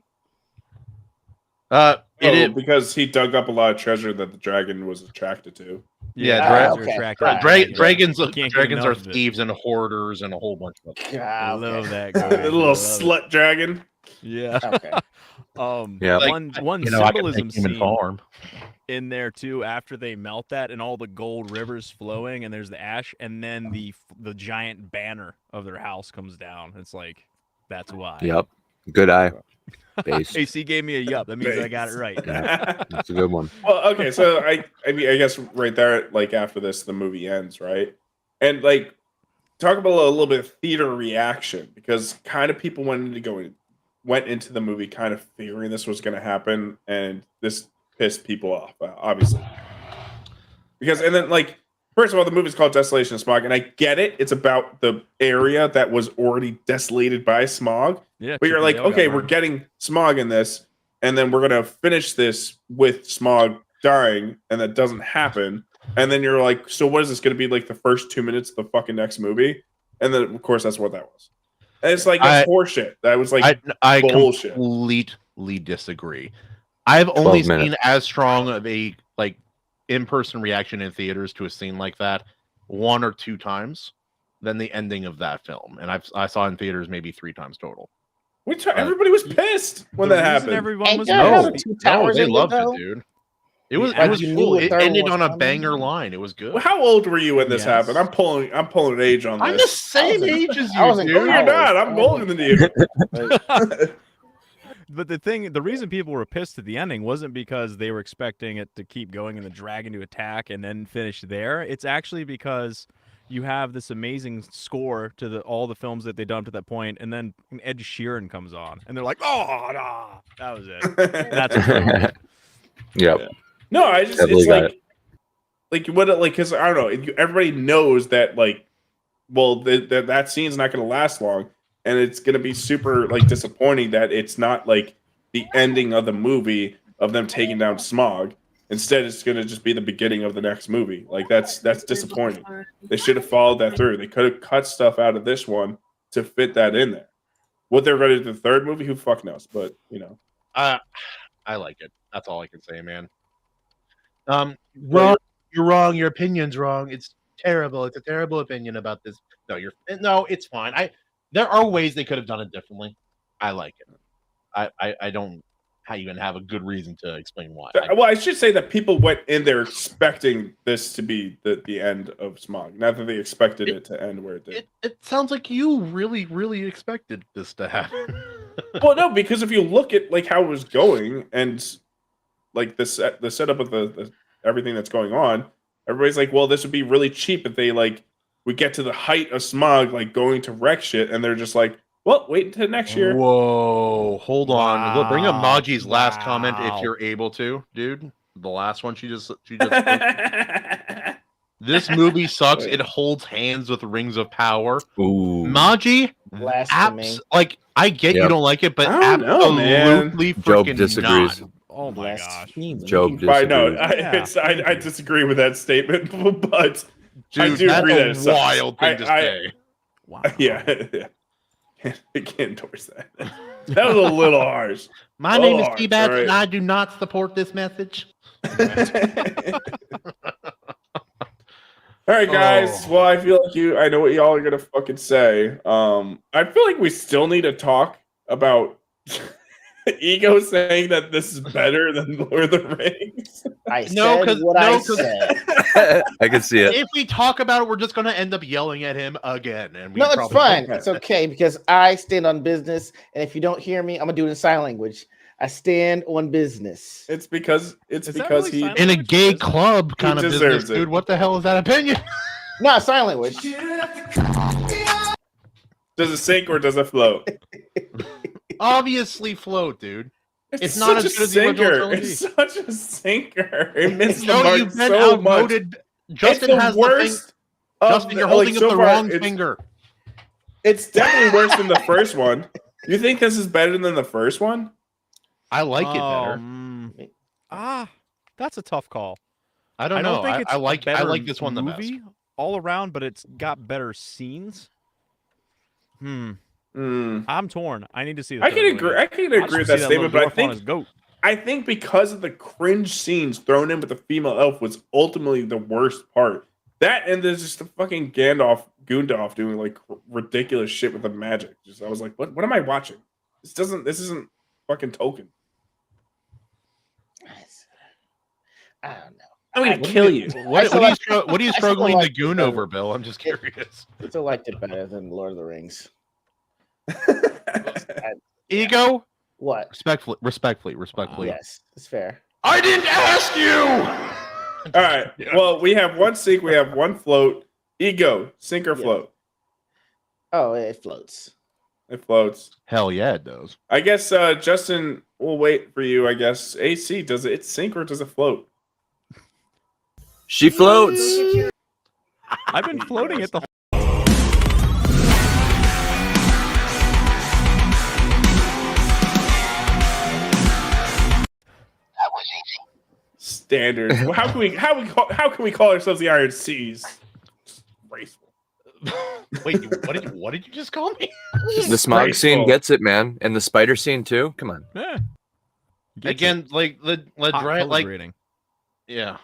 Speaker 1: Because he dug up a lot of treasure that the dragon was attracted to.
Speaker 2: Dragons are
Speaker 3: enough of it.
Speaker 2: thieves and hoarders and a whole bunch of them.
Speaker 3: I love that.
Speaker 1: The little slut dragon.
Speaker 3: Yeah.
Speaker 4: Okay.
Speaker 3: One
Speaker 2: I can
Speaker 3: symbolism
Speaker 2: make human
Speaker 3: scene
Speaker 2: farm.
Speaker 3: in there too. After they melt that and all the gold rivers flowing, and there's the ash, and then the giant banner of their house comes down. It's like that's why.
Speaker 5: Yep, good eye. Base.
Speaker 3: AC gave me a yup. That means I got it right.
Speaker 5: That's a good one.
Speaker 1: Well, okay, so I mean, I guess right there, like after this, the movie ends, right? And like, talk about a little bit of theater reaction because kind of people went into the movie kind of figuring this was going to happen, and this pissed people off, obviously. Because and then like, first of all, the movie's called Desolation and SMAUG, and I get it; it's about the area that was already desolated by SMAUG.
Speaker 3: Yeah,
Speaker 1: But you're like, okay, we're getting SMAUG in this, and then we're gonna finish this with SMAUG dying, and that doesn't happen. And then you're like, so what is this gonna be like the first 2 minutes of the fucking next movie? And then of course that's what that was. And it's like that's horseshit. That was like
Speaker 2: I
Speaker 1: bullshit.
Speaker 2: Completely disagree. I've only seen as strong of a like in-person reaction in theaters to a scene like that 1 or 2 times than the ending of that film, and I saw it in theaters maybe 3 times total.
Speaker 1: Everybody was pissed when
Speaker 3: The
Speaker 1: that
Speaker 3: reason
Speaker 1: happened.
Speaker 3: everyone
Speaker 4: Ain't
Speaker 3: was
Speaker 4: that how the
Speaker 3: pissed-
Speaker 4: two towers
Speaker 2: they
Speaker 4: ended,
Speaker 2: loved
Speaker 4: though?
Speaker 2: it, dude. It was
Speaker 3: Like,
Speaker 2: it was
Speaker 4: you knew
Speaker 2: cool.
Speaker 4: a
Speaker 2: It
Speaker 4: third
Speaker 2: ended
Speaker 4: one
Speaker 2: on
Speaker 4: was
Speaker 2: a
Speaker 4: coming?
Speaker 2: banger line. It was good.
Speaker 1: Well, how old were you when this
Speaker 3: Yes.
Speaker 1: happened? I'm pulling age on
Speaker 2: I'm the
Speaker 1: this.
Speaker 2: same age as
Speaker 4: I
Speaker 2: you,
Speaker 4: was in
Speaker 2: dude.
Speaker 1: No, you're not.
Speaker 4: I
Speaker 1: I'm
Speaker 4: was
Speaker 1: older than you.
Speaker 3: But the reason people were pissed at the ending wasn't because they were expecting it to keep going and the dragon to attack and then finish there. It's actually because you have this amazing score to all the films that they've done to that point, and then Ed Sheeran comes on, and they're like, "Oh, no, that was it." That's what
Speaker 5: Yep.
Speaker 1: No, I just
Speaker 5: Definitely
Speaker 1: it's
Speaker 5: got
Speaker 1: like what because I don't know. Everybody knows that that scene's not going to last long, and it's going to be super disappointing that it's not like the ending of the movie of them taking down SMAUG. Instead, it's going to just be the beginning of the next movie. Like that's disappointing. They should have followed that through. They could have cut stuff out of this one to fit that in there. What they're going to do the third movie, who fuck knows? But
Speaker 2: I like it. That's all I can say, man. Wrong. You're wrong. Your opinion's wrong. It's terrible. It's a terrible opinion about this. No, it's fine. There are ways they could have done it differently. I like it. I don't even have a good reason to explain why.
Speaker 1: Well, I should say that people went in there expecting this to be the end of SMAUG. Not that they expected it to end where it did.
Speaker 2: It sounds like you really, really expected this to happen.
Speaker 1: Well, no, because if you look at how it was going and the setup of the everything that's going on, everybody's like, well, this would be really cheap if they we get to the height of SMAUG, going to wreck shit, and they're just like, well, wait until next year.
Speaker 2: Whoa, hold on. Look, bring up
Speaker 3: Wow.
Speaker 2: Maji's last comment if
Speaker 3: Wow.
Speaker 2: you're able to, dude. The last one she just This movie sucks. It holds hands with Rings of Power.
Speaker 5: Ooh.
Speaker 2: Maji,
Speaker 4: Blasphemy.
Speaker 2: I get you
Speaker 5: Yep.
Speaker 2: don't like it, but
Speaker 1: I don't know, man.
Speaker 2: absolutely
Speaker 5: Job
Speaker 2: freaking
Speaker 5: disagrees.
Speaker 2: not.
Speaker 3: Oh my gosh.
Speaker 5: Job
Speaker 1: I know.
Speaker 5: disagrees.
Speaker 1: I disagree with that statement, but I
Speaker 2: Dude,
Speaker 1: do
Speaker 2: that's
Speaker 1: agree that it
Speaker 2: a
Speaker 1: sucks.
Speaker 2: wild thing to say.
Speaker 3: Wow.
Speaker 1: Yeah. I can't endorse that. That was a little harsh.
Speaker 2: My name is
Speaker 1: Lord,
Speaker 2: T-Bats,
Speaker 1: alright.
Speaker 2: and I do not support this message.
Speaker 1: All right, guys.
Speaker 2: Oh.
Speaker 1: Well, I feel like I know what y'all are gonna fucking say. I feel like we still need to talk about Ego saying that this is better than Lord of the Rings.
Speaker 4: I
Speaker 2: No,
Speaker 4: said
Speaker 2: 'cause-
Speaker 4: what
Speaker 2: no,
Speaker 4: I
Speaker 2: 'cause-
Speaker 4: said.
Speaker 5: I can see it.
Speaker 2: If we talk about it, we're just going to end up yelling at him again. And we
Speaker 4: No, it's
Speaker 2: probably-
Speaker 4: fine. It's okay because I stand on business, and if you don't hear me, I'm gonna do it in sign language. I stand on business.
Speaker 1: It's because
Speaker 3: Is that really
Speaker 1: he
Speaker 3: silent?
Speaker 2: In a gay club kind of
Speaker 1: deserves
Speaker 2: business,
Speaker 1: it.
Speaker 2: dude. What the hell is that opinion?
Speaker 4: No, sign language.
Speaker 1: does it sink or does it float?
Speaker 2: Obviously float, dude. It's
Speaker 1: such
Speaker 2: not
Speaker 1: a
Speaker 2: as good as the original
Speaker 1: sinker.
Speaker 2: trilogy.
Speaker 1: It's such a sinker. It missed the
Speaker 2: No,
Speaker 1: mark
Speaker 2: you've been
Speaker 1: so much.
Speaker 2: outvoted. Justin
Speaker 1: it's the
Speaker 2: has
Speaker 1: worst.
Speaker 2: the
Speaker 1: of
Speaker 2: Justin,
Speaker 1: the-
Speaker 2: you're holding
Speaker 1: so
Speaker 2: up the
Speaker 1: far,
Speaker 2: wrong
Speaker 1: it's-
Speaker 2: finger.
Speaker 1: It's definitely worse than the first one. You think this is better than the first one?
Speaker 2: I like it better.
Speaker 3: That's a tough call.
Speaker 2: I don't know.
Speaker 3: think it's
Speaker 2: I
Speaker 3: a
Speaker 2: like
Speaker 3: better
Speaker 2: this one the best.
Speaker 3: movie all around, but it's got better scenes. I'm torn. I need to see.
Speaker 1: I can agree. I can agree with that statement, but I think because of the cringe scenes thrown in with the female elf was ultimately the worst part. That and there's just the fucking Goondorf doing ridiculous shit with the magic. I was like, what am I watching? This isn't fucking Tolkien.
Speaker 4: I don't know.
Speaker 1: I'm gonna kill you.
Speaker 2: What are you
Speaker 4: I still
Speaker 2: struggling
Speaker 4: like
Speaker 2: to goon
Speaker 4: the-
Speaker 2: over, Bill? I'm just curious.
Speaker 4: I still liked it better than Lord of the Rings.
Speaker 2: Ego,
Speaker 4: What?
Speaker 2: respectfully.
Speaker 4: Yes, it's fair.
Speaker 2: I didn't ask you.
Speaker 1: All right. Well, we have one sink, we have one float. Ego, sink or
Speaker 4: Yeah.
Speaker 1: float?
Speaker 4: Oh, it floats.
Speaker 1: It floats.
Speaker 2: Hell yeah, it does.
Speaker 1: I guess Justin, we'll wait for you. I guess AC, does it sink or does it float?
Speaker 5: She floats.
Speaker 3: I've been floating at the.
Speaker 1: Standard. Well, how can we call ourselves the Iron Seas? Graceful.
Speaker 2: Wait, what did you just call me?
Speaker 5: The smog scene
Speaker 1: graceful.
Speaker 5: gets it, man, and the spider scene too. Come on.
Speaker 3: Yeah.
Speaker 2: Again, like the
Speaker 3: Hot
Speaker 2: dry,
Speaker 3: color
Speaker 2: like
Speaker 3: grading.
Speaker 2: yeah.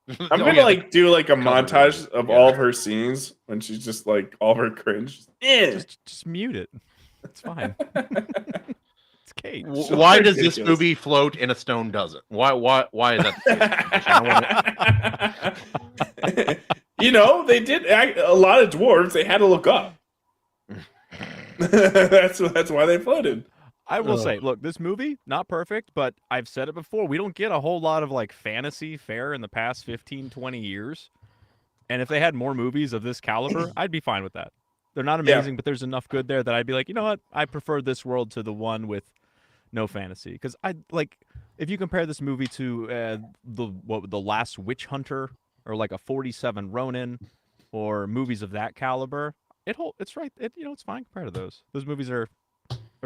Speaker 1: I'm gonna like do like a montage of all of her scenes when she's just like all of her cringe.
Speaker 3: Just mute it. It's fine. It's Kate.
Speaker 2: Why does this movie float and a stone doesn't? Why is that the case?
Speaker 1: You know, they did a lot of dwarves. They had to look up. that's why they floated.
Speaker 3: I will say, look, this movie, not perfect, but I've said it before. We don't get a whole lot of like fantasy fare in the past 15, 20 years. And if they had more movies of this caliber, I'd be fine with that. They're not amazing, but there's enough good there that I'd be like, you know what? I prefer this world to the one with no fantasy. Because I like, if you compare this movie to the Last Witch Hunter or like a 47 Ronin or movies of that caliber, it's right. It's fine compared to those. Those movies are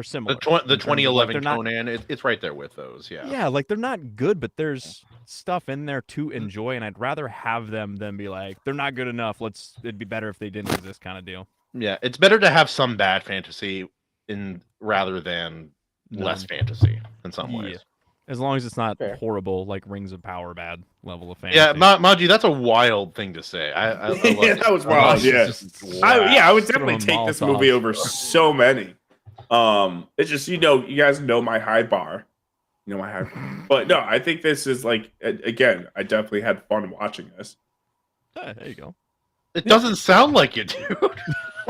Speaker 3: similar.
Speaker 2: The 2011 Conan, it's right there with those. Yeah.
Speaker 3: Yeah, like they're not good, but there's stuff in there to enjoy, and I'd rather have them than be like they're not good enough. It'd be better if they didn't exist, kind of deal.
Speaker 2: Yeah, it's better to have some bad fantasy rather than less fantasy in some ways.
Speaker 3: As long as it's not horrible, like Rings of Power bad level of fantasy.
Speaker 2: Yeah, Maji, that's a wild thing to say. I
Speaker 1: yeah, that was wild. Yeah, I would definitely take this movie over so many. It's just you guys know my high bar, but no, I think this is like again, I definitely had fun watching this.
Speaker 3: There you go.
Speaker 2: It doesn't sound like it, dude.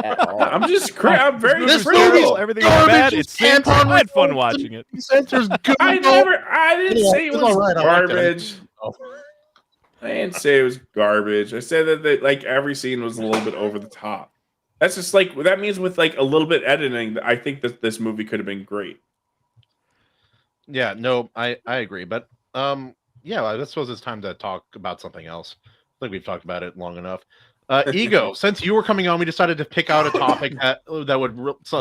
Speaker 1: I'm just I'm very
Speaker 3: this movie's everything is bad. It's tampon. I had fun watching it.
Speaker 1: I didn't say it was garbage. I didn't say it was garbage. I said that like every scene was a little bit over the top. That's just like that means with like a little bit editing, I think that this movie could have been great.
Speaker 2: Yeah, no, I agree, but yeah, I suppose it's time to talk about something else. I think we've talked about it long enough. Ego, since you were coming on, we decided to pick out a topic that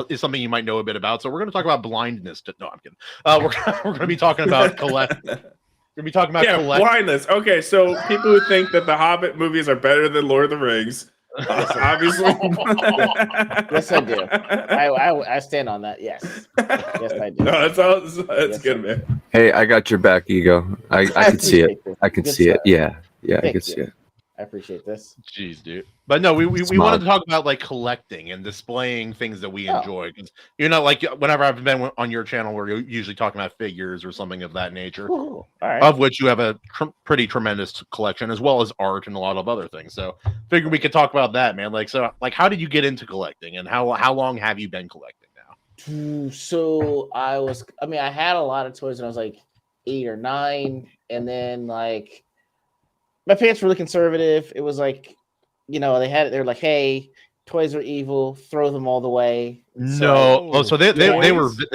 Speaker 2: is something you might know a bit about. So we're going to talk about blindness. No, I'm kidding. We're going to be talking about collect. We're going to be talking about
Speaker 1: blindness. Okay, so people who think that the Hobbit movies are better than Lord of the Rings, obviously.
Speaker 4: Yes, I do. I stand on that. Yes, I do.
Speaker 1: No, that's good, man.
Speaker 5: Hey, I got your back, Ego. I can see it. I can see it. Yeah, I can see it.
Speaker 4: I appreciate this.
Speaker 2: Jeez, dude. But no, we wanted to talk about like collecting and displaying things that we enjoy. Because like whenever I've been on your channel, we're usually talking about figures or something of that nature.
Speaker 4: Ooh, right.
Speaker 2: Of which you have a pretty tremendous collection, as well as art and a lot of other things. So, figure we could talk about that, man. Like, how did you get into collecting, and how long have you been collecting now?
Speaker 4: So I had a lot of toys when I was like 8 or 9, and then like. My parents were really conservative. It was like, they're like, hey, toys are evil, throw them all the way.
Speaker 2: So they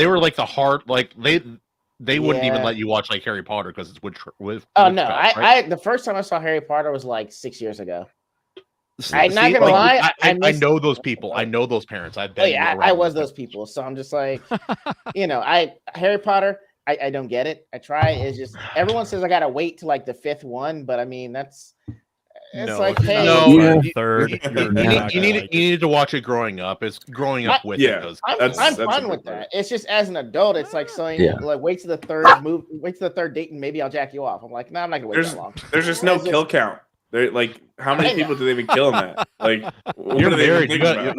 Speaker 2: were like the hard, like they wouldn't even let you watch like Harry Potter because it's with
Speaker 4: oh no, right? The first time I saw Harry Potter was like 6 years ago. I'm not gonna lie.
Speaker 2: I know those people. I know those parents. I've been.
Speaker 4: I was those people. So I'm just like, Harry Potter. I don't get it. I try. It's just everyone says I gotta wait till like the 5th one, but I mean
Speaker 3: third.
Speaker 2: You need to watch it growing up. It's growing up with it.
Speaker 4: I'm fine with that. It's just as an adult, it's like saying like wait to the third wait to the third date, and maybe I'll jack you off. I'm like, no, I'm not gonna wait that long.
Speaker 1: There's just no kill count. They're like, how many people do they even kill in that? Like,
Speaker 2: you're married.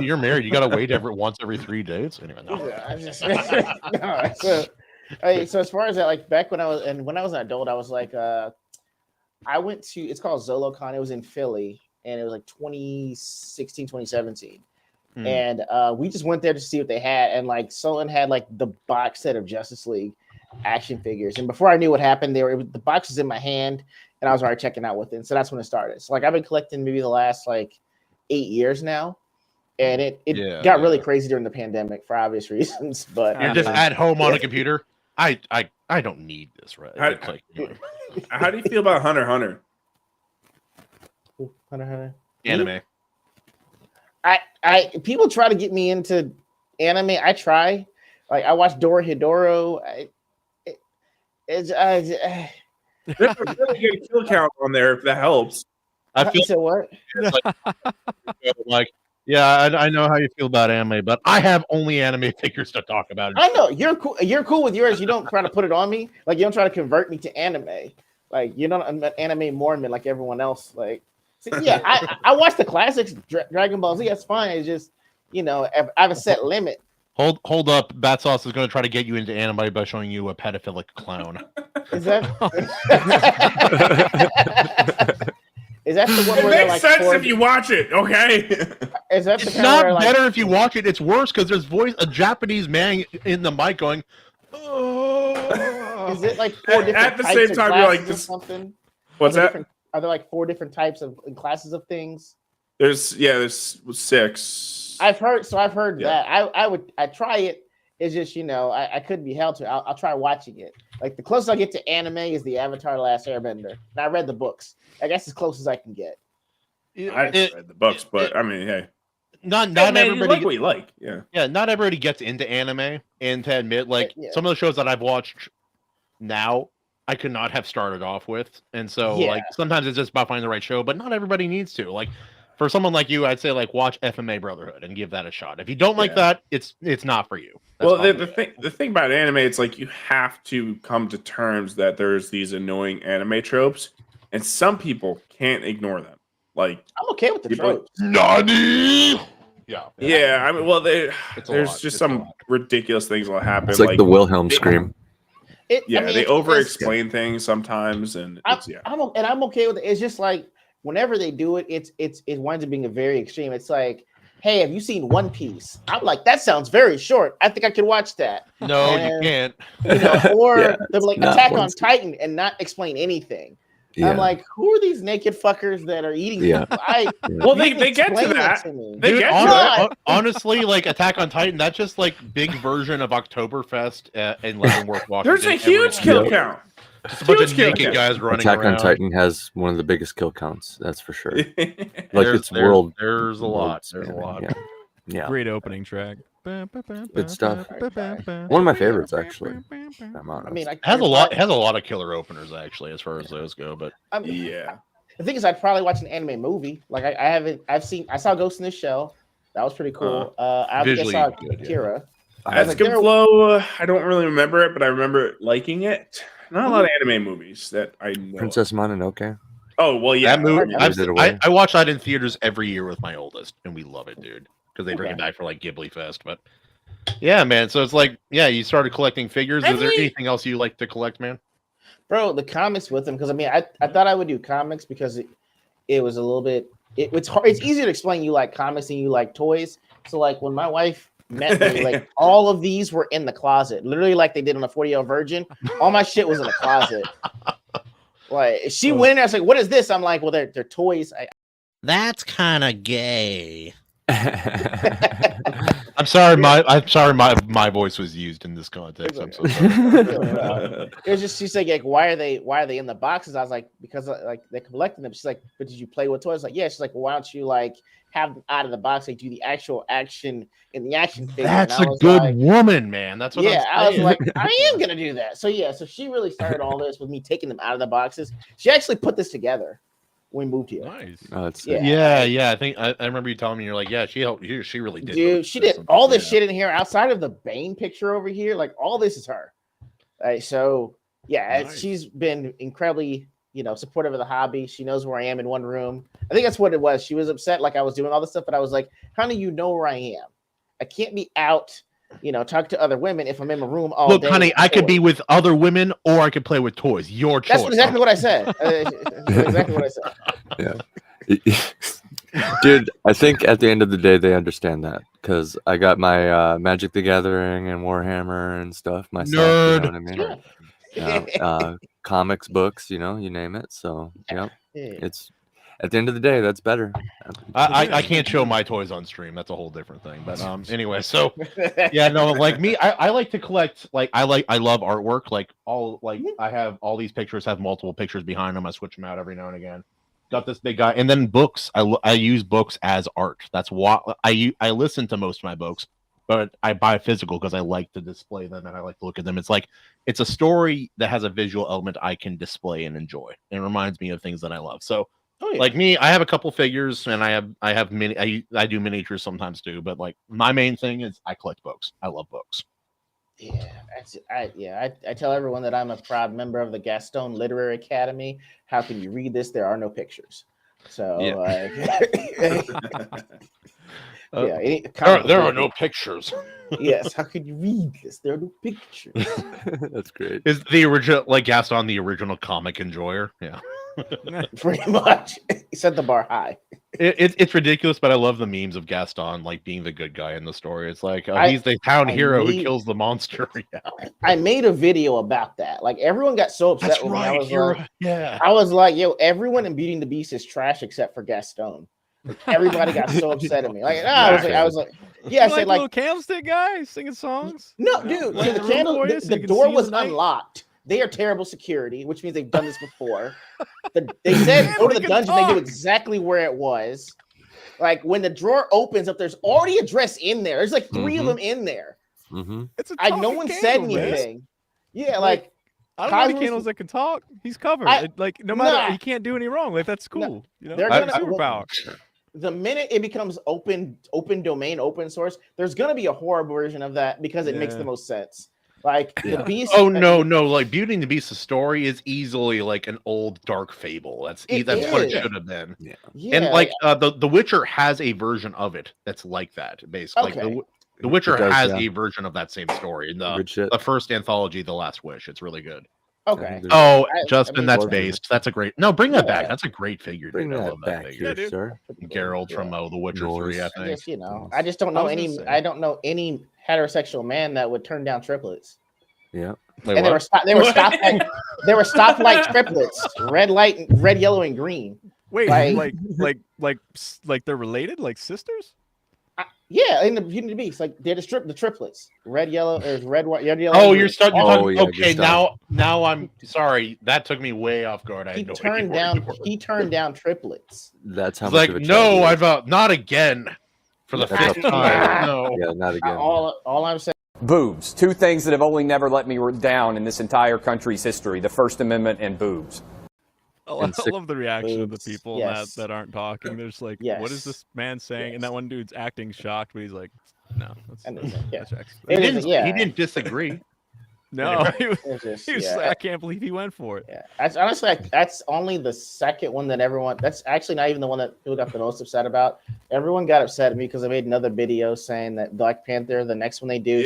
Speaker 2: You're married. You gotta wait once every 3 days. Anyway,
Speaker 4: so as far as that, like back when I was an adult, I was like, I went to, it's called ZoloCon. It was in Philly, and it was like 2016, 2017. And we just went there to see what they had. And like someone had like the box set of Justice League action figures. And before I knew what happened, the box was in my hand, and I was already checking out with it. And so that's when it started. So like I've been collecting maybe the last like 8 years now. And it got really crazy during the pandemic for obvious reasons. But
Speaker 2: you're just at home on a computer. I don't need this, right?
Speaker 1: How do you feel about Hunter x Hunter?
Speaker 4: Hunter x Hunter
Speaker 2: anime.
Speaker 4: I people try to get me into anime. I try. Like I watch Dorohedoro.
Speaker 1: There's a really good kill count on there if that helps.
Speaker 2: I feel
Speaker 4: so what?
Speaker 2: Like yeah, I know how you feel about anime, but I have only anime figures to talk about.
Speaker 4: I know you're cool. You're cool with yours. You don't try to put it on me. Like you don't try to convert me to anime. Like you don't anime Mormon like everyone else. Like, see, yeah, I watch the classics, Dragon Ball Z. That's fine. It's just I have a set limit.
Speaker 2: Hold up. Battsauce is going to try to get you into anime by showing you a pedophilic clown.
Speaker 4: Is that? Is that the one
Speaker 1: It
Speaker 4: where
Speaker 1: makes
Speaker 4: like
Speaker 1: sense if you watch it, okay?
Speaker 4: Is that the
Speaker 2: It's
Speaker 4: kind
Speaker 2: not
Speaker 4: where, like,
Speaker 2: better if you watch it. It's worse because there's a Japanese man in the mic going,
Speaker 4: Is it like four different
Speaker 1: At the
Speaker 4: types
Speaker 1: same
Speaker 4: of
Speaker 1: time, you're like,
Speaker 4: classes or
Speaker 1: this-
Speaker 4: something?
Speaker 1: What's that?
Speaker 4: Are there like 4 different types of classes of things?
Speaker 1: There's 6.
Speaker 4: I've heard
Speaker 1: Yeah.
Speaker 4: that. I try it. It's just I couldn't be held to. I'll try watching it. Like the closest I get to anime is the Avatar: The Last Airbender. And I read the books. I guess as close as I can get.
Speaker 1: I read the books, but I mean, hey,
Speaker 2: not
Speaker 1: man, you
Speaker 2: everybody.
Speaker 1: like what you like, yeah.
Speaker 2: Yeah, not everybody gets into anime, and to admit, like
Speaker 4: Yeah.
Speaker 2: some of the shows that I've watched now, I could not have started off with, and so
Speaker 4: Yeah.
Speaker 2: like sometimes it's just about finding the right show, but not everybody needs to. Like for someone like you, I'd say like watch FMA Brotherhood and give that a shot. If you don't like that, it's not for you. That's
Speaker 1: Well,
Speaker 2: fine.
Speaker 1: the thing about anime, it's like you have to come to terms that there's these annoying anime tropes, and some people can't ignore them. Like
Speaker 4: I'm okay with the
Speaker 1: People-
Speaker 4: tropes.
Speaker 6: Nani?
Speaker 1: yeah, I mean, well,
Speaker 2: It's a
Speaker 1: there's
Speaker 2: lot.
Speaker 1: just
Speaker 2: It's a
Speaker 1: some
Speaker 2: lot.
Speaker 1: ridiculous things will happen.
Speaker 5: It's like the Wilhelm scream.
Speaker 4: I
Speaker 1: Yeah,
Speaker 4: mean,
Speaker 1: they
Speaker 4: it's-
Speaker 1: over-explain things sometimes, and
Speaker 4: I'm,
Speaker 1: it's, yeah.
Speaker 4: I'm okay with it. It's just like whenever they do it, it winds up being a very extreme. It's like, hey, have you seen One Piece? I'm like, that sounds very short. I think I could watch that.
Speaker 2: No, you
Speaker 4: And-
Speaker 2: can't.
Speaker 4: Or
Speaker 5: Yeah,
Speaker 4: they're like
Speaker 5: not
Speaker 4: Attack
Speaker 5: One
Speaker 4: on
Speaker 5: Piece.
Speaker 4: Titan and not explain anything.
Speaker 5: Yeah.
Speaker 4: I'm like, who are these naked fuckers that are eating
Speaker 5: Yeah.
Speaker 4: people?
Speaker 1: Well, they get to
Speaker 4: explain it
Speaker 1: that.
Speaker 4: to me.
Speaker 1: They
Speaker 2: Dude,
Speaker 1: get to
Speaker 2: hon-
Speaker 1: that.
Speaker 2: hon- honestly, like Attack on Titan, that's just like big version of Oktoberfest in Leavenworth, Washington.
Speaker 1: There's a
Speaker 2: every
Speaker 1: huge
Speaker 2: year.
Speaker 1: kill count.
Speaker 2: Just a bunch
Speaker 1: huge
Speaker 2: of
Speaker 1: kill
Speaker 2: naked
Speaker 1: count.
Speaker 2: guys running
Speaker 5: Attack
Speaker 2: around.
Speaker 5: on Titan has one of the biggest kill counts. That's for sure. Like
Speaker 2: There's-
Speaker 5: it's world.
Speaker 2: There's a lot.
Speaker 5: world
Speaker 2: There's a
Speaker 5: spanning,
Speaker 2: lot.
Speaker 5: Yeah. Yeah.
Speaker 3: Great opening track.
Speaker 5: Good stuff. One of my favorites, actually. I'm honest.
Speaker 4: I mean,
Speaker 2: It has a lot. It has a lot of killer openers actually, as far as those go. But
Speaker 4: I mean,
Speaker 1: Yeah.
Speaker 4: the thing is, I'd probably watch an anime movie. Like I saw Ghost in the Shell. That was pretty cool. I think I
Speaker 2: visually
Speaker 4: saw
Speaker 2: good, yeah.
Speaker 4: Kira.
Speaker 1: As
Speaker 4: like, there-
Speaker 1: Flow, I don't really remember it, but I remember liking it. Not a lot of anime movies that I know.
Speaker 5: Princess Mononoke.
Speaker 1: Oh well, yeah.
Speaker 2: that movie,
Speaker 4: I
Speaker 5: Gives it away.
Speaker 2: I watch that in theaters every year with my oldest, and we love it, dude, because they bring it
Speaker 4: Okay.
Speaker 2: back for like Ghibli Fest. But yeah, man. So it's like, yeah, you started collecting figures. Is there anything else you like to collect, man?
Speaker 4: Bro, the comics with them, because I mean, I thought I would do comics because it was a little bit. It's hard. It's easier to explain you like comics and you like toys. So like when my wife met me, like all of these were in the closet, literally like they did on a 40-year-old virgin. All my shit was in the closet. Like she went in there, I was like, "What is this?" I'm like, "Well, they're toys."
Speaker 8: That's kind of gay.
Speaker 2: I'm sorry, my voice was used in this context. I'm so sorry.
Speaker 4: It was just she's like, why are they in the boxes? I was like, because like they're collecting them. She's like, but did you play with toys? I was like, yeah. She's like, well, why don't you like have them out of the box? Like do the actual action in the action figure.
Speaker 2: That's
Speaker 4: And I
Speaker 2: a
Speaker 4: was
Speaker 2: good
Speaker 4: like,
Speaker 2: woman, man. That's what
Speaker 4: yeah, I
Speaker 2: I'm
Speaker 4: was
Speaker 2: saying.
Speaker 4: like, I am gonna do that. So yeah, so she really started all this with me taking them out of the boxes. She actually put this together when we moved here.
Speaker 3: Nice.
Speaker 5: Oh, it's
Speaker 4: Yeah.
Speaker 2: yeah. I think I remember you telling me you're like, yeah, she helped you. She really did.
Speaker 4: Dude,
Speaker 2: help
Speaker 4: she
Speaker 2: with
Speaker 4: did
Speaker 2: this.
Speaker 4: all this
Speaker 2: Yeah.
Speaker 4: shit in here outside of the Bane picture over here. Like all this is her. So yeah,
Speaker 2: Nice.
Speaker 4: she's been incredibly, supportive of the hobby. She knows where I am in one room. I think that's what it was. She was upset, like I was doing all this stuff, but I was like, honey, you know where I am. I can't be out, talk to other women if I'm in my room all
Speaker 2: Look,
Speaker 4: day.
Speaker 2: honey,
Speaker 4: with
Speaker 2: I could be
Speaker 4: toys.
Speaker 2: with other women, or I could play with toys. Your choice.
Speaker 4: That's exactly what I said. That's exactly what I said.
Speaker 5: Dude, I think at the end of the day they understand that because I got my Magic the Gathering and Warhammer and stuff myself.
Speaker 2: Nerd.
Speaker 5: You know what I mean? Comics, books, you name it. So, yep,
Speaker 4: Yeah.
Speaker 5: it's at the end of the day that's better.
Speaker 2: I can't show my toys on stream. That's a whole different thing. But anyway, so yeah, no, like me, I like to collect. Like I love artwork. Like I have all these pictures have multiple pictures behind them. I switch them out every now and again. Got this big guy, and then books. I use books as art. That's why I listen to most of my books, but I buy physical because I like to display them and I like to look at them. It's like it's a story that has a visual element I can display and enjoy. It reminds me of things that I love. So, like me, I have a couple figures, and I have mini. I do miniatures sometimes too, but like my main thing is I collect books. I love books.
Speaker 4: I tell everyone that I'm a proud member of the Gaston Literary Academy. How can you read this? There are no pictures. So,
Speaker 2: there are no pictures.
Speaker 4: Yes, how could you read this? There are no pictures.
Speaker 5: That's great.
Speaker 2: Is the original like Gaston the original comic enjoyer? Yeah.
Speaker 4: Pretty much. He set the bar high.
Speaker 2: It's ridiculous, but I love the memes of Gaston like being the good guy in the story. It's like he's the town hero who kills the monster. Yeah.
Speaker 4: I made a video about that. Like everyone got so upset
Speaker 2: That's
Speaker 4: with me.
Speaker 2: right.
Speaker 4: I was like, yo, everyone in Beauty and the Beast is trash except for Gaston. Everybody got so upset at me. Like, I was like, yeah, I said like
Speaker 3: little candlestick guy singing songs.
Speaker 4: No, dude,
Speaker 3: Like
Speaker 4: the
Speaker 3: the room
Speaker 4: candle,
Speaker 3: for you so
Speaker 4: the
Speaker 3: you can
Speaker 4: door
Speaker 3: see
Speaker 4: was
Speaker 3: the night?
Speaker 4: unlocked. They are terrible security, which means they've done this before. They said go to the
Speaker 3: can
Speaker 4: dungeon. They
Speaker 3: talk.
Speaker 4: knew exactly where it was. Like when the drawer opens up, there's already a dress in there. There's like 3 of them in there.
Speaker 3: It's a
Speaker 4: No
Speaker 3: talking
Speaker 4: one said
Speaker 3: candle, man.
Speaker 4: anything. Yeah, like
Speaker 3: I don't know the
Speaker 4: Cosmos-
Speaker 3: candles that can talk. He's covered. Like no matter, he can't do any wrong. Like that's cool. You know,
Speaker 4: they're
Speaker 3: that's
Speaker 4: gonna-
Speaker 3: superpower.
Speaker 4: the minute it becomes open domain, open source, there's gonna be a horror version of that because it makes
Speaker 3: Yeah.
Speaker 4: the most sense. Like the Beast.
Speaker 2: Oh no, like Beauty and the Beast, the story is easily like an old dark fable. That's
Speaker 4: It
Speaker 2: what it
Speaker 4: is.
Speaker 2: should have been.
Speaker 4: Yeah,
Speaker 2: And like the Witcher has a version of it that's like that. Basically,
Speaker 4: Okay.
Speaker 2: like the Witcher
Speaker 5: It does,
Speaker 2: has
Speaker 5: yeah.
Speaker 2: a version of that same story in
Speaker 5: Good shit.
Speaker 2: the first anthology, The Last Wish. It's really good.
Speaker 4: okay.
Speaker 2: Oh,
Speaker 4: I
Speaker 2: Justin,
Speaker 4: mean,
Speaker 2: that's
Speaker 5: Lord,
Speaker 2: based. That's a great. No, bring that back.
Speaker 4: Yeah.
Speaker 2: That's a great figure.
Speaker 5: Bring
Speaker 2: Dude. I
Speaker 5: that
Speaker 2: love
Speaker 5: back
Speaker 2: that
Speaker 5: here,
Speaker 2: figure.
Speaker 5: sir.
Speaker 2: Geralt from The Witcher 3, I
Speaker 5: Noise.
Speaker 2: think.
Speaker 4: Just, I just don't know
Speaker 3: I was gonna say.
Speaker 4: I don't know any heterosexual man that would turn down triplets.
Speaker 5: Yeah.
Speaker 2: Wait,
Speaker 4: And they
Speaker 2: what?
Speaker 4: were stoplight triplets, red light, red, yellow, and green.
Speaker 3: Wait,
Speaker 4: Like-
Speaker 3: like they're related, like sisters?
Speaker 4: Yeah, in the Beauty and the Beast, like they're the triplets, red, yellow, or red, white, red, yellow.
Speaker 2: Oh,
Speaker 4: and
Speaker 2: you're
Speaker 4: green.
Speaker 2: stuck. You're
Speaker 5: Oh,
Speaker 2: talking.
Speaker 5: yeah,
Speaker 2: Okay,
Speaker 5: good stuff.
Speaker 2: now I'm sorry. That took me way off guard. I
Speaker 4: He
Speaker 2: had no
Speaker 4: turned
Speaker 2: idea
Speaker 4: down.
Speaker 2: what you were.
Speaker 4: He turned down triplets.
Speaker 5: That's how
Speaker 2: It's
Speaker 5: much
Speaker 2: like,
Speaker 5: of a
Speaker 2: no,
Speaker 5: child
Speaker 2: I've not again for the
Speaker 5: That's
Speaker 2: fifth
Speaker 5: up-
Speaker 2: time. No.
Speaker 5: he is. Yeah, not again.
Speaker 4: All I'm saying.
Speaker 10: Boobs. 2 things that have only never let me down in this entire country's history: the First Amendment and boobs.
Speaker 3: I
Speaker 5: And
Speaker 3: love the reaction of the
Speaker 4: Boobs,
Speaker 3: people
Speaker 4: yes.
Speaker 3: that aren't talking. They're just like, what is
Speaker 4: Yes.
Speaker 3: this man saying? And that one dude's acting shocked, but he's like, no,
Speaker 4: And it's like, yeah.
Speaker 3: that checks.
Speaker 4: It
Speaker 2: He
Speaker 4: is-
Speaker 2: didn't,
Speaker 4: yeah.
Speaker 2: he didn't disagree.
Speaker 3: No, he was,
Speaker 4: It's just,
Speaker 3: he was
Speaker 4: yeah.
Speaker 3: like, I can't believe he went for it.
Speaker 4: Yeah, that's honestly that's only the second one that everyone. That's actually not even the one that people got the most upset about. Everyone got upset at me because I made another video saying that Black Panther, the next one they do,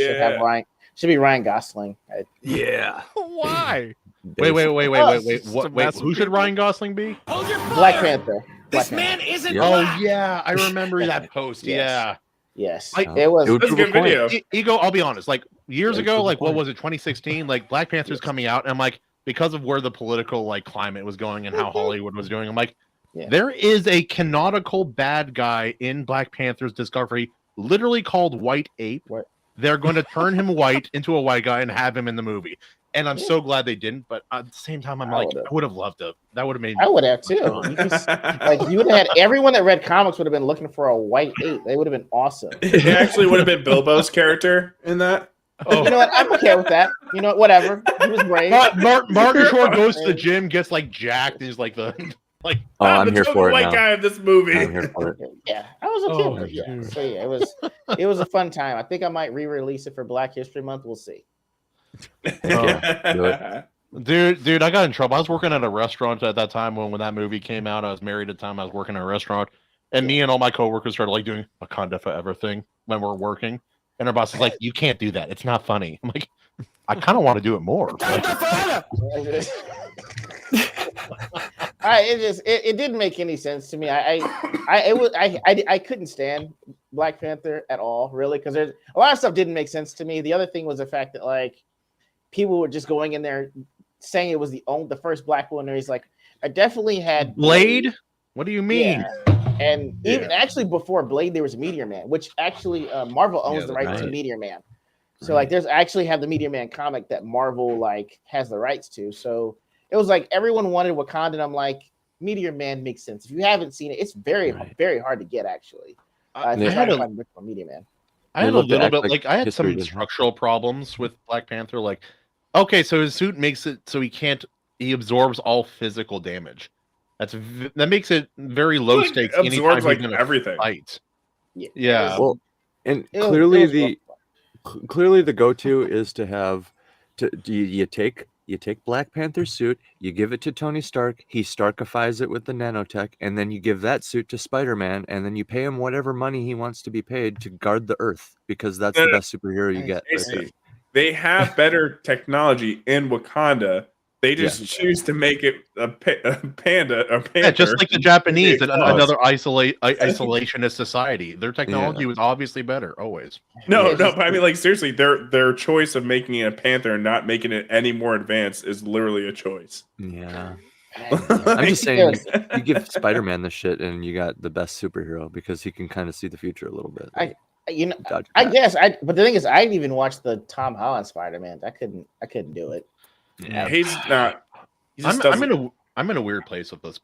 Speaker 4: should be Ryan Gosling.
Speaker 5: Yeah.
Speaker 3: Why?
Speaker 2: Wait.
Speaker 3: To
Speaker 2: Wait.
Speaker 3: mess
Speaker 2: Who
Speaker 3: with
Speaker 2: should
Speaker 3: people?
Speaker 2: Ryan Gosling be?
Speaker 4: Black Panther.
Speaker 8: This man isn't
Speaker 5: Yeah.
Speaker 2: Oh
Speaker 8: black.
Speaker 2: yeah, I remember that post.
Speaker 4: Yes.
Speaker 2: Yeah.
Speaker 4: Yes,
Speaker 2: Like,
Speaker 4: it was.
Speaker 5: It would
Speaker 1: That's a
Speaker 5: prove
Speaker 1: good
Speaker 5: a point.
Speaker 1: video.
Speaker 2: Ego, I'll be honest. Like years
Speaker 5: Yeah,
Speaker 2: ago,
Speaker 5: prove a
Speaker 2: like what
Speaker 5: point.
Speaker 2: was it, 2016? Like Black Panther's coming out, and I'm like, because of where the political like climate was going and how Hollywood was doing, I'm like,
Speaker 4: Yeah.
Speaker 2: there is a canonical bad guy in Black Panther's discovery, literally called White Ape.
Speaker 4: What?
Speaker 2: They're going to turn him white into a white guy and have him in the movie. And I'm so glad they didn't. But at the same time, I'm
Speaker 4: I
Speaker 2: like,
Speaker 4: would've.
Speaker 2: I would have loved to. That would have made.
Speaker 4: I would have too. Like you would have had everyone that read comics would have been looking for a white ape. They would have been awesome.
Speaker 1: It actually would have been Bilbo's character in that.
Speaker 2: Oh.
Speaker 4: You know what? I'm okay with that. You know what? Whatever. He was brave.
Speaker 2: Martin Short goes to the gym, gets like jacked, and he's like the like.
Speaker 5: Oh, I'm
Speaker 1: the
Speaker 5: here
Speaker 1: token
Speaker 5: for it
Speaker 1: white
Speaker 5: now.
Speaker 1: guy of this movie.
Speaker 5: I'm here for it.
Speaker 4: Yeah, I was okay
Speaker 2: Oh,
Speaker 4: with it. Yeah.
Speaker 2: dude.
Speaker 4: So yeah, it was a fun time. I think I might re-release it for Black History Month. We'll see.
Speaker 5: Yeah, do it.
Speaker 2: Dude, I got in trouble. I was working at a restaurant at that time when that movie came out. I was married at the time. I was working at a restaurant, and me and all my coworkers started like doing a Wakanda Forever thing when we're working. And our boss is like, "You can't do that. It's not funny." I'm like, "I kind of want to do it more."
Speaker 4: It didn't make any sense to me. I couldn't stand Black Panther at all, really, because there's a lot of stuff didn't make sense to me. The other thing was the fact that like people were just going in there saying it was the first black one. And he's like, I definitely had
Speaker 2: Blade? What do you mean?
Speaker 4: Yeah. And even actually before Blade, there was Meteor Man, which actually Marvel owns the rights to
Speaker 5: right.
Speaker 4: Meteor Man. So like, there's actually have the Meteor Man comic that Marvel like has the rights to. So it was like everyone wanted Wakanda, and I'm like, Meteor Man makes sense. If you haven't seen it, it's very hard to get actually.
Speaker 2: I
Speaker 4: Try
Speaker 2: had
Speaker 4: to
Speaker 2: a-
Speaker 4: find original Meteor Man.
Speaker 2: I had a
Speaker 5: They love to
Speaker 2: little
Speaker 5: act
Speaker 2: bit
Speaker 5: like
Speaker 2: like I had
Speaker 5: history
Speaker 2: some
Speaker 5: doesn't-
Speaker 2: structural problems with Black Panther. Like, okay, so his suit makes it so he absorbs all physical damage. That makes it very low
Speaker 1: Like,
Speaker 2: stakes.
Speaker 1: absorbs,
Speaker 2: anytime he's
Speaker 1: like,
Speaker 2: gonna
Speaker 1: everything.
Speaker 2: Fight.
Speaker 4: Yeah.
Speaker 2: Yeah.
Speaker 5: Well, and
Speaker 4: It was-
Speaker 5: clearly
Speaker 4: it was
Speaker 5: the
Speaker 4: rough.
Speaker 5: Clearly, the go-to is to have you take Black Panther's suit, you give it to Tony Stark, he Starkifies it with the nanotech, and then you give that suit to Spider-Man, and then you pay him whatever money he wants to be paid to guard the Earth, because that's the best superhero you get. Right there.
Speaker 1: They have better technology in Wakanda. They just choose to make it a panda, a panther.
Speaker 2: Yeah, just like the Japanese, another isolationist society. Their technology was obviously better, always.
Speaker 1: No, but I mean, like, seriously, their choice of making it a panther and not making it any more advanced is literally a choice.
Speaker 5: Yeah. I'm just saying, you give Spider-Man the shit, and you got the best superhero because he can kind of see the future a little bit.
Speaker 4: I guess but the thing is, I didn't even watch the Tom Holland Spider-Man. I couldn't do it.
Speaker 1: Yeah, he's not.
Speaker 2: I'm in a weird place with those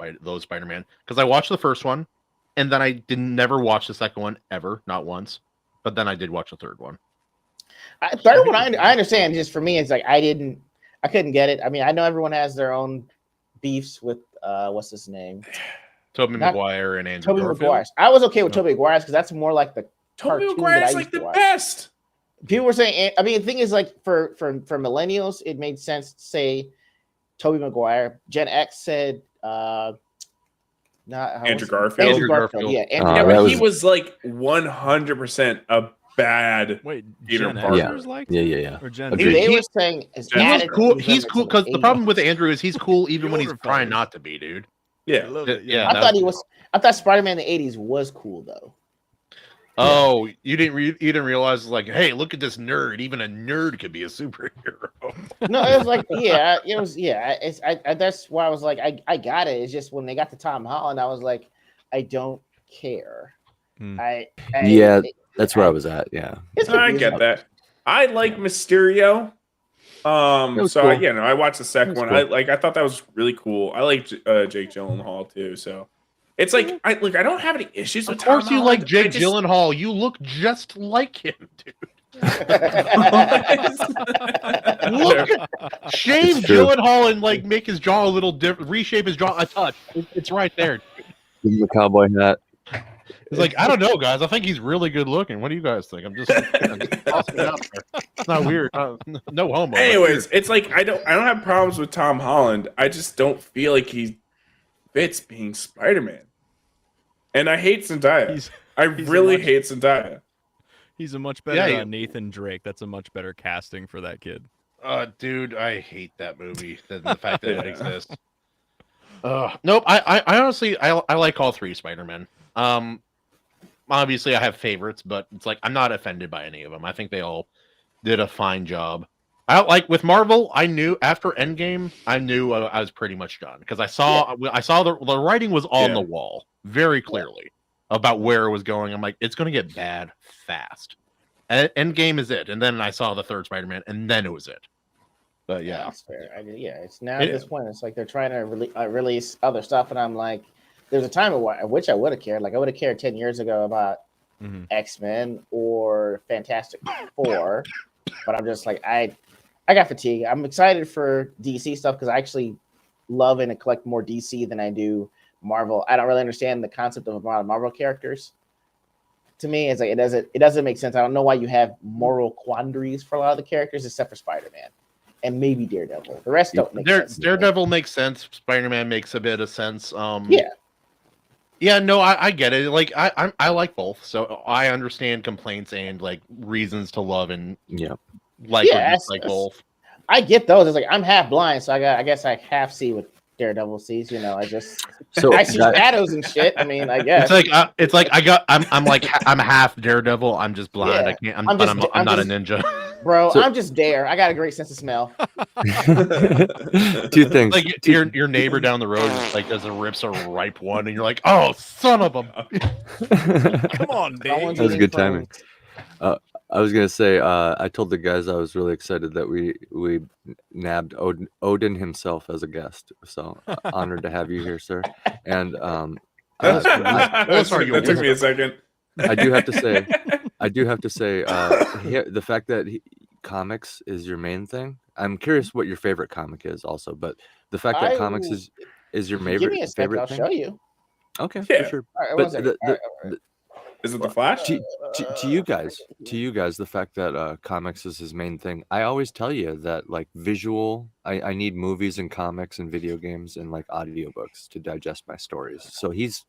Speaker 2: Spider-Man because I watched the first one, and then I never watched the second one ever, not once. But then I did watch the third one.
Speaker 4: Third one, I understand. Just for me, it's like I couldn't get it. I mean, I know everyone has their own beefs with what's his name,
Speaker 2: Tobey Maguire and Andrew Garfield.
Speaker 4: Maguire. I was okay with Tobey Maguire's because that's more like the
Speaker 1: Tobey Maguire's like the best.
Speaker 4: People were saying, I mean, the thing is, like, for millennials, it made sense to say Tobey Maguire. Gen X said
Speaker 1: Andrew Garfield.
Speaker 4: Andrew Garfield. Yeah,
Speaker 1: but he was like 100% a bad
Speaker 3: Peter
Speaker 5: Parker. Yeah.
Speaker 4: Or they were saying
Speaker 2: he's cool. He's cool because the problem with Andrew is he's cool even when he's trying not to be, dude.
Speaker 1: Yeah,
Speaker 4: I thought Spider-Man in the '80s was cool though.
Speaker 2: Oh, you didn't realize, like, hey, look at this nerd. Even a nerd could be a superhero.
Speaker 4: No, it was like, that's why I was like, I got it. It's just when they got to Tom Holland, I was like, I don't care.
Speaker 5: That's where I was at. Yeah,
Speaker 1: I get that. I like Mysterio. So
Speaker 5: cool.
Speaker 1: I watched the second one. Cool. I thought that was really cool. I like Jake Gyllenhaal too. So. It's like I don't have any issues with.
Speaker 2: Of course, you like Jake Gyllenhaal. You look just like him, dude. Shave Gyllenhaal and like make his jaw a little different, reshape his jaw a touch. It's right there.
Speaker 5: Give him a cowboy hat.
Speaker 2: It's like, I don't know, guys. I think he's really good looking. What do you guys think? I'm just tossing it out there. It's not weird. No homo.
Speaker 1: Anyways, it's like I don't have problems with Tom Holland. I just don't feel like he fits being Spider-Man. And I hate Zendaya. I really hate Zendaya.
Speaker 3: He's a much better Nathan Drake. That's a much better casting for that kid.
Speaker 2: Dude, I hate that movie. The fact that it exists. Nope. I honestly I like all three Spider-Men. Obviously I have favorites, but it's like I'm not offended by any of them. I think they all did a fine job. I like with Marvel. I knew after Endgame, I knew I was pretty much done because I saw the writing was on the wall very clearly about where it was going. I'm like, it's going to get bad fast. Endgame is it, and then I saw the third Spider-Man, and then it was it. But yeah,
Speaker 4: that's fair. It's now at this point, it's like they're trying to release other stuff, and I'm like, there's a time at which I would have cared. Like I would have cared 10 years ago about X-Men or Fantastic Four, but I'm just like I got fatigue. I'm excited for DC stuff because I actually love and collect more DC than I do Marvel. I don't really understand the concept of a lot of Marvel characters. To me, it's like it doesn't make sense. I don't know why you have moral quandaries for a lot of the characters except for Spider-Man and maybe Daredevil. The rest don't make sense.
Speaker 2: Daredevil makes sense. Spider-Man makes a bit of sense. Yeah, no, I get it. Like I like both, so I understand complaints and like reasons to love and like both.
Speaker 4: I get those. It's like I'm half blind, so I guess I half see what Daredevil sees. I just I see shadows and shit. I mean, I guess
Speaker 2: it's like I'm half Daredevil. I'm just blind. I can't. I'm not a ninja.
Speaker 4: Bro, I'm just Dare. I got a great sense of smell.
Speaker 5: Two things.
Speaker 2: Like your neighbor down the road like does rips a ripe one, and you're like, oh, son of a.
Speaker 3: Come on, Dave.
Speaker 5: That was a good timing. I was gonna say, I told the guys I was really excited that we nabbed Odin himself as a guest. So honored to have you here, sir. And
Speaker 1: that took me a second.
Speaker 5: I do have to say, the fact that comics is your main thing. I'm curious what your favorite comic is, also. But the fact that comics is your favorite.
Speaker 4: Give me a second, I'll show you.
Speaker 5: Okay, for sure.
Speaker 4: All right,
Speaker 5: but
Speaker 1: Is it the Flash?
Speaker 5: To you guys, the fact that comics is his main thing. I always tell you that like visual, I need movies and comics and video games and like audiobooks to digest my stories. So he's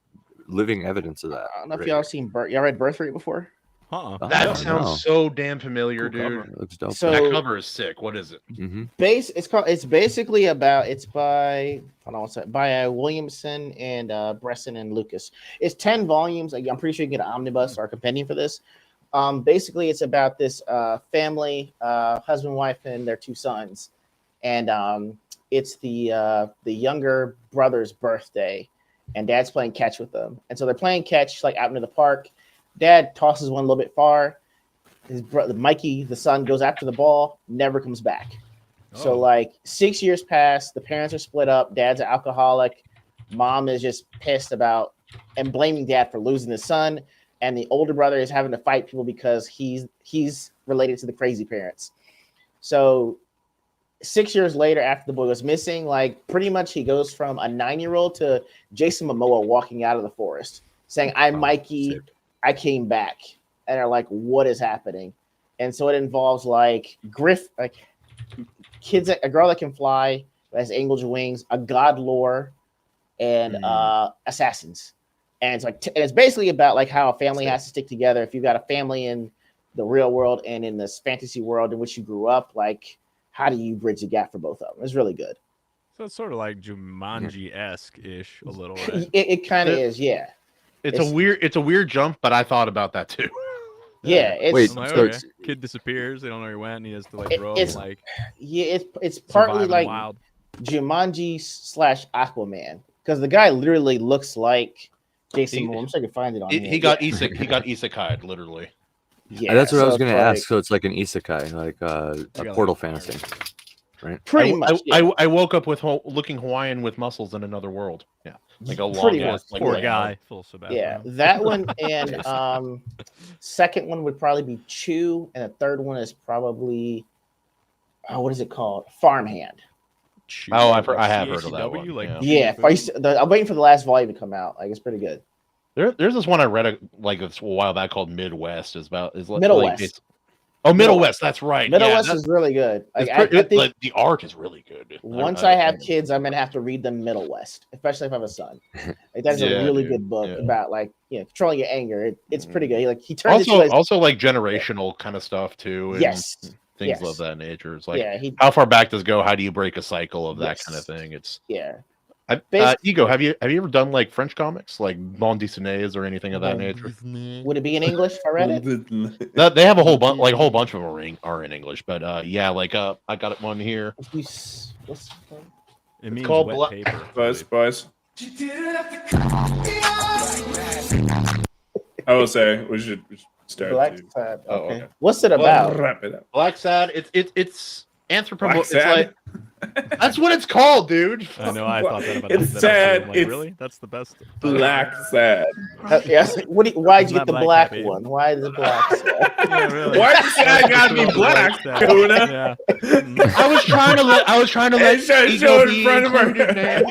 Speaker 5: living evidence of that.
Speaker 4: I don't know if y'all seen y'all read Birth Rate before?
Speaker 2: That sounds so damn familiar,
Speaker 5: Cool
Speaker 2: dude.
Speaker 5: cover. It looks dope.
Speaker 4: So-
Speaker 2: That cover is sick. What is it?
Speaker 4: It's basically about, it's by, hold on one second, by Williamson and Bresson and Lucas. It's 10 volumes. Like, I'm pretty sure you can get an omnibus or a compendium for this. Basically it's about this family, husband, wife, and their 2 sons. And it's the younger brother's birthday, and dad's playing catch with them. And so they're playing catch like out into the park. Dad tosses one a little bit far. His brother Mikey, the son, goes after the ball, never comes back. So like 6 years pass, the parents are split up, dad's an alcoholic, mom is just pissed about and blaming dad for losing his son, and the older brother is having to fight people because he's related to the crazy parents. So 6 years later, after the boy was missing, like pretty much he goes from a 9-year-old to Jason Momoa walking out of the forest saying, I'm Mikey,
Speaker 5: sick.
Speaker 4: I came back. And are like, what is happening? And so it involves like kids, a girl that can fly, that has angels' wings, a god lore, and assassins. And it's like, and it's basically about like how a family has to stick together. If you've got a family in the real world and in this fantasy world in which you grew up, like how do you bridge the gap for both of them? It's really good.
Speaker 3: So it's sort of like Jumanji-esque ish a little, right?
Speaker 4: It kind of is, yeah.
Speaker 2: It's a weird jump, but I thought about that too.
Speaker 4: Yeah, it's
Speaker 5: Wait,
Speaker 3: I'm like,
Speaker 5: so
Speaker 3: okay. Kid disappears. They don't know where he went. And he has to like grow up and, like
Speaker 4: it's partly
Speaker 3: survive in
Speaker 4: like
Speaker 3: wild.
Speaker 4: Jumanji / Aquaman, because the guy literally looks like Jason Momoa. I'm sure I can find it on.
Speaker 2: He got isekai'd literally.
Speaker 4: Yeah,
Speaker 5: That's what I was
Speaker 4: so
Speaker 5: going to
Speaker 4: it's
Speaker 5: ask.
Speaker 4: like-
Speaker 5: So it's like an isekai, like a
Speaker 3: like
Speaker 5: portal
Speaker 3: a
Speaker 5: fantasy, right?
Speaker 4: Pretty much. Yeah.
Speaker 2: I woke up with looking Hawaiian with muscles in another world. Yeah, like a long
Speaker 4: Pretty
Speaker 2: ass,
Speaker 4: much,
Speaker 2: like
Speaker 3: Poor
Speaker 2: long
Speaker 3: guy. Full Sebastian.
Speaker 4: Yeah, that one and second one would probably be Chew, and the third one is probably what is it called? Farmhand.
Speaker 2: Oh, I have heard of that
Speaker 3: CHW,
Speaker 2: one.
Speaker 3: like
Speaker 2: yeah.
Speaker 4: Yeah, I'm waiting for the last volume to come out. Like it's pretty good.
Speaker 2: There's this one I read a while back called Midwest.
Speaker 4: Middle West.
Speaker 2: Middle West. That's right.
Speaker 4: Middle
Speaker 2: yeah,
Speaker 4: West is really good. Like,
Speaker 2: I think
Speaker 4: like,
Speaker 2: the art is really good.
Speaker 4: Once I have kids, I'm gonna have to read them Middle West, especially if I have a son. Like that's a really good book about like controlling your anger. It's pretty good. He turns
Speaker 2: also like generational kind of stuff too. And things of that nature. It's like how far back does it go? How do you break a cycle of that kind of thing? It's Ego, have you ever done like French comics, like bande dessinées or anything of that nature?
Speaker 4: Would it be in English if I read it?
Speaker 2: They have a whole bunch, like a whole bunch of them are in English, but yeah, like I got one here.
Speaker 3: It means
Speaker 2: called
Speaker 3: wet paper.
Speaker 1: Buzz. I will say we should start.
Speaker 4: Black Sad.
Speaker 2: Oh,
Speaker 4: Okay.
Speaker 2: okay.
Speaker 4: What's it about?
Speaker 1: Wrap it up.
Speaker 2: Black Sad. It's anthropomorphic. It's
Speaker 1: Sad?
Speaker 2: like that's what it's called, dude.
Speaker 3: I know. I thought that about
Speaker 1: It's
Speaker 3: that
Speaker 1: sad.
Speaker 3: I'm like,
Speaker 1: It's
Speaker 3: really? That's the best.
Speaker 1: Black Sad.
Speaker 4: Yes. Why'd you get
Speaker 3: Not
Speaker 4: the
Speaker 3: black,
Speaker 4: black
Speaker 3: happy.
Speaker 4: one? Why is it black? Sad?
Speaker 3: Yeah, really.
Speaker 1: Why does sad gotta be black, Kahuna?
Speaker 3: Yeah.
Speaker 2: I was trying to let
Speaker 1: Show
Speaker 2: Ego
Speaker 1: it in
Speaker 2: be
Speaker 1: front of
Speaker 2: included, man.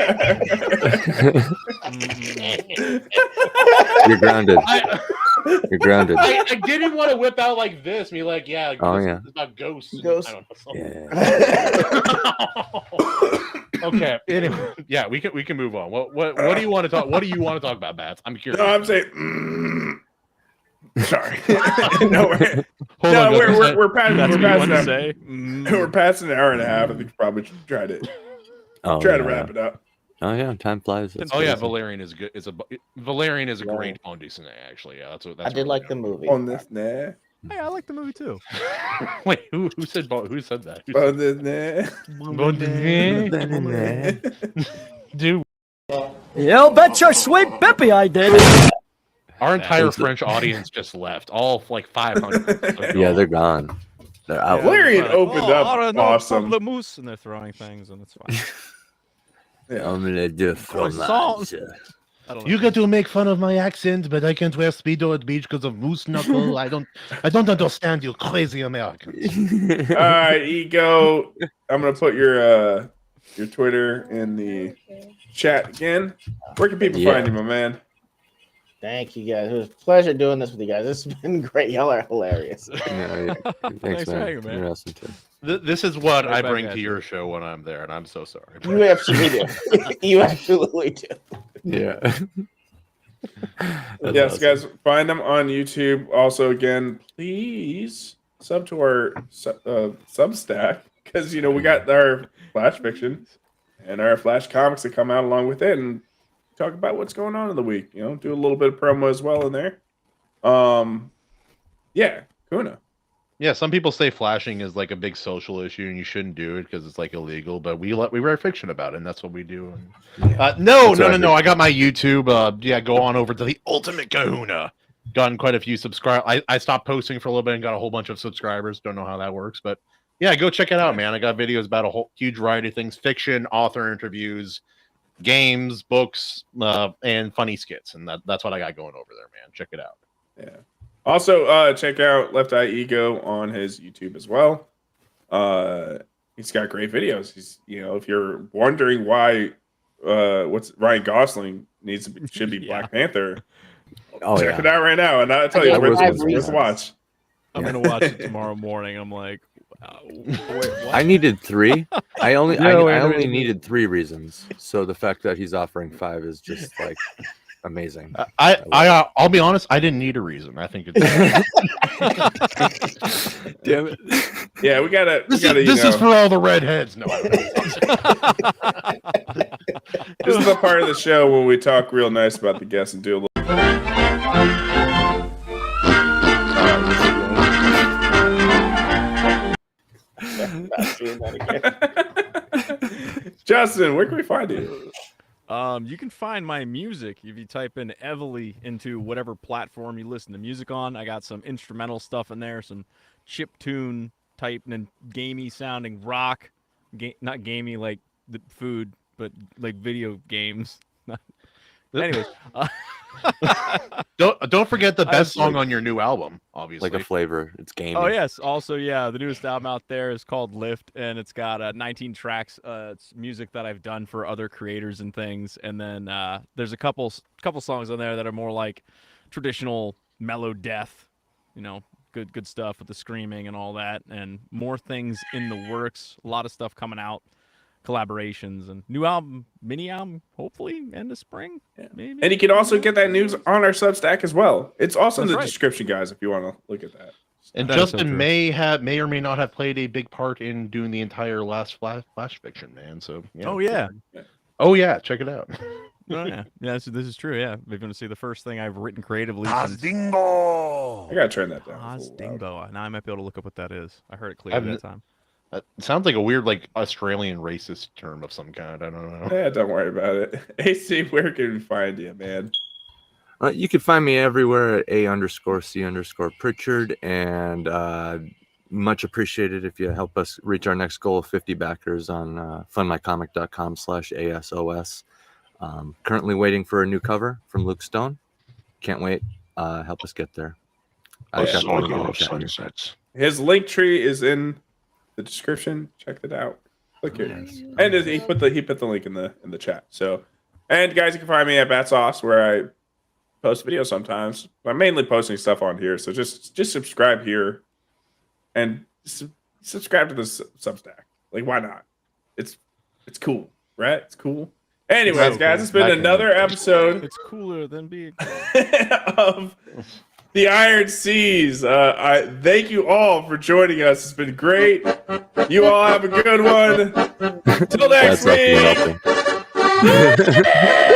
Speaker 5: You're grounded. You're grounded.
Speaker 2: I didn't want to whip out like this. Be like, yeah.
Speaker 5: Oh,
Speaker 2: this
Speaker 5: yeah.
Speaker 2: is about ghosts. and
Speaker 4: Ghosts.
Speaker 2: I don't know,
Speaker 5: Yeah.
Speaker 2: Okay. Anyway, yeah, we can move on. What do you want to talk? What do you want to talk about, Bats? I'm curious.
Speaker 1: No, I'm saying. Sorry. No,
Speaker 2: Hold on,
Speaker 1: we're passing.
Speaker 3: That's
Speaker 1: We're
Speaker 3: what you want to
Speaker 1: passing.
Speaker 3: say.
Speaker 1: We're passing an hour and a half. I think we probably should try to
Speaker 5: Yeah.
Speaker 1: wrap it up.
Speaker 5: Oh yeah, time flies. It's
Speaker 2: Oh yeah,
Speaker 5: crazy.
Speaker 2: Valerian is good. Valerian is a great bande dessinée, actually. Yeah, that's
Speaker 4: I
Speaker 2: really
Speaker 4: did like
Speaker 2: good.
Speaker 4: the movie.
Speaker 1: On this nah.
Speaker 3: Hey, I like the movie too.
Speaker 2: Wait, who said that?
Speaker 1: On this nah.
Speaker 2: Bande dessinée? Dude,
Speaker 11: You bet your sweet bippy I did.
Speaker 2: our entire French audience just left. All like 500.
Speaker 5: Yeah, they're gone. They're out.
Speaker 1: Valerian
Speaker 3: Like,
Speaker 1: opened up
Speaker 3: no,
Speaker 1: awesome.
Speaker 3: pamplemousse, and they're throwing things, and it's fine.
Speaker 5: Omelette de
Speaker 3: Croissant.
Speaker 5: fromage.
Speaker 3: I don't know.
Speaker 2: You get to make fun of my accent, but I can't wear Speedo at the beach because of moose knuckle. I don't understand you crazy Americans.
Speaker 1: All right, Ego. I'm gonna put your Twitter in the chat again. Where can people find you, my man?
Speaker 4: Thank you guys. It was a pleasure doing this with you guys. This has been great. Y'all are hilarious.
Speaker 5: Yeah, thanks,
Speaker 3: for
Speaker 5: man.
Speaker 3: hanging, man.
Speaker 5: You're awesome too.
Speaker 2: This is what
Speaker 3: Right
Speaker 2: I
Speaker 3: back
Speaker 2: bring
Speaker 3: at
Speaker 2: to
Speaker 3: you.
Speaker 2: your show when I'm there, and I'm so sorry.
Speaker 4: You absolutely do. You absolutely do.
Speaker 5: Yeah. That's
Speaker 1: Yes,
Speaker 5: awesome.
Speaker 1: guys, find them on YouTube. Also, again, please sub to our Substack because we got our Flash fiction and our Flash comics that come out along with it, and talk about what's going on in the week. Do a little bit of promo as well in there. Yeah, Kahuna.
Speaker 2: Yeah, some people say flashing is like a big social issue and you shouldn't do it because it's like illegal, but we write fiction about it, and that's what we do. No. I got my YouTube. Yeah, go on over to the Ultimate Kahuna. Gotten quite a few subscribers. I stopped posting for a little bit and got a whole bunch of subscribers. Don't know how that works, but yeah, go check it out, man. I got videos about a whole huge variety of things: fiction, author interviews, games, books, and funny skits, and that's what I got going over there, man. Check it out.
Speaker 1: Yeah. Also, check out Left Eye Ego on his YouTube as well. He's got great videos. He's, if you're wondering why, what's Ryan Gosling should be Black Panther, check it out right now, and I'll tell you, it's worth a watch.
Speaker 3: I'm gonna watch it tomorrow morning. I'm like, wait, what?
Speaker 5: I needed 3. I only needed 3 reasons. So the fact that he's offering 5 is just like amazing.
Speaker 2: I'll be honest. I didn't need a reason. I think it's.
Speaker 5: Damn it!
Speaker 1: Yeah, we gotta.
Speaker 2: This is for all the redheads. No.
Speaker 1: This is the part of the show when we talk real nice about the guests and do a little.
Speaker 4: Not doing that again.
Speaker 1: Justin, where can we find you?
Speaker 3: You can find my music if you type in Evely into whatever platform you listen to music on. I got some instrumental stuff in there, some chiptune type and gamey sounding rock, not gamey like the food, but like video games. Anyways,
Speaker 2: don't forget the best song on your new album, obviously.
Speaker 5: Like a flavor. It's gaming.
Speaker 3: Oh yes. Also, yeah, the newest album out there is called Lift, and it's got 19 tracks. It's music that I've done for other creators and things, and then there's a couple songs on there that are more like traditional mellow death, good stuff with the screaming and all that, and more things in the works. A lot of stuff coming out. Collaborations and new album, mini album, hopefully end of spring.
Speaker 1: Yeah.
Speaker 3: Maybe.
Speaker 1: And you can also get that news on our Substack as well. It's also in
Speaker 3: That's
Speaker 1: the
Speaker 3: right.
Speaker 1: description, guys, if you want to look at that.
Speaker 2: And
Speaker 5: That is
Speaker 2: Justin
Speaker 5: so true.
Speaker 2: may or may not have played a big part in doing the entire last flash fiction, man. So yeah.
Speaker 3: Oh yeah.
Speaker 2: Check it out.
Speaker 3: Oh yeah. Yeah. So this is true. Yeah. If you're going to see the first thing I've written creatively.
Speaker 7: Dingo.
Speaker 1: I gotta turn that down.
Speaker 3: Oz Dingo. Now I might be able to look up what that is. I heard it
Speaker 2: I've
Speaker 3: clearly that time.
Speaker 2: It sounds like a weird, like Australian racist term of some kind. I don't know.
Speaker 1: Yeah, don't worry about it. AC, where can we find you, man?
Speaker 5: You can find me everywhere at A_C_Pritchard, and much appreciated if you help us reach our next goal of 50 backers on fundmycomic.com/ASOS. Currently waiting for a new cover from Luke Stone. Can't wait. Help us get there.
Speaker 6: I
Speaker 5: got
Speaker 6: saw
Speaker 5: one
Speaker 6: you
Speaker 5: more
Speaker 6: of
Speaker 5: chapter.
Speaker 6: sunsets.
Speaker 1: His link tree is in the description. Check it out. Click it.
Speaker 5: Yes.
Speaker 1: And he put the link in the chat. So, and guys, you can find me at Battsauce, where I post videos sometimes. I'm mainly posting stuff on here. So just subscribe here, and subscribe to the Substack. Like, why not? It's cool, right? It's cool. Anyways, guys, it's been another episode
Speaker 3: It's cooler than being.
Speaker 1: of the Iron Seas. I thank you all for joining us. It's been great. You all have a good one. Till next
Speaker 5: That's up to you,
Speaker 1: week.
Speaker 5: helping.